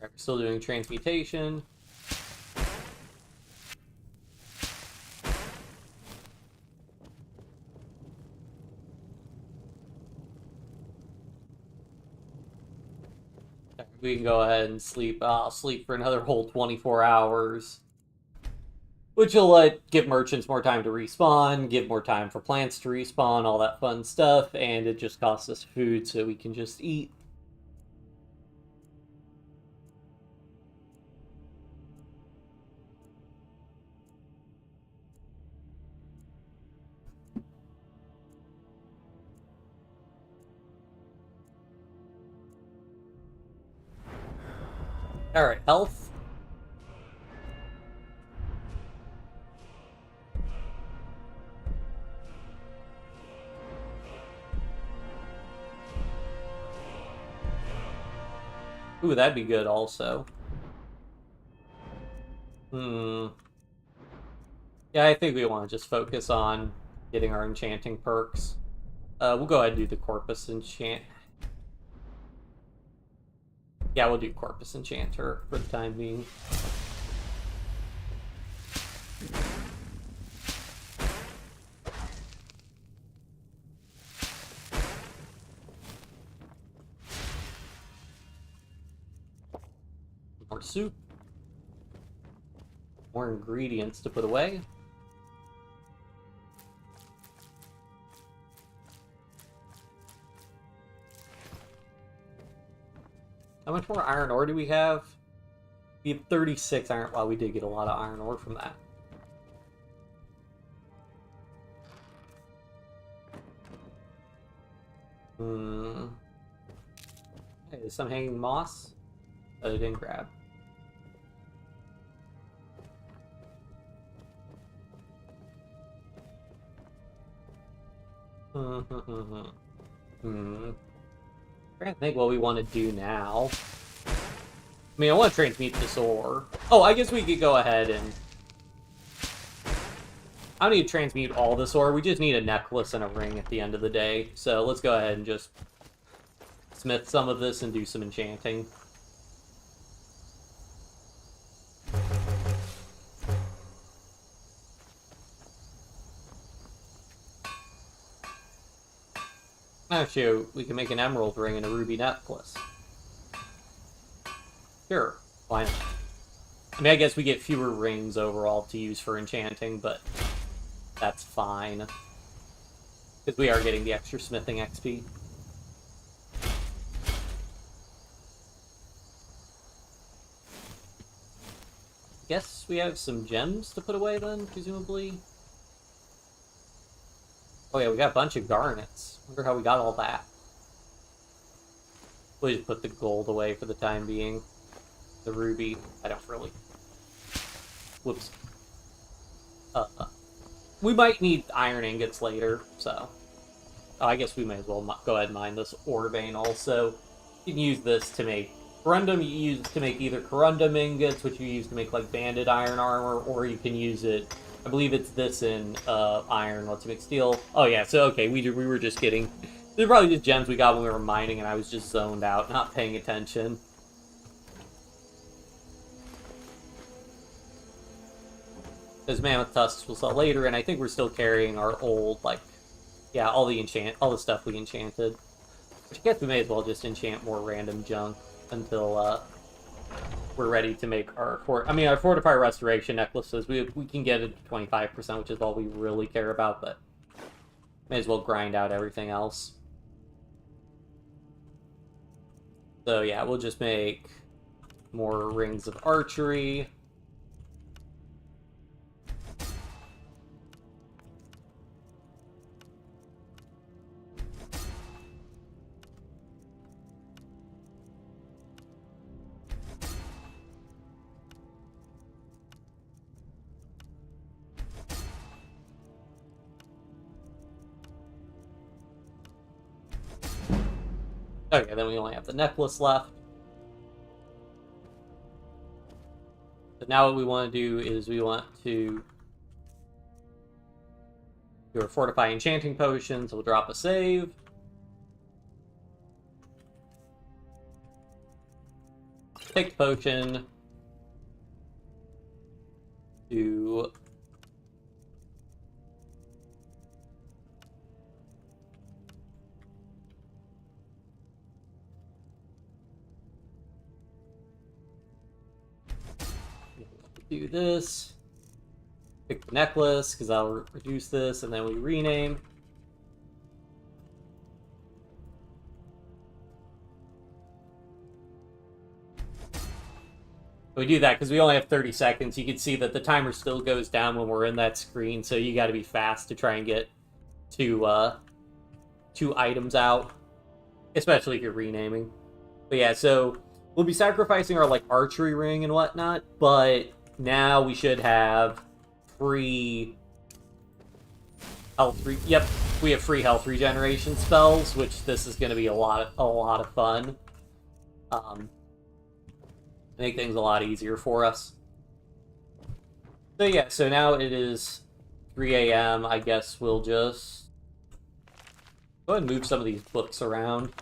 We're still doing transmutation. We can go ahead and sleep. I'll sleep for another whole 24 hours. Which will give merchants more time to respawn, give more time for plants to respawn, all that fun stuff, and it just costs us food so we can just eat. Alright, health. Ooh, that'd be good also. Yeah, I think we want to just focus on getting our enchanting perks. We'll go ahead and do the Corpus Enchant. Yeah, we'll do Corpus Enchanter for the time being. More soup. More ingredients to put away. How much more iron ore do we have? We have 36 iron. Well, we did get a lot of iron ore from that. Hey, there's some hanging moss that I didn't grab. I'm trying to think what we want to do now. I mean, I want to transmute this ore. Oh, I guess we could go ahead and... I don't need to transmute all this ore. We just need a necklace and a ring at the end of the day. So let's go ahead and just smith some of this and do some enchanting. Actually, we can make an emerald ring and a ruby necklace. Sure, why not? I mean, I guess we get fewer rings overall to use for enchanting, but that's fine. Because we are getting the extra smithing XP. Guess we have some gems to put away then, presumably. Oh yeah, we got a bunch of garnets. Wonder how we got all that. We'll just put the gold away for the time being. The ruby, I don't really... Whoops. We might need iron ingots later, so... Oh, I guess we may as well go ahead and mine this ore vein also. You can use this to make... Corundum you use to make either Corundum ingots, which you use to make like banded iron armor, or you can use it... I believe it's this in iron. Let's make steel. Oh yeah, so okay, we were just getting... They're probably just gems we got when we were mining, and I was just zoned out, not paying attention. Because Mammoth Tusks will sell later, and I think we're still carrying our old, like, yeah, all the stuff we enchanted. Which I guess we may as well just enchant more random junk until we're ready to make our our Fortify Restoration necklaces. We can get it to 25%, which is all we really care about, but may as well grind out everything else. So yeah, we'll just make more rings of archery. Okay, then we only have the necklace left. So now what we want to do is we want to do a Fortify Enchanting Potion, so we'll drop a save. Take the potion. Do... do this, pick the necklace, because I'll reduce this, and then we rename. We do that because we only have 30 seconds. You can see that the timer still goes down when we're in that screen, so you got to be fast to try and get two items out, especially if you're renaming. But yeah, so we'll be sacrificing our like archery ring and whatnot, but now we should have free health. Yep, we have free health regeneration spells, which this is going to be a lot of fun. Make things a lot easier for us. So yeah, so now it is 3 a.m. I guess we'll just go ahead and move some of these books around.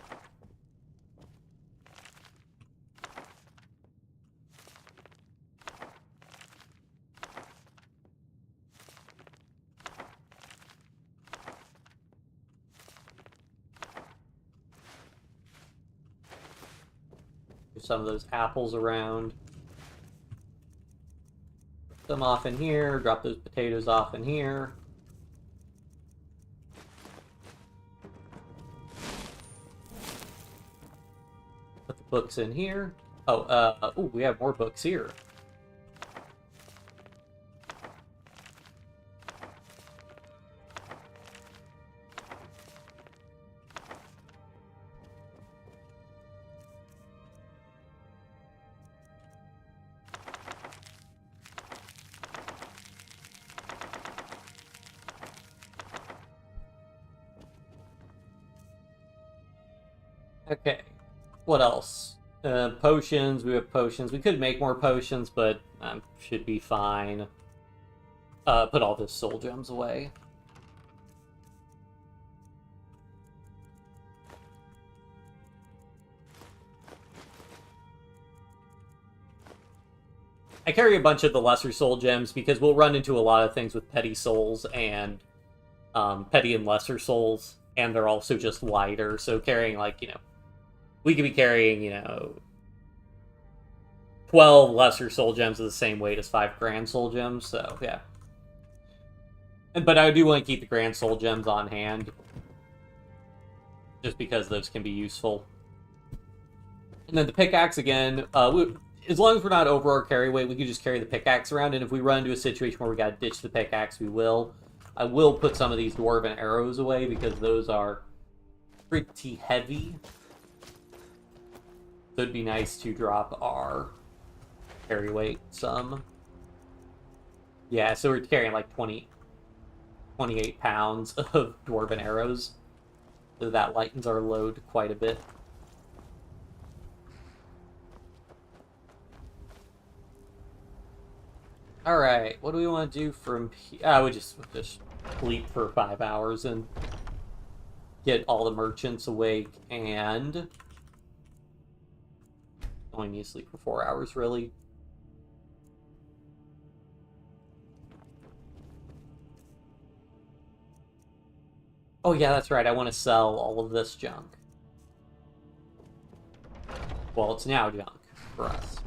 Some of those apples around. Put them off in here, drop those potatoes off in here. Put the books in here. Oh, we have more books here. Okay, what else? Potions, we have potions. We could make more potions, but should be fine. Put all those soul gems away. I carry a bunch of the lesser soul gems because we'll run into a lot of things with petty souls and petty and lesser souls, and they're also just lighter, so carrying, like, we could be carrying, 12 lesser soul gems of the same weight as 5 grand soul gems, so, yeah. But I do want to keep the grand soul gems on hand, just because those can be useful. And then the pickaxe, again, as long as we're not over our carry weight, we can just carry the pickaxe around, and if we run into a situation where we gotta ditch the pickaxe, we will. I will put some of these dwarven arrows away, because those are pretty heavy. So it'd be nice to drop our carry weight some. Yeah, so we're carrying like 28 pounds of dwarven arrows. So that lightens our load quite a bit. Alright, what do we want to do from here? We just sleep for 5 hours and get all the merchants awake, and only need to sleep for 4 hours, really. Oh yeah, that's right. I want to sell all of this junk. Well, it's now junk for us.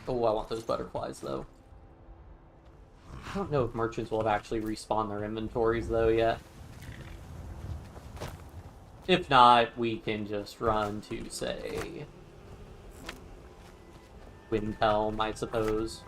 Oh, I want those butterflies, though. I don't know if merchants will have actually respawned their inventories, though, yet. If not, we can just run to, say, Windhelm, I suppose.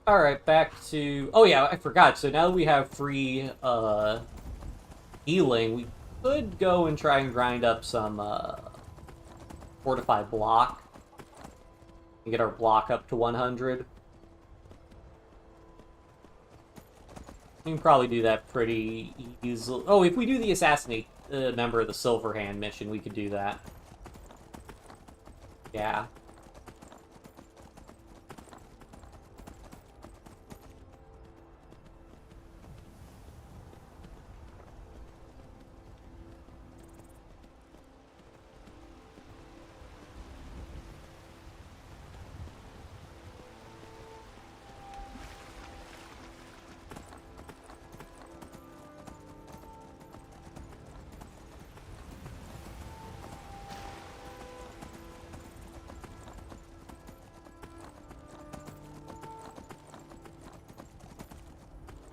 Alright, back to... Oh yeah, I forgot. So now that we have free healing, we could go and try and grind up some fortified block. And get our block up to 100. We can probably do that pretty easily. Oh, if we do the assassinate member of the Silver Hand mission, we could do that. Yeah.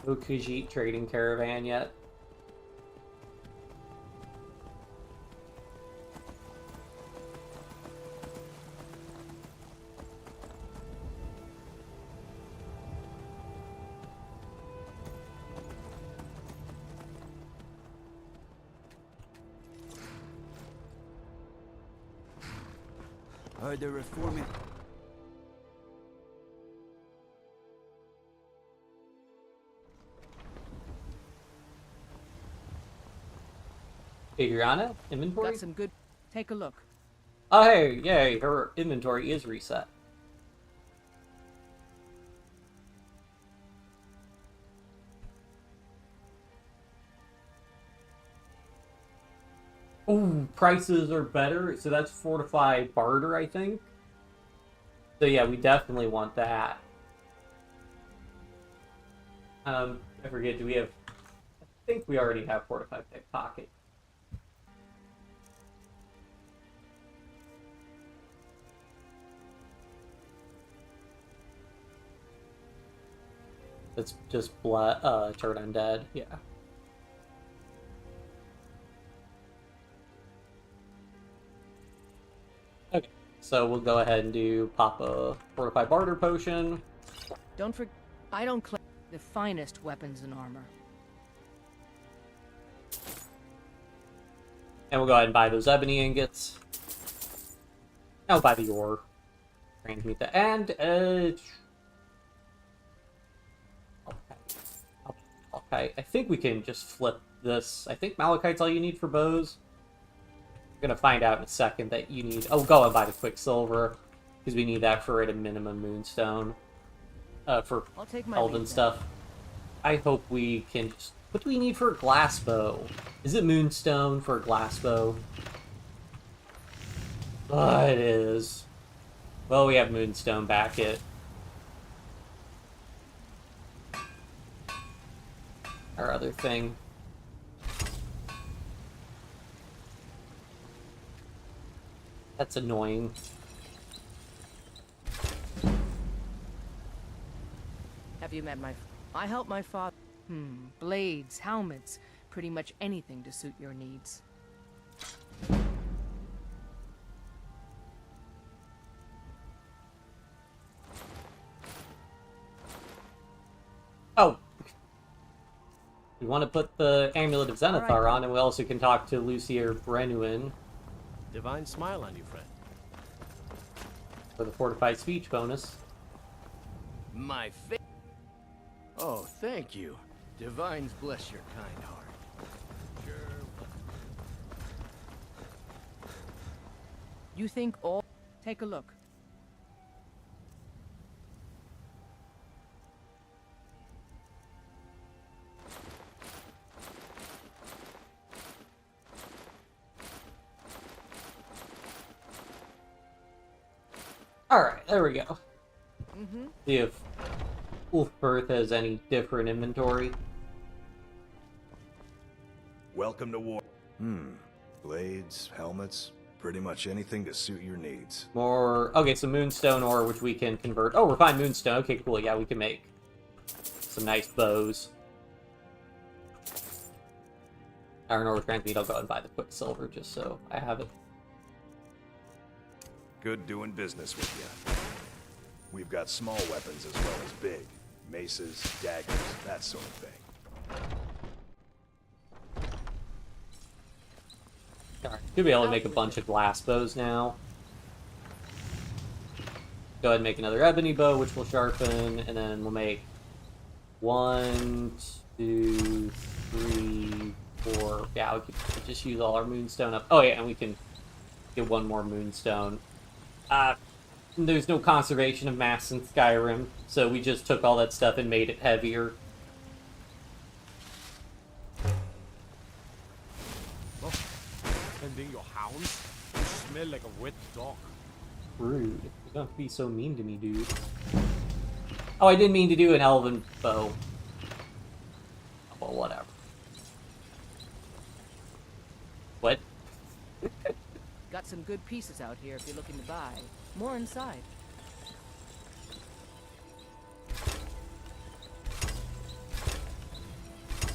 No Khajiit trading caravan yet. Heard they're reforming. Adriana, inventory? Got some good... Take a look. Oh, hey, yay, her inventory is reset. Ooh, prices are better, so that's fortified barter, I think. So yeah, we definitely want that. I forget, do we have... I think we already have fortified pickpocket. It's just blood, turn undead, yeah. Okay, so we'll go ahead and pop a fortified barter potion. Don't forget, I don't claim the finest weapons and armor. And we'll go ahead and buy those ebony ingots. And we'll buy the ore. Transmute that. And, okay, I think we can just flip this. I think Malachite's all you need for bows. I'm gonna find out in a second that you need... Oh, go and buy the Quicksilver, because we need that for at a minimum Moonstone. For Elven stuff. I hope we can just... What do we need for a glass bow? Is it Moonstone for a glass bow? Oh, it is. Well, we have Moonstone back at... our other thing. That's annoying. Have you met my... I help my father... blades, helmets, pretty much anything to suit your needs. Oh! We want to put the Amulet of Zenithar on, and we also can talk to Lucier Brenuin. Divine smile on you, friend. For the fortified speech bonus. My fa- Oh, thank you. Divines bless your kind heart. You think all... Take a look. Alright, there we go. Mm-hmm. See if Ulfberth has any different inventory. Welcome to war. Blades, helmets, pretty much anything to suit your needs. More... Okay, so Moonstone ore, which we can convert. Oh, refined Moonstone. Okay, cool. Yeah, we can make some nice bows. Iron ore with Transmute. I'll go and buy the Quicksilver just so I have it. Good doing business with you. We've got small weapons as well as big. Maces, daggers, that sort of thing. Alright, should be able to make a bunch of glass bows now. Go ahead and make another ebony bow, which we'll sharpen, and then we'll make 1, 2, 3, 4. Yeah, we could just use all our moonstone up. Oh yeah, and we can get one more moonstone. There's no conservation of mass in Skyrim, so we just took all that stuff and made it heavier. Oh, tending your hounds? You smell like a wet dog. Rude. You don't have to be so mean to me, dude. Oh, I didn't mean to do an elven bow. Well, whatever. What? Got some good pieces out here if you're looking to buy. More inside.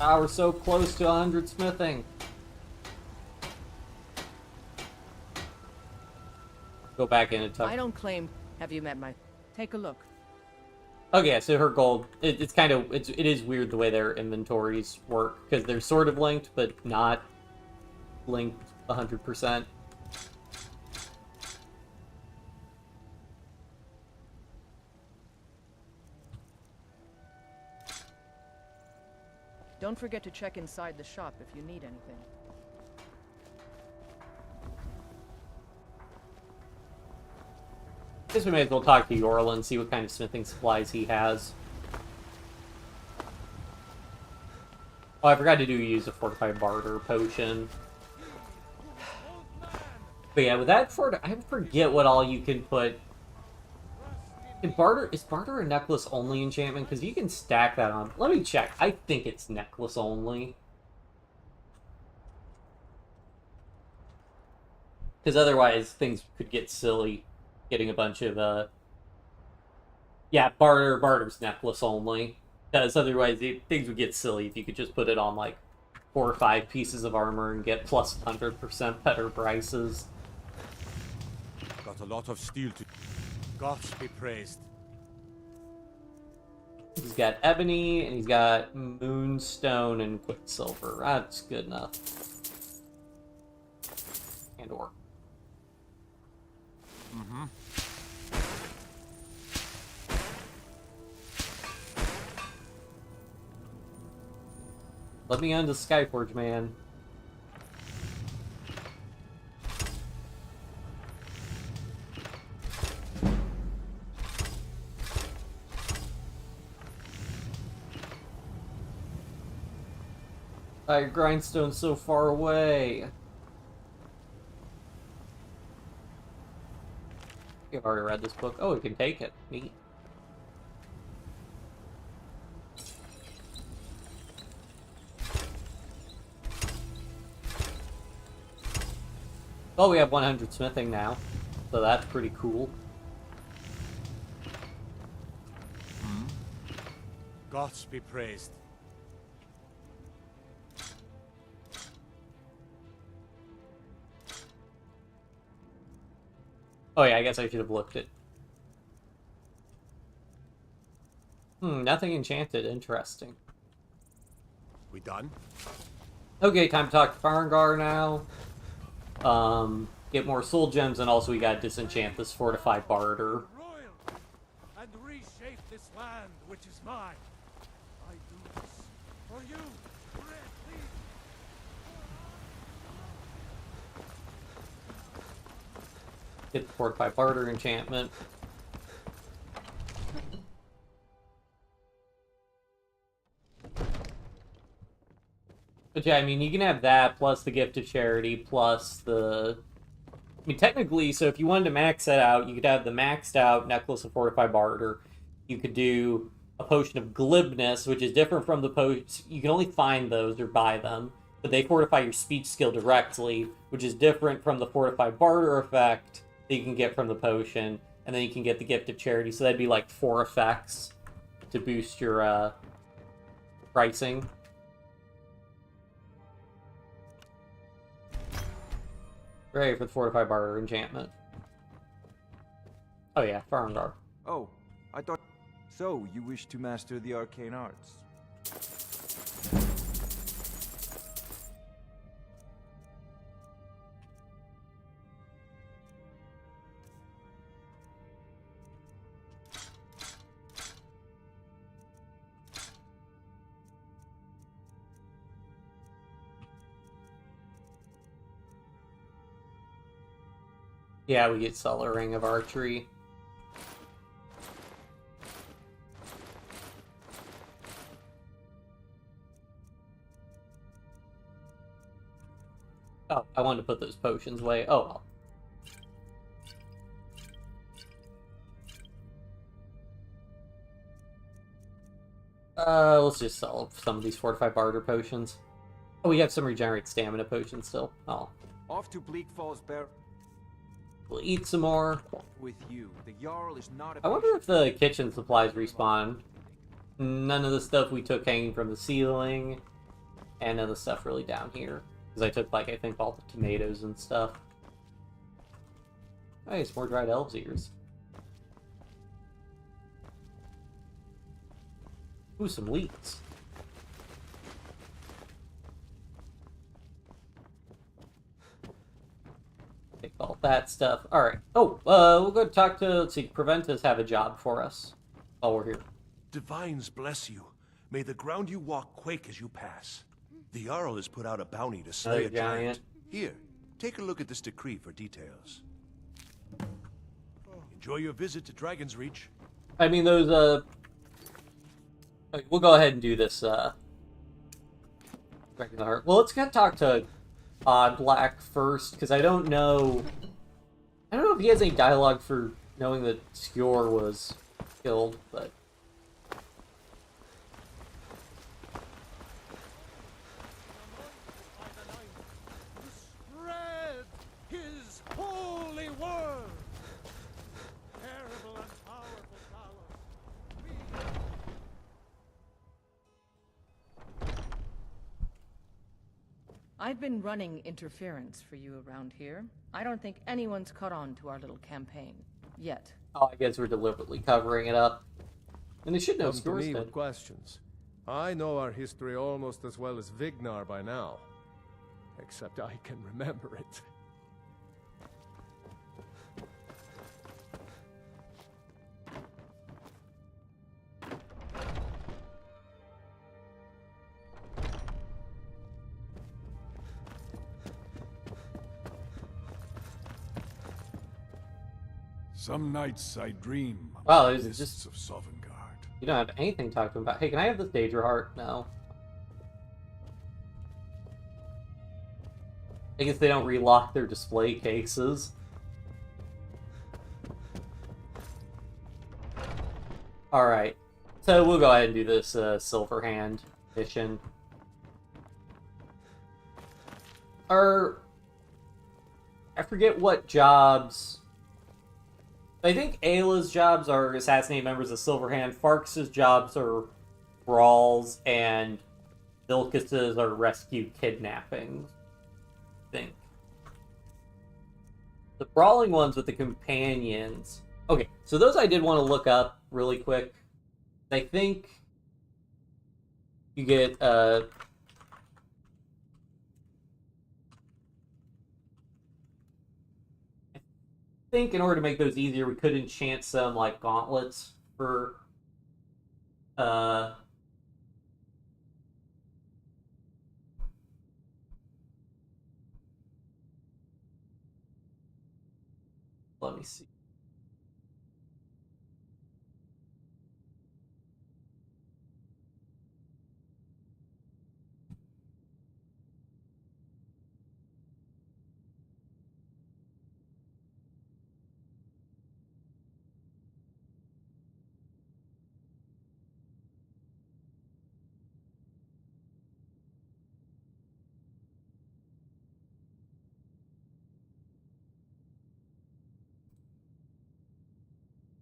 Ah, we're so close to 100 smithing. Go back in and talk. I don't claim... Have you met my... Take a look. Okay, so her gold, it is weird the way their inventories work, because they're sort of linked, but not linked 100%. Don't forget to check inside the shop if you need anything. Guess we may as well talk to Yorla and see what kind of smithing supplies he has. Oh, I forgot to use a fortified barter potion. But yeah, with that I forget what all you can put. Is barter a necklace only enchantment? Because you can stack that on. Let me check. I think it's necklace only. Because otherwise things could get silly. Getting a bunch of yeah, barter's necklace only. Because otherwise things would get silly if you could just put it on like 4 or 5 pieces of armor and get plus 100% better prices. Got a lot of steel to... Gods be praised. He's got ebony, and he's got moonstone and quicksilver. That's good enough. And ore. Mm-hmm. Let me on to Skyforge, man. Grindstone's so far away. You've already read this book. Oh, we can take it. Neat. Oh, we have 100 smithing now, so that's pretty cool. Gods be praised. Oh yeah, I guess I should have looked it. Nothing enchanted. Interesting. We done? Okay, time to talk to Farengar now. Get more soul gems, and also we gotta disenchant this fortified barter. And reshape this land, which is mine. I do this for you. Get the fortified barter enchantment. But yeah, I mean, you can have that, plus the Gift of Charity, plus the... I mean, technically, so if you wanted to max that out, you could have the maxed out Necklace of Fortified Barter. You could do a Potion of Glibness, which is different from the potions. You can only find those or buy them, but they fortify your speech skill directly, which is different from the Fortified Barter effect that you can get from the potion. And then you can get the Gift of Charity, so that'd be like 4 effects to boost your pricing. Ready for the Fortified Barter enchantment. Oh yeah, Farengar. Oh, I thought... So, you wish to master the arcane arts? Yeah, we get Cellar Ring of Archery. Oh, I wanted to put those potions away. Oh well. Let's just sell some of these Fortified Barter potions. Oh, we have some Regenerate Stamina potions still. Oh. Off to Bleak Falls Bear. We'll eat some more. With you, the Jarl is not a... I wonder if the kitchen supplies respawn. None of the stuff we took hanging from the ceiling, and none of the stuff really down here. Because I took, like, I think all the tomatoes and stuff. Oh, it's more dried elves' ears. Ooh, some leeks. Take all that stuff. Alright. Oh, we'll go talk to, let's see, Preventus have a job for us while we're here. Divines bless you. May the ground you walk quake as you pass. The Jarl has put out a bounty to slay a giant. Here, take a look at this decree for details. Enjoy your visit to Dragon's Reach. I mean, those, okay, we'll go ahead and do this, Breaking the Heart. Well, let's get talk to Black first, because I don't know if he has any dialogue for knowing that Skjor was killed, but... Spread his holy word. Terrible and powerful power. I've been running interference for you around here. I don't think anyone's caught on to our little campaign. Yet. Oh, I guess we're deliberately covering it up. And they should know Come to Skjor's me dead. with questions. I know our history almost as well as Vignar by now. Except I can remember it. Some nights I dream Wow, of there's mists just... of Sovngarde. You don't have anything to talk to him about. Hey, can I have this Daedra Heart? No. I guess they don't relock their display cases. Alright. So we'll go ahead and do this Silverhand mission. I I forget what jobs. I think Ayla's jobs are assassinate members of Silverhand. Farkas's jobs are brawls, and Vilkas's are rescue kidnapping. I think. The brawling ones with the companions. Okay, so those I did want to look up really quick. I think you get I think in order to make those easier, we could enchant some like gauntlets for let me see.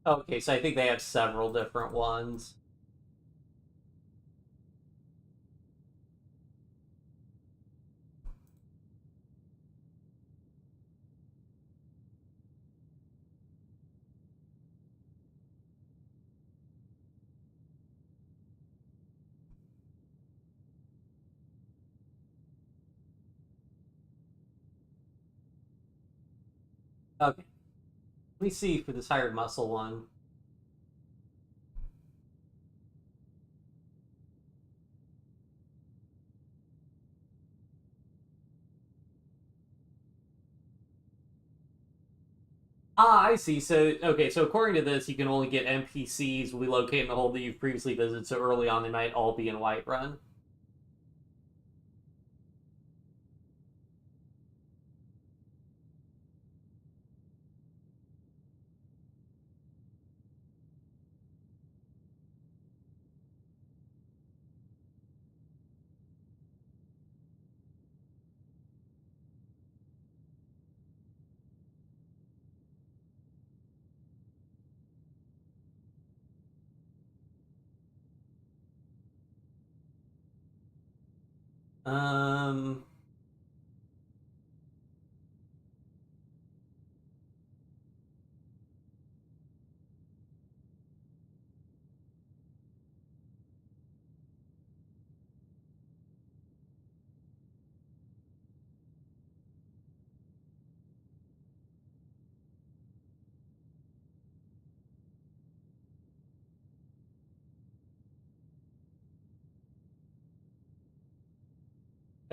Okay, so I think they have several different ones. Okay. Let me see for this hired muscle one. Ah, I see. So, okay, so according to this, you can only get NPCs relocating the hold that you've previously visited, so early on they might all be in Whiterun. Um...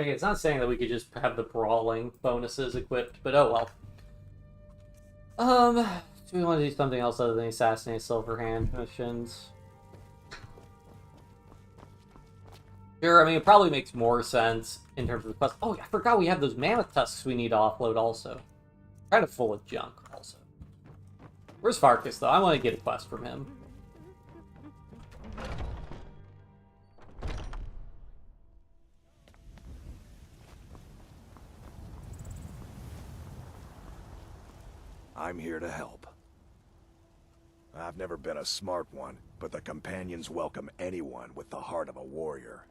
Okay, it's not saying that we could just have the brawling bonuses equipped, but oh well. Do we want to do something else other than assassinate Silverhand missions? Sure, I mean, it probably makes more sense in terms of the quest. Oh, I forgot we have those mammoth tusks we need to offload also. Kind of full of junk also. Where's Farkas, though? I want to get a quest from him. I'm here to help. I've never been a smart one, but the Companions welcome anyone with the heart of a warrior.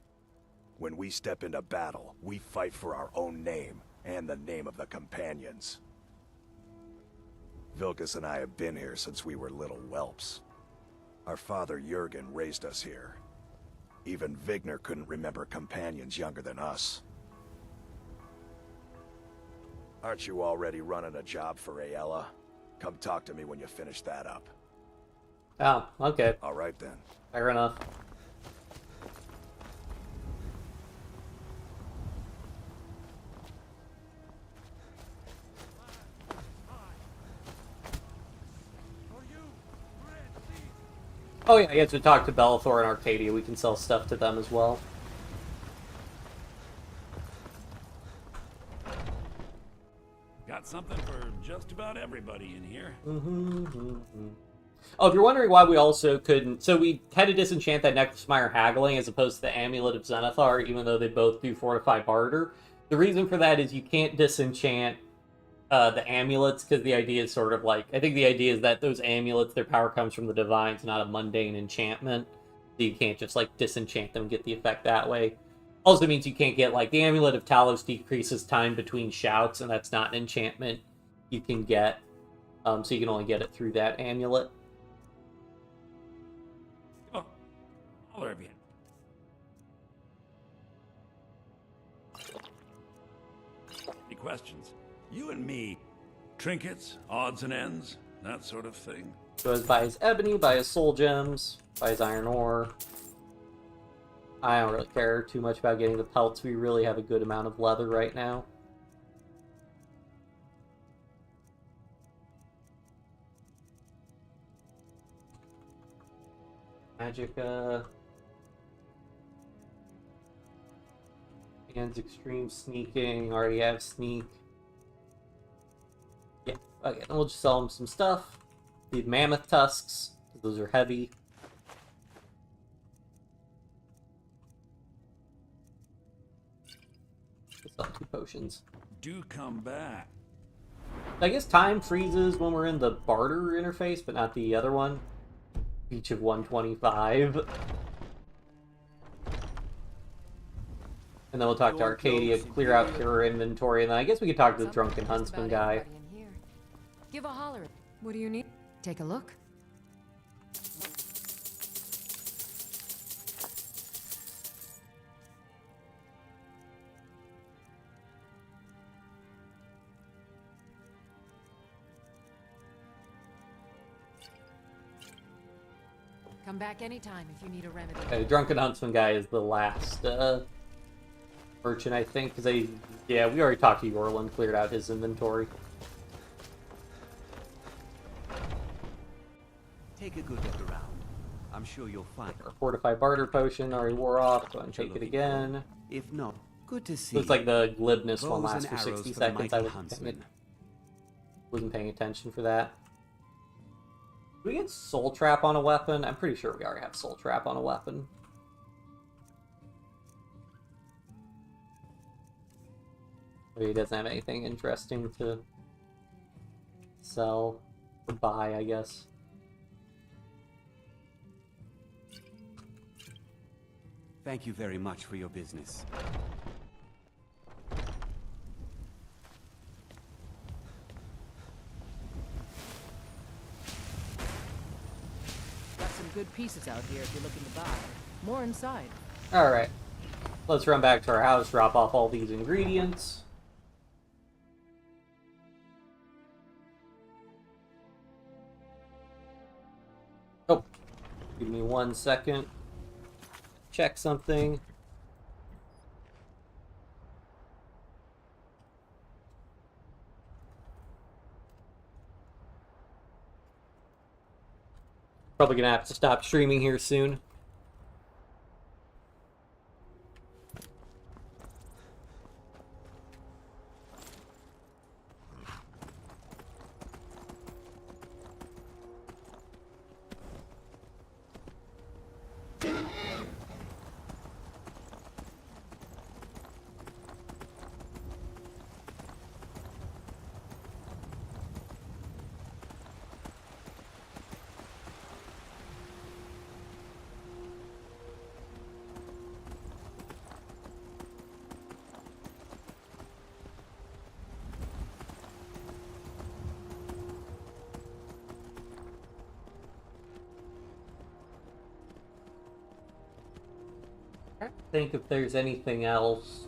When we step into battle, we fight for our own name, and the name of the Companions. Vilkas and I have been here since we were little whelps. Our father Jurgen raised us here. Even Vigner couldn't remember Companions younger than us. Aren't you already running a job for Ayala? Come talk to me when you finish that up. Oh, okay. All right then. Fair enough. Oh yeah, you have to talk to Bellathor and Arcadia. We can sell stuff to them as well. Got something for just about everybody in here. Oh, if you're wondering why we also couldn't... So we had to disenchant that Necklace Mire Haggling as opposed to the Amulet of Zenithar, even though they both do Fortify Barter. The reason for that is you can't disenchant the amulets, because the idea is sort of like, I think the idea is that those amulets, their power comes from the divines, not a mundane enchantment. So you can't just like disenchant them and get the effect that way. Also means you can't get like the Amulet of Talos decreases time between shouts, and that's not an enchantment you can get. So you can only get it through that amulet. Oh, holler at me. Any questions? You and me, trinkets, odds and ends, that sort of thing. Goes by his ebony, by his soul gems, by his iron ore. I don't really care too much about getting the pelts. We really have a good amount of leather right now. Magicka. Hands extreme sneaking. Already have sneak. Yeah, okay. Then we'll just sell him some stuff. Need mammoth tusks. Those are heavy. Sell 2 potions. Do come back. I guess time freezes when we're in the barter interface, but not the other one. Each of 125. And then we'll talk to Arcadia, clear out her inventory, and then I guess we could talk to the Drunken Huntsman guy. Give a holler. What do you need? Take a look. Come back anytime if you need a remedy. Okay, the Drunken Huntsman guy is the last merchant, I think, because we already talked to Yorlin, cleared out his inventory. Take a good look around. I'm sure you'll find Our fortified barter potion already wore off. Go ahead and take it again. If not, good to see. Looks like the glibness one Bows lasts and for arrows 60 for the seconds. mighty I wasn't paying attention for that. Do we get Soul Trap on a weapon? I'm pretty sure we already have Soul Trap on a weapon. Maybe he doesn't have anything interesting to sell or buy, I guess. Thank you very much for your business. Got some good pieces out here if you're looking to buy. More inside. Alright. Let's run back to our house, drop off all these ingredients. Oh. Give me 1 second. Check something. Probably gonna have to stop streaming here soon. Think if there's anything else.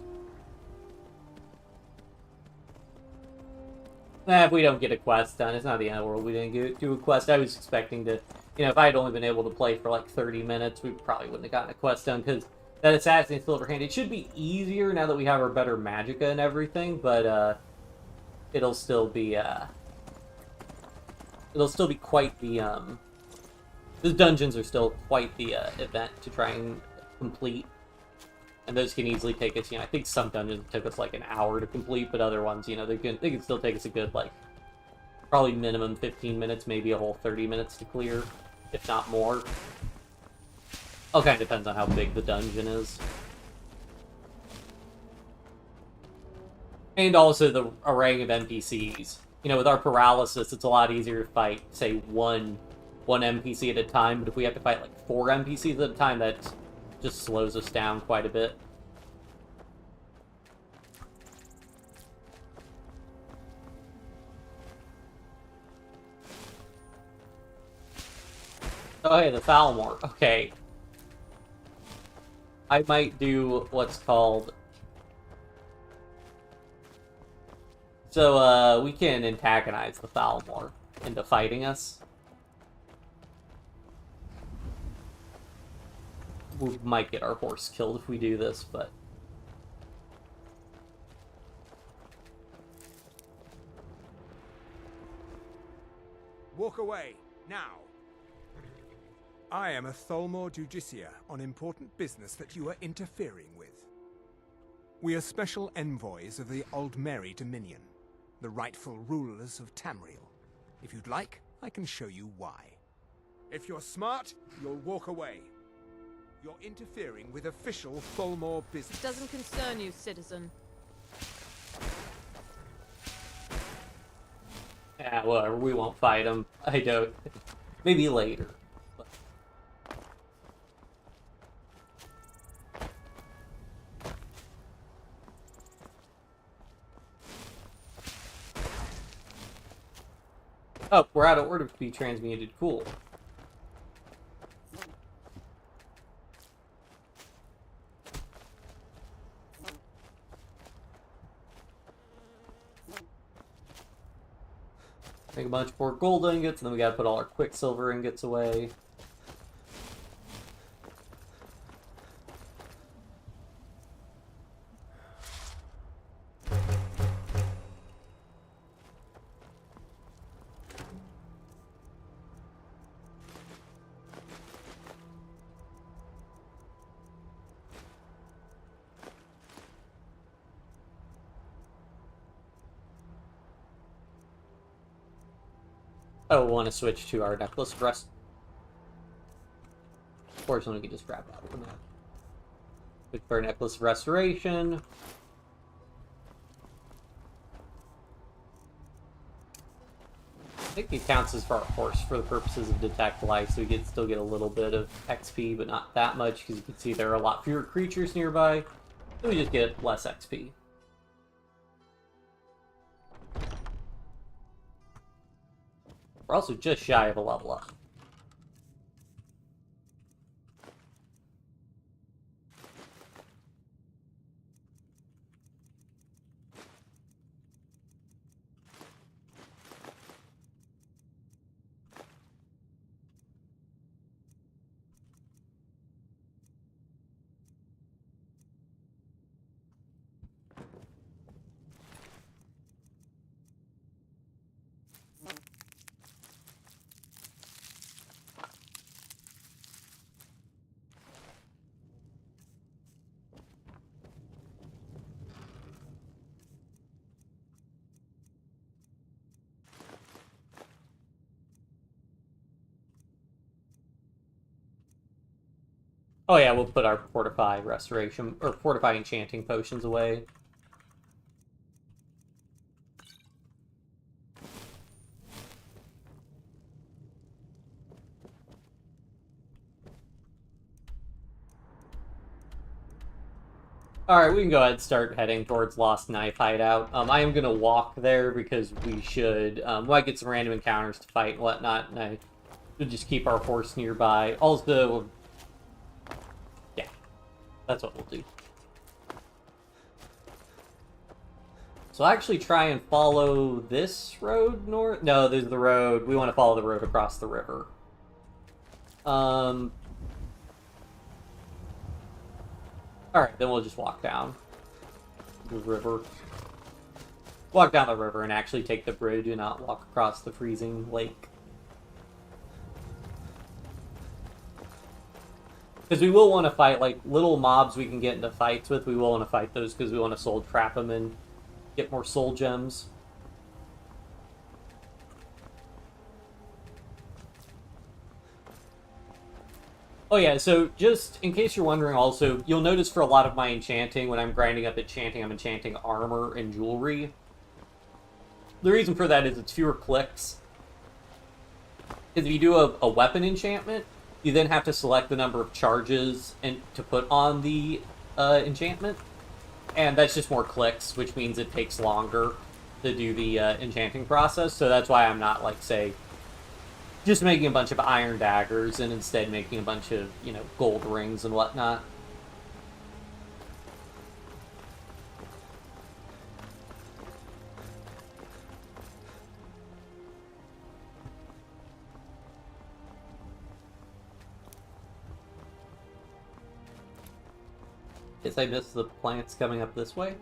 If we don't get a quest done, it's not the end of the world. We didn't do a quest. I was expecting to, if I had only been able to play for like 30 minutes, we probably wouldn't have gotten a quest done, because that Assassin's Silverhand, it should be easier now that we have our better magicka and everything, but it'll still be quite the dungeons are still quite the event to try and complete. And those can easily take us, I think some dungeons took us like an hour to complete, but other ones, they can still take us a good, like, probably minimum 15 minutes, maybe a whole 30 minutes to clear, if not more. All kind of depends on how big the dungeon is. And also the array of NPCs. You know, with our paralysis, it's a lot easier to fight, say, one NPC at a time, but if we have to fight like 4 NPCs at a time, that just slows us down quite a bit. Oh, hey, the Thalmor. Okay. I might do what's called... So, we can antagonize the Thalmor into fighting us. We might get our horse killed if we do this, but... Walk away, now! I am a Thalmor Justiciar on important business that you are interfering with. We are special envoys of the Aldmeri Dominion, the rightful rulers of Tamriel. If you'd like, I can show you why. If you're smart, you'll walk away. You're interfering with official Thalmor business. Doesn't concern you, citizen. Yeah, whatever, we won't fight him. I don't. Maybe later. But... Oh, we're out of order to be transmuted. Cool. Make a bunch more gold ingots, and then we gotta put all our quicksilver ingots away. Oh, we want to switch to our necklace of rest. Fortunately, we can just grab that one. Switch for our necklace of restoration. I think it counts as for our horse for the purposes of detect life, so we can still get a little bit of XP, but not that much, because you can see there are a lot fewer creatures nearby. So we just get less XP. We're also just shy of a level up. Oh yeah, we'll put our fortify restoration, or fortify enchanting potions away. Alright, we can go ahead and start heading towards Lost Knife Hideout. I am going to walk there because we should, might get some random encounters to fight and whatnot, and I should just keep our horse nearby. Also, yeah, that's what we'll do. So I'll actually try and follow this road north. No, there's the road. We want to follow the road across the river. Alright, then we'll just walk down the river. Walk down the river and actually take the bridge and not walk across the freezing lake. Because we will want to fight, like, little mobs we can get into fights with. We will want to fight those because we want to soul trap them and get more soul gems. Oh yeah, so just in case you're wondering also, you'll notice for a lot of my enchanting, when I'm grinding up enchanting, I'm enchanting armor and jewelry. The reason for that is it's fewer clicks. Because if you do a weapon enchantment, you then have to select the number of charges and to put on the enchantment. And that's just more clicks, which means it takes longer to do the enchanting process. So that's why I'm not, like, say, just making a bunch of iron daggers and instead making a bunch of, you know, gold rings and whatnot. Guess I missed the plants coming up this way.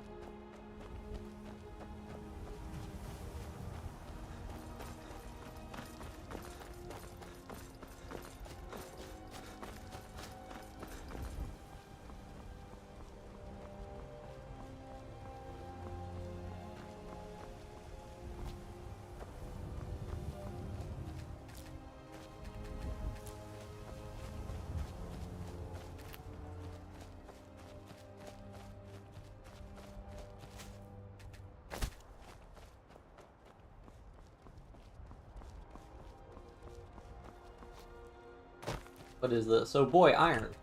What is this? Oh boy, iron.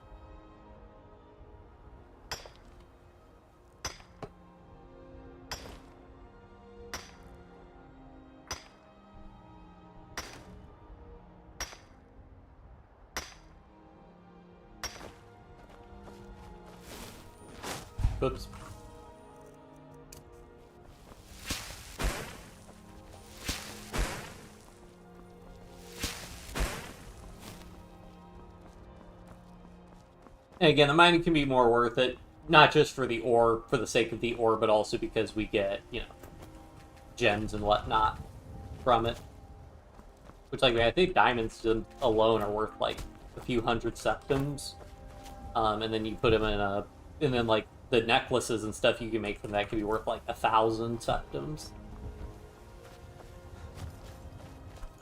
Oops. And again, the mining can be more worth it, not just for the ore, for the sake of the ore, but also because we get, you know, gems and whatnot from it. Which, like, I think diamonds alone are worth, like, a few hundred septims. And then you put them in a... And then, like, the necklaces and stuff you can make from that can be worth, like, 1,000 septims.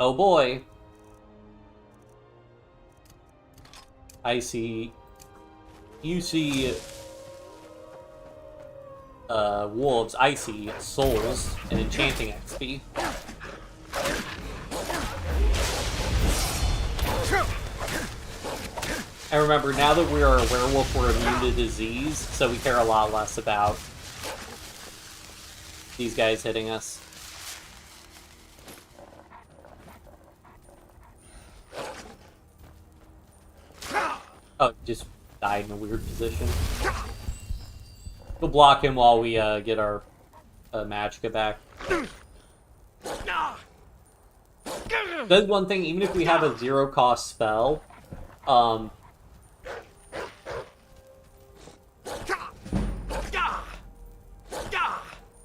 Oh boy. I see... You see wolves, I see souls and enchanting XP. And remember, now that we are a werewolf, we're immune to disease, so we care a lot less about these guys hitting us. Oh, just died in a weird position. We'll block him while we get our magicka back. That's one thing, even if we have a zero-cost spell,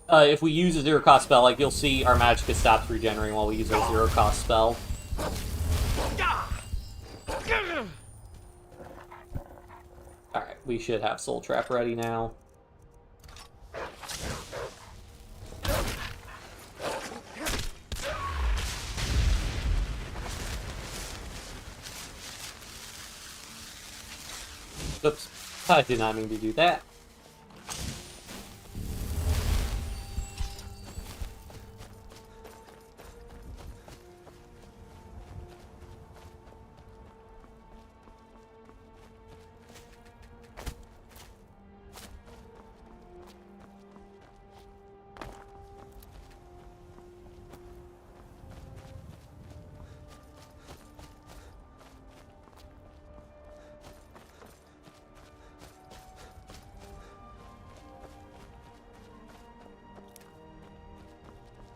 if we use a zero-cost spell, like, you'll see our magicka stops regenerating while we use our zero-cost spell. Alright, we should have Soul Trap ready now. Oops, I did not mean to do that.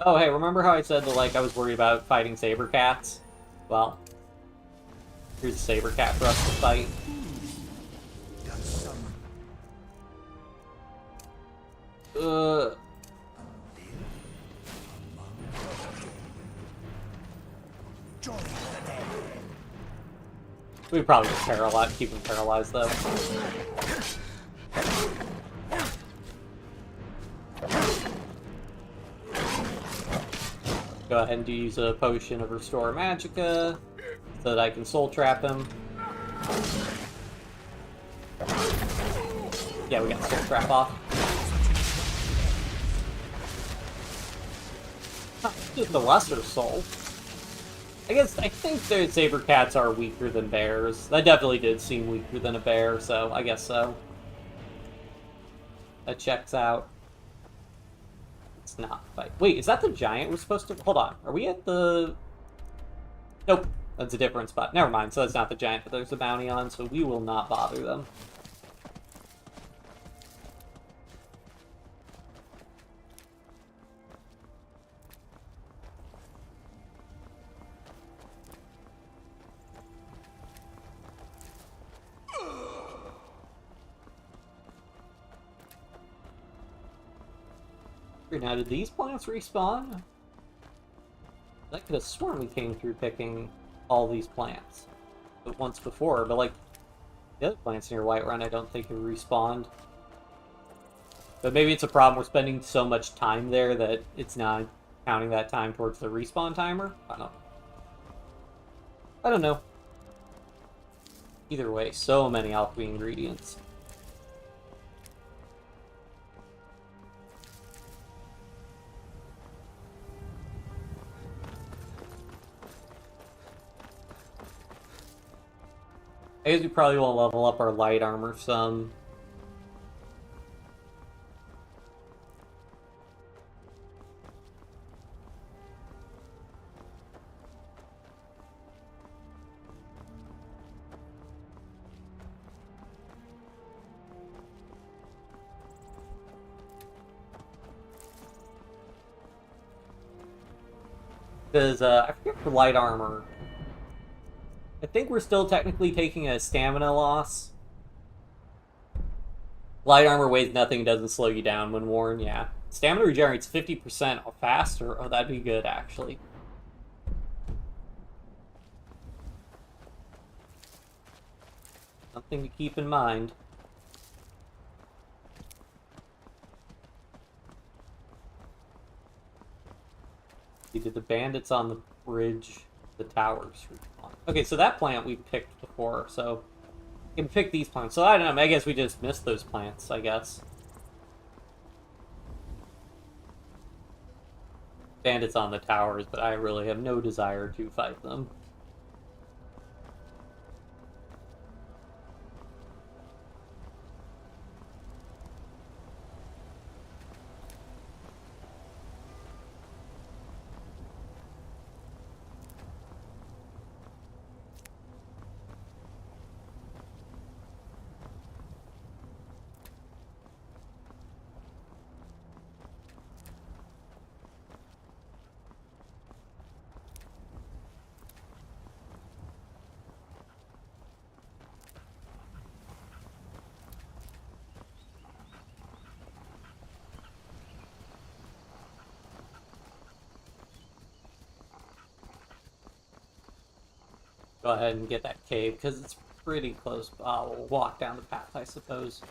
Oh, hey, remember how I said that, like, I was worried about fighting saber cats? Well, here's a saber cat for us to fight. We'd probably just keep him paralyzed, though. Go ahead and use a potion of Restore Magicka so that I can soul trap him. Yeah, we got Soul Trap off. Just the lesser soul. I think the saber cats are weaker than bears. That definitely did seem weaker than a bear, so I guess so. That checks out. It's not fight. Wait, is that the giant we're supposed to... Hold on. Are we at the... Nope. That's a different spot. Never mind. So that's not the giant, but there's a bounty on, so we will not bother them. Now, did these plants respawn? I could have sworn we came through picking all these plants but once before, but like the other plants near Whiterun I don't think have respawned. But maybe it's a problem we're spending so much time there that it's not counting that time towards the respawn timer? I don't know. Either way, so many alchemy ingredients. I guess we probably won't level up our light armor some. Because, I forget for light armor. I think we're still technically taking a stamina loss. Light armor weighs nothing, doesn't slow you down when worn, yeah. Stamina regenerates 50% faster. Oh, that'd be good, actually. Something to keep in mind. Did the bandits on the bridge, the towers respawn? Okay, so that plant we picked before, so we can pick these plants. So I don't know, I guess we just missed those plants, I guess. Bandits on the towers, but I really have no desire to fight them. Go ahead and get that cave, because it's pretty close. We'll walk down the path, I suppose.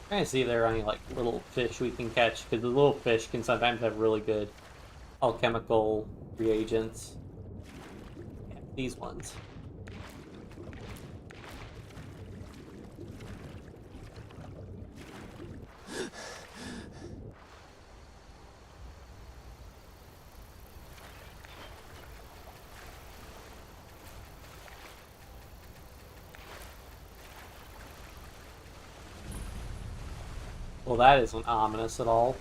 Trying to see if there are any like little fish we can catch, because the little fish can sometimes have really good alchemical reagents. Yeah, these ones. Well, that isn't ominous at all.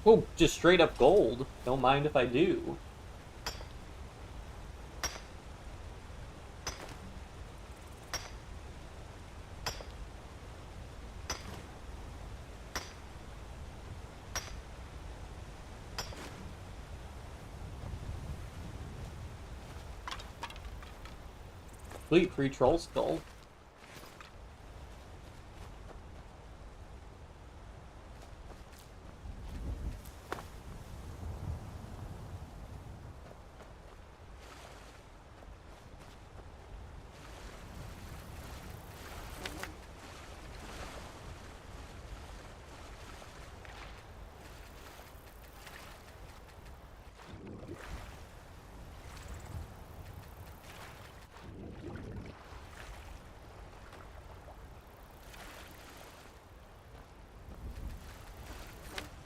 Oh, just straight up gold. Don't mind if I do. Sweet, 3 troll skull.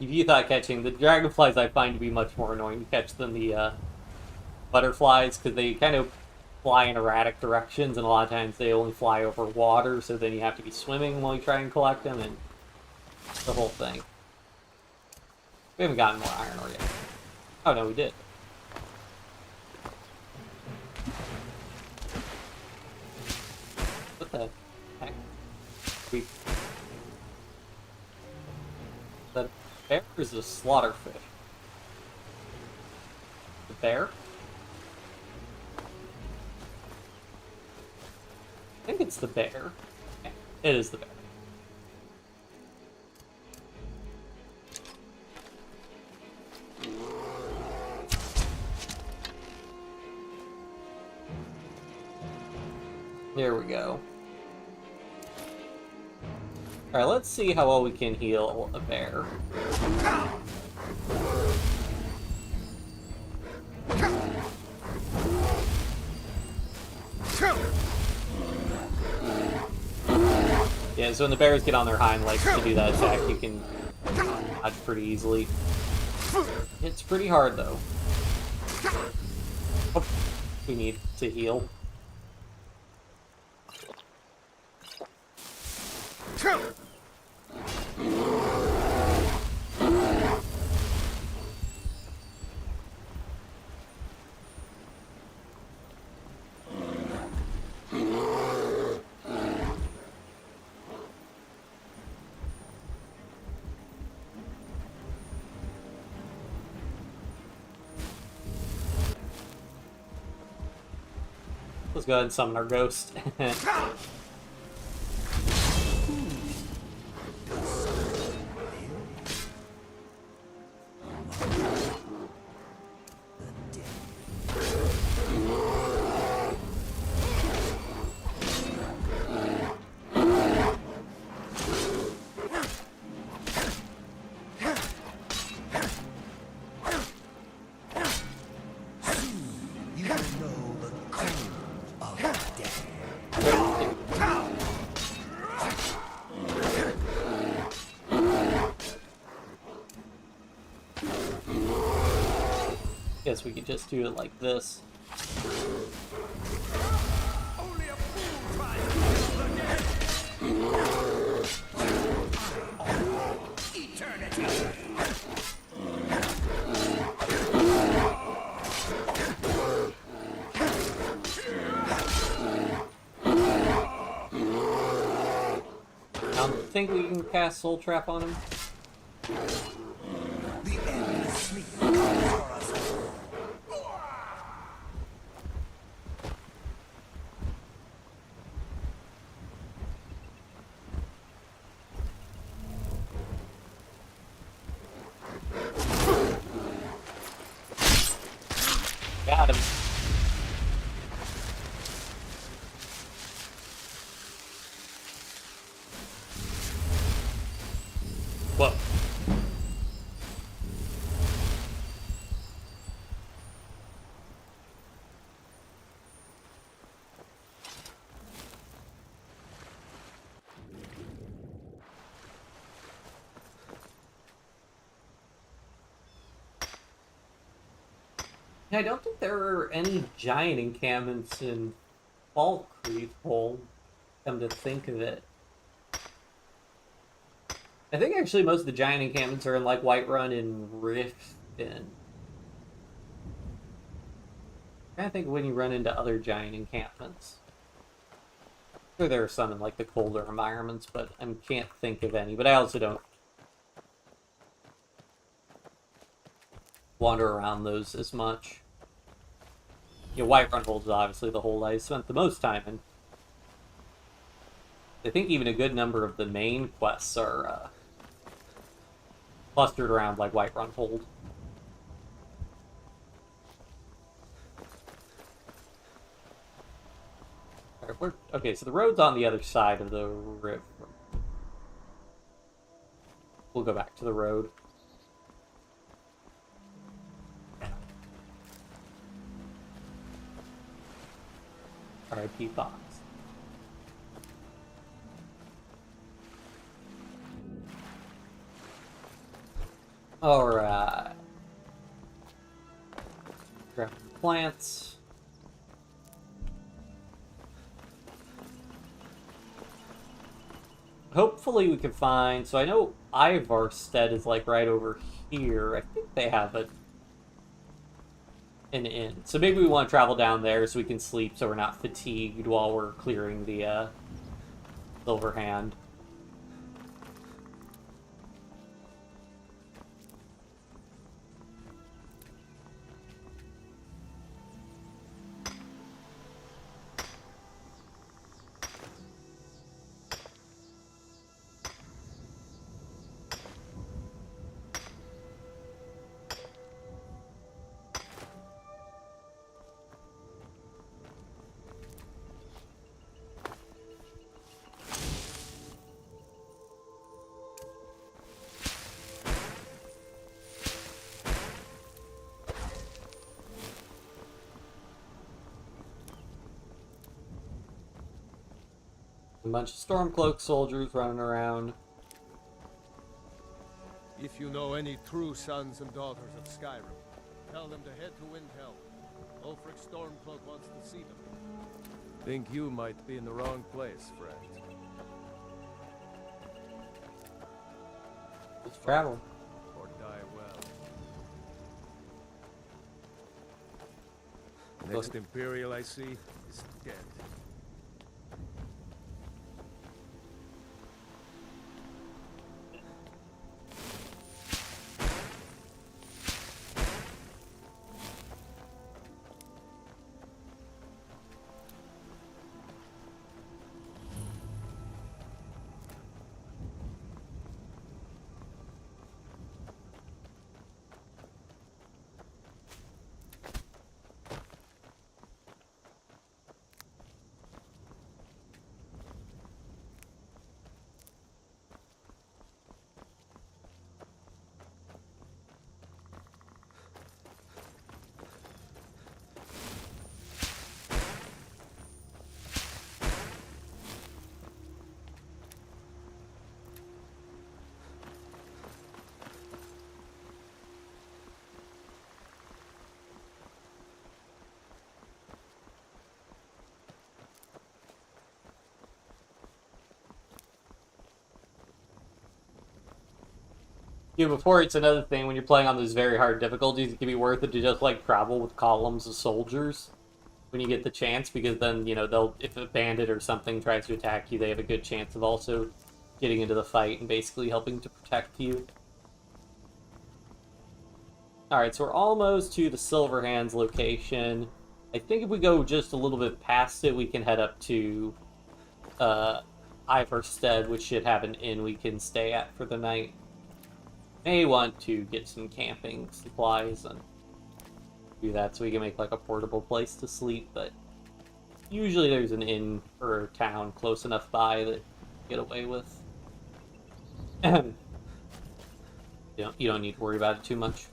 If you thought catching the dragonflies, I find to be much more annoying to catch than the butterflies, because they kind of fly in erratic directions, and a lot of times they only fly over water, so then you have to be swimming while you try and collect them, and the whole thing. We haven't gotten more iron ore yet. Oh no, we did. What the heck? We... That bear is a slaughterfish. The bear? I think it's the bear. Okay. It is the bear. There we go. Alright, let's see how well we can heal a bear. Yeah, so when the bears get on their hind legs to do that attack, you can dodge pretty easily. It's pretty hard, though. Oh, we need to heal. Let's go ahead and summon our ghost. Guess we could just do it like this. Only a fool tries eternity. I don't think we can cast Soul Trap on him. The end is sleep. Got him. Whoa. I don't think there are any giant encampments in Fall Creek Hole, come to think of it. I think actually most of the giant encampments are in like Whiterun and Riften. I think when you run into other giant encampments. Sure, there are some in like the colder environments, but I can't think of any. But I also don't wander around those as much. Yeah, Whiterun Hold is obviously the hold I spent the most time in. I think even a good number of the main quests are clustered around like Whiterun Hold. Alright, okay, so the road's on the other side of the river. We'll go back to the road. R.I.P. Fox. Alright. Grab plants. Hopefully we can find... So I know Ivarstead is like right over here. I think they have an inn. So maybe we want to travel down there so we can sleep so we're not fatigued while we're clearing the Silver Hand. A bunch of Stormcloak soldiers running around. If you know any true sons and daughters of Skyrim, tell them to head to Windhelm. Ulfric Stormcloak wants to see them. Think you might be in the wrong place, friend. Let's travel. Or die well. Next Imperial I see is dead. Yeah, before it's another thing, when you're playing on those very hard difficulties, it can be worth it to just, like, travel with columns of soldiers when you get the chance, because then, you know, if a bandit or something tries to attack you, they have a good chance of also getting into the fight and basically helping to protect you. Alright, so we're almost to the Silverhands location. I think if we go just a little bit past it, we can head up to Ivarstead, which should have an inn we can stay at for the night. May want to get some camping supplies and do that so we can make like a portable place to sleep, but usually there's an inn or a town close enough by that you get away with. You don't need to worry about it too much.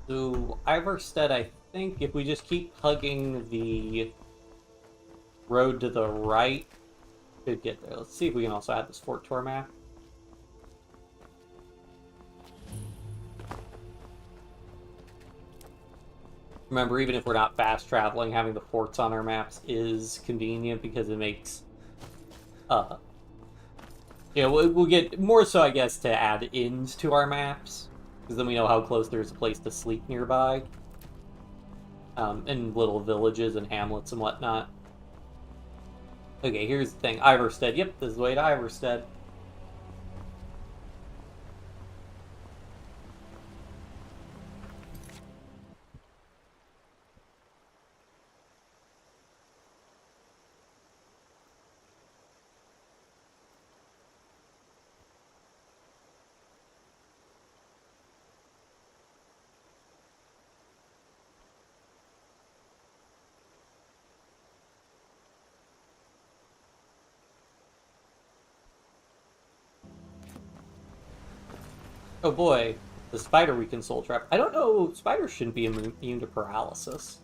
So, Ivarstead, I think if we just keep hugging the road to the right, we could get there. Let's see if we can also add this fort to our map. Remember, even if we're not fast traveling, having the forts on our maps is convenient because it makes it Yeah, we'll get more so, I guess, to add inns to our maps, because then we know how close there's a place to sleep nearby. In little villages and hamlets and whatnot. Okay, here's the thing. Iverstead. Yep, this is the way to Iverstead. Oh boy, the spider we can soul trap. I don't know, spiders shouldn't be immune to paralysis.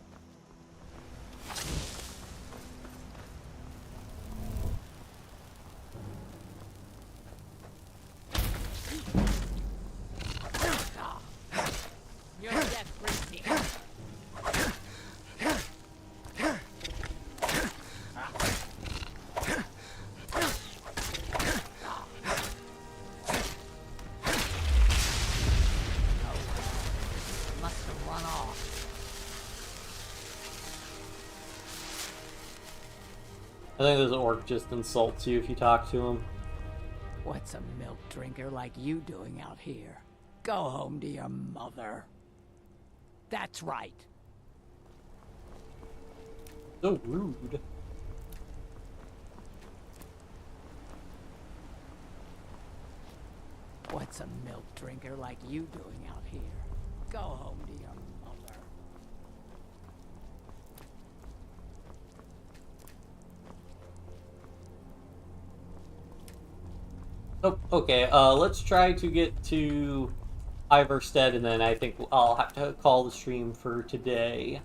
Your death brings me. I think this orc just insults you if you talk to him. What's a milk drinker like you doing out here? Go home to your mother. That's right. So rude. What's a milk drinker like you doing out here? Go home to your mother. Oh, okay, let's try to get to Iverstead, and then I think I'll have to call the stream for today.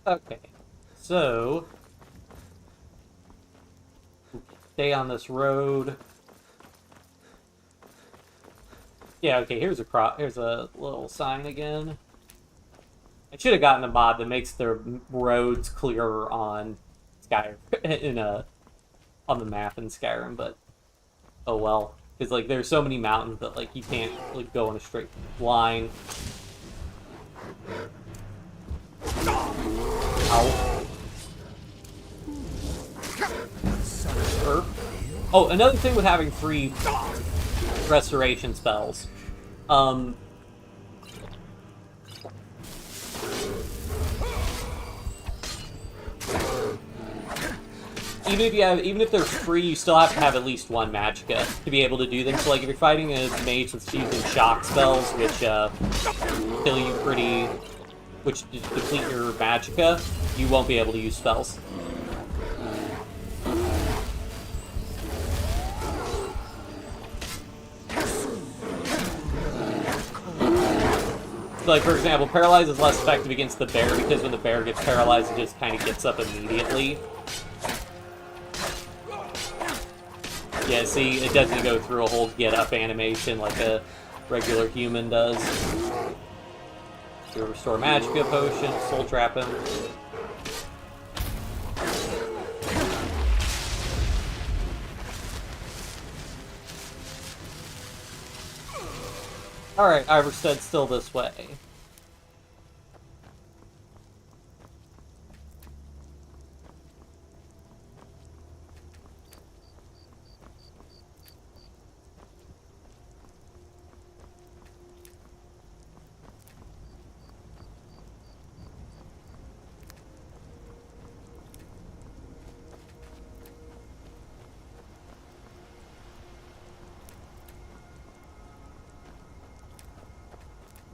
Okay, so stay on this road. Yeah, okay, here's a little sign again. I should have gotten a mod that makes the roads clearer on Skyrim on the map in Skyrim, but oh well. Because like there's so many mountains that like you can't like go in a straight line. Ow. Oh, another thing with having free restoration spells. Even if they're free, you still have to have at least one magicka to be able to do them. So like if you're fighting a mage that's using shock spells, which kill you which deplete your magicka, you won't be able to use spells. So like, for example, Paralyze is less effective against the bear because when the bear gets paralyzed, it just kind of gets up immediately. Yeah, see, it doesn't go through a whole get-up animation like a regular human does. You restore magicka potion, soul trap him. Alright, Iverstead's still this way.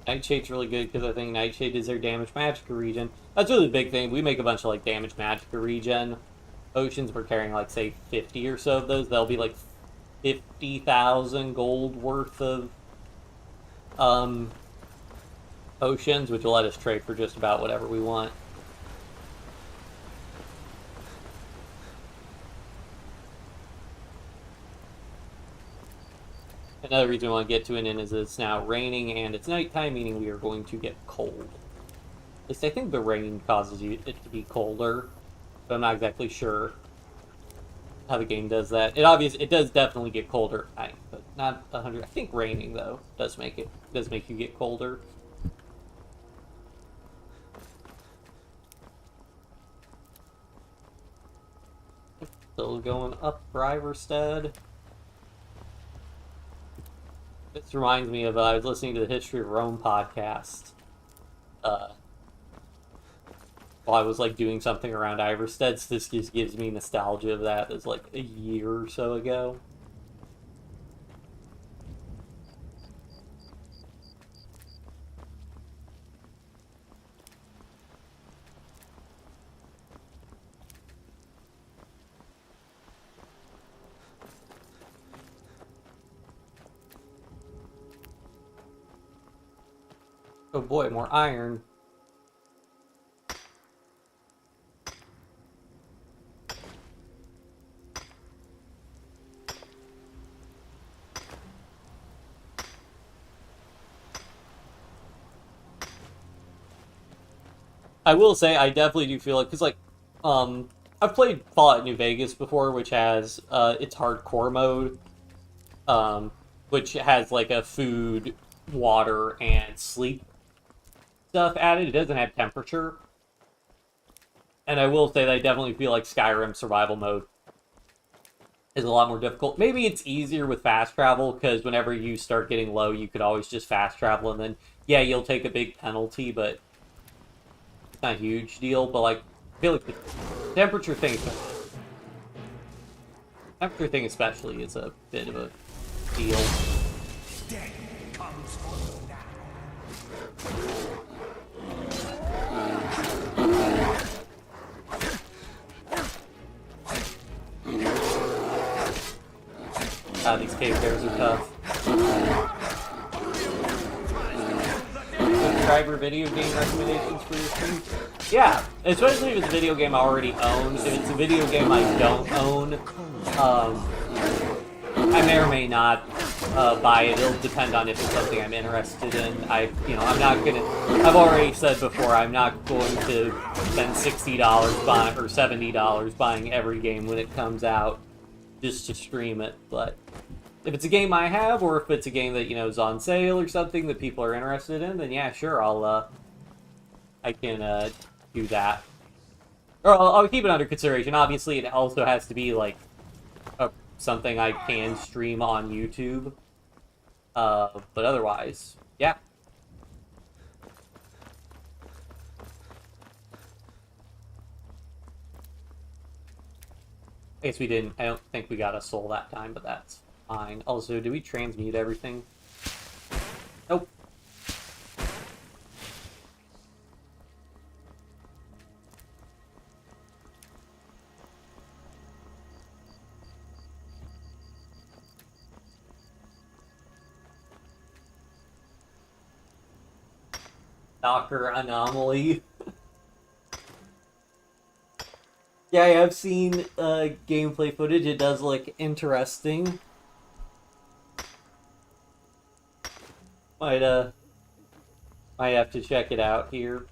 Nightshade's really good because I think Nightshade is their damage magicka regen. That's really the big thing. We make a bunch of like damage magicka regen oceans, we're carrying like say 50 or so of those, they'll be like 50,000 gold worth of oceans, which will let us trade for just about whatever we want. Another reason we want to get to an inn is it's now raining and it's nighttime, meaning we are going to get cold. At least I think the rain causes it to be colder, but I'm not exactly sure how the game does that. It does definitely get colder at night, but not 100. I think raining though does make you get colder. Still going up for Iverstead. This reminds me of I was listening to the History of Rome podcast while I was like doing something around Iverstead. So this just gives me nostalgia of that. It was like a year or so ago. Oh boy, more iron. I will say, I definitely do feel like, because like, I've played Fallout New Vegas before, which has, its hardcore mode, which has like a food, water, and sleep stuff added. It doesn't have temperature. And I will say that I definitely feel like Skyrim survival mode is a lot more difficult. Maybe it's easier with fast travel, because whenever you start getting low, you could always just fast travel, and then, yeah, you'll take a big penalty, but it's not a huge deal. But, like, I feel like the temperature thing especially is a bit of a deal. Death comes for you now. These cave bears are tough. Subscriber video game recommendations for your stream? Yeah, especially if it's a video game I already own. If it's a video game I don't own, I may or may not buy it. It'll depend on if it's something I'm interested in. I'm not gonna. I've already said before, I'm not going to spend $60 buying or $70 buying every game when it comes out just to stream it. But if it's a game I have, or if it's a game that is on sale or something that people are interested in, then yeah, sure, I can do that. Or I'll keep it under consideration. Obviously, it also has to be like something I can stream on YouTube. But otherwise, yeah. I guess we didn't. I don't think we got a soul that time, but that's fine. Also, do we transmute everything? Nope. Docker anomaly. Yeah, I have seen gameplay footage. It does look interesting. Might have to check it out here.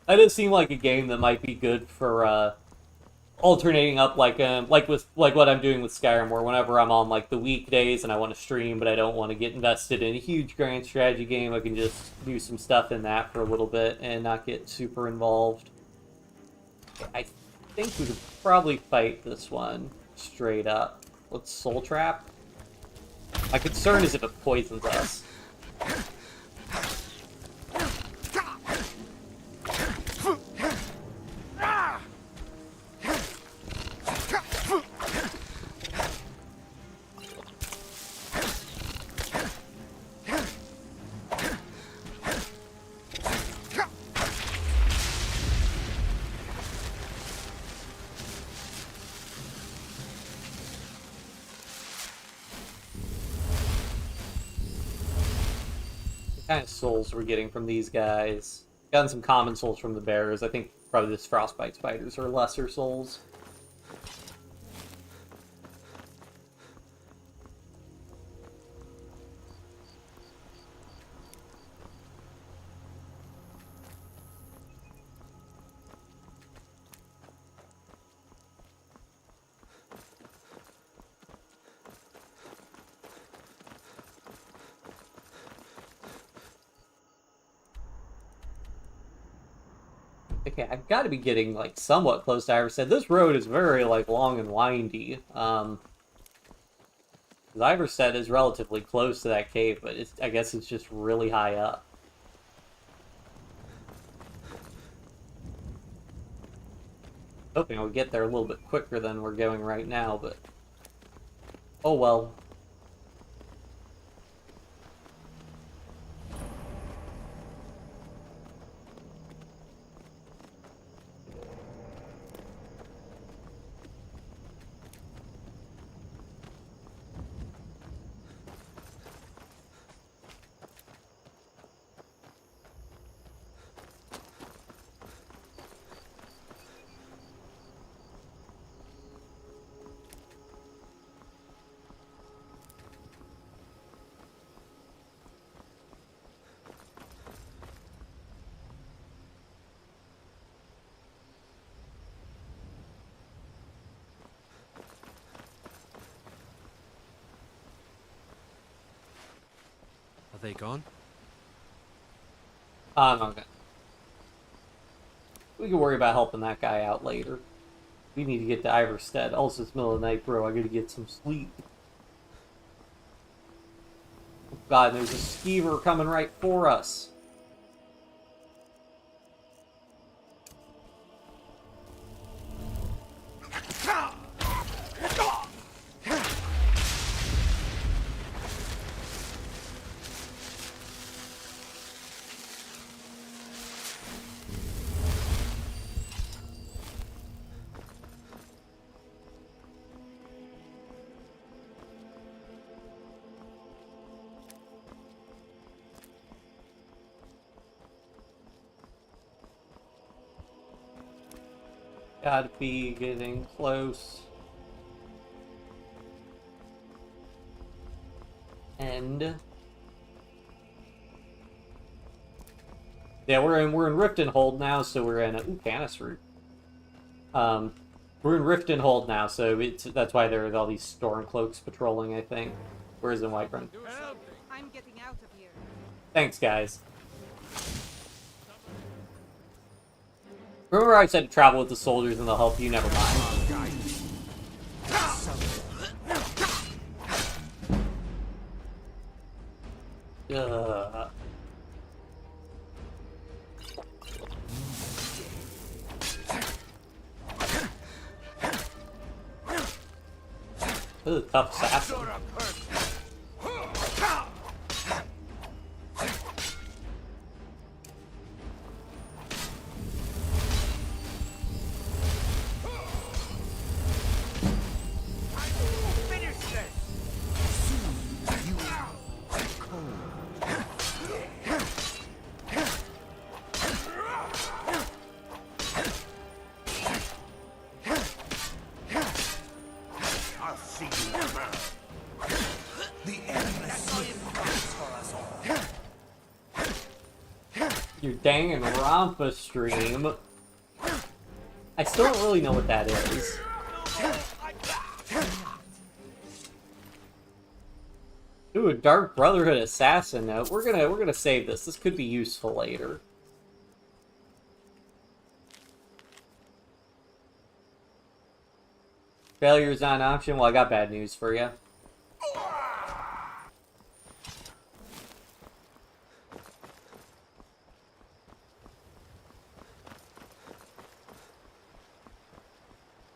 That does seem like a game that might be good for alternating up like what I'm doing with Skyrim, where whenever I'm on like the weekdays and I want to stream but I don't want to get invested in a huge grand strategy game, I can just do some stuff in that for a little bit and not get super involved. I think we could probably fight this one straight up. Let's Soul Trap. My concern is if it poisons us. kind of souls we're getting from these guys. Gotten some common souls from the bears. I think probably this frostbite spiders are lesser souls. Okay, I've got to be getting, like, somewhat close to Iverstead. This road is very, like, long and windy. Iverstead is relatively close to that cave, but I guess it's just really high up. Hoping I'll get there a little bit quicker than we're going right now, but... oh well. Are they gone? Okay. We can worry about helping that guy out later. We need to get to Iverstead. Also, it's middle of the night, bro. I gotta get some sleep. Oh God, there's a skeever coming right for us. Gotta be getting close. And yeah, we're in Riftenhold now, so we're in Canis root. We're in Riftenhold now, so that's why there's all these Stormcloaks patrolling, I think. Whereas in Whiterun. I'm getting out of here. Thanks, guys. Remember I said to travel with the soldiers and they'll help you? Never mind. This is a tough assassin. Your dang and Rampa stream. I still don't really know what that is. Ooh, a Dark Brotherhood assassin note. We're gonna save this. This could be useful later. Failure is not an option. Well, I got bad news for you.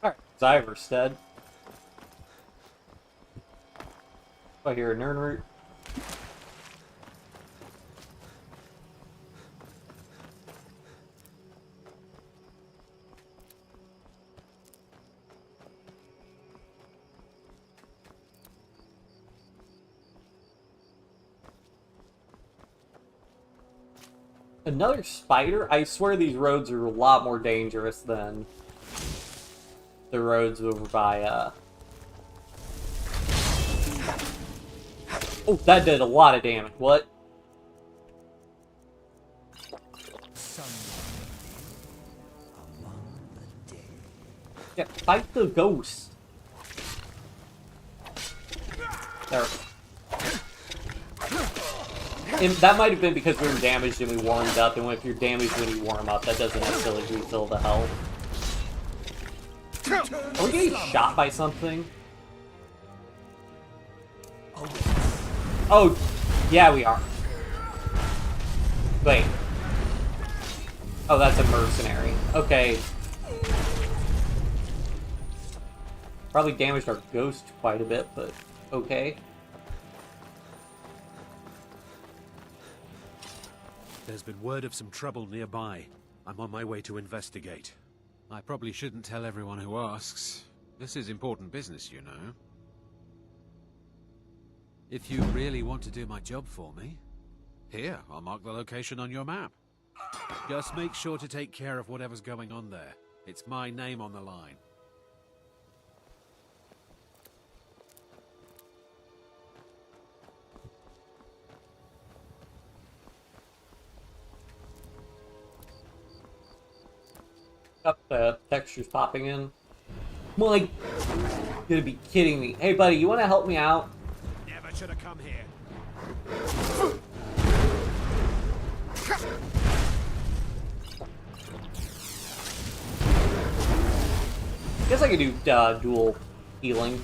Alright, Iverstead. I hear a Nernroot. Another spider? I swear these roads are a lot more dangerous than the roads over by, Oh, that did a lot of damage. What? Yeah, fight the ghost. There. And that might have been because we were damaged and we warmed up, and if you're damaged when you warm up, that doesn't necessarily refill the health. Are we getting shot by something? Oh, yeah, we are. Wait. Oh, that's a mercenary. Okay. Probably damaged our ghost quite a bit, but okay. There's been word of some trouble nearby. I'm on my way to investigate. I probably shouldn't tell everyone who asks. This is important business, you know. If you really want to do my job for me, here, I'll mark the location on your map. Just make sure to take care of whatever's going on there. It's my name on the line. Up, the texture's popping in. Like, you're gonna be kidding me. Hey, buddy, you want to help me out? Never should have come here. Guess I could do dual healing.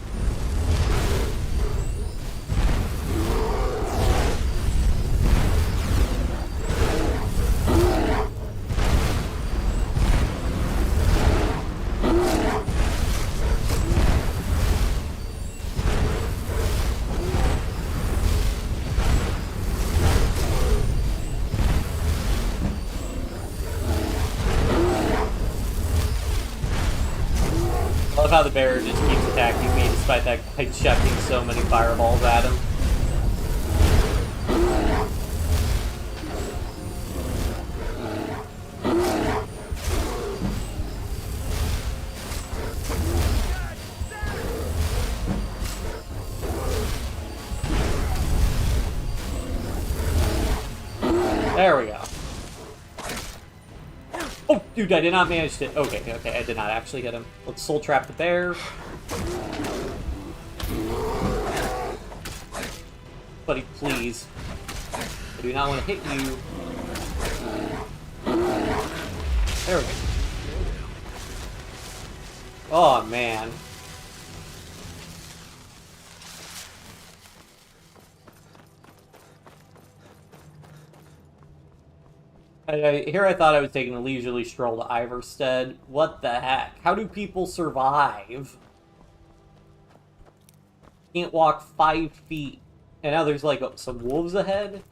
I love how the bear just keeps attacking me despite that guy chucking so many fireballs at him. There we go. Oh, dude, I did not manage to... Okay, I did not actually hit him. Let's soul trap the bear. Buddy, please. I do not want to hit you. There we go. Oh, man. Here I thought I was taking a leisurely stroll to Iverstead. What the heck? How do people survive? Can't walk 5 feet. And now there's like some wolves ahead?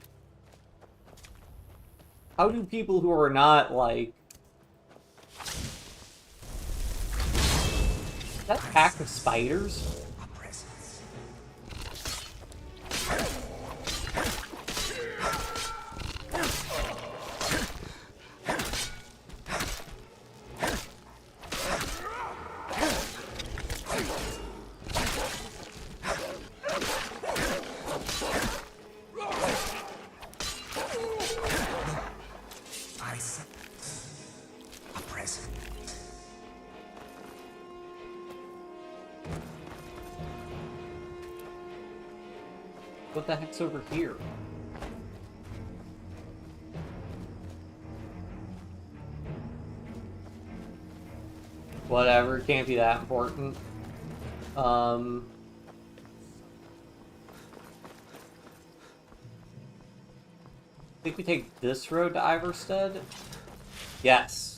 How do people who are not like... Is that a pack of spiders? What the heck's over here? Whatever, can't be that important. I think we take this road to Iverstead? Yes.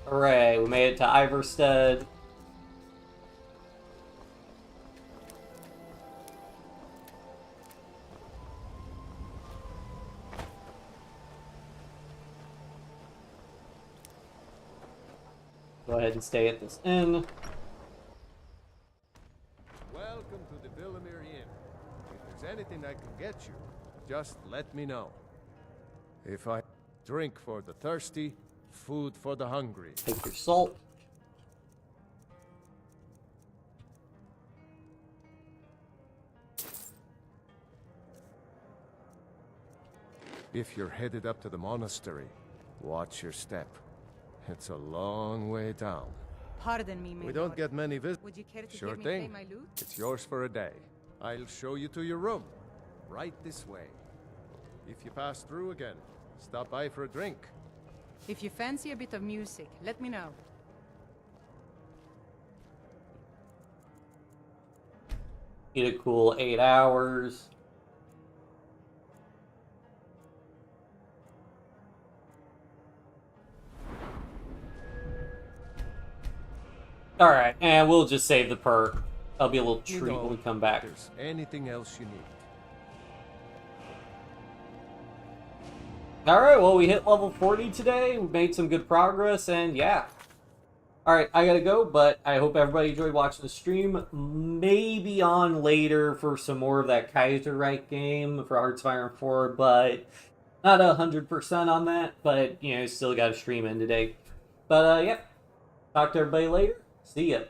Hooray, we made it to Iverstead. Go ahead and stay at this inn. Welcome to the Thalmor Inn. If there's anything I can get you, just let me know. If I drink for the thirsty, food for the hungry. Take your salt. If you're headed up to the monastery, watch your step. It's a long way down. Pardon me, my We don't lord. get many visitors. Would you care to Sure give me play thing. my lute? It's yours for a day. I'll show you to your room. Right this way. If you pass through again, stop by for a drink. If you fancy a bit of music, let me know. Need a cool 8 hours. Alright, and we'll just save the perk. That'll be a little treat when we come back. There's anything else you need. Alright, well, we hit level 40 today. We made some good progress, and yeah. Alright, I gotta go, but I hope everybody enjoyed watching the stream. Maybe on later for some more of that Kaiserreich game for Heartsfire 4, but not 100% on that. But, you know, still got a stream in today. But, yeah. Talk to everybody later. See ya.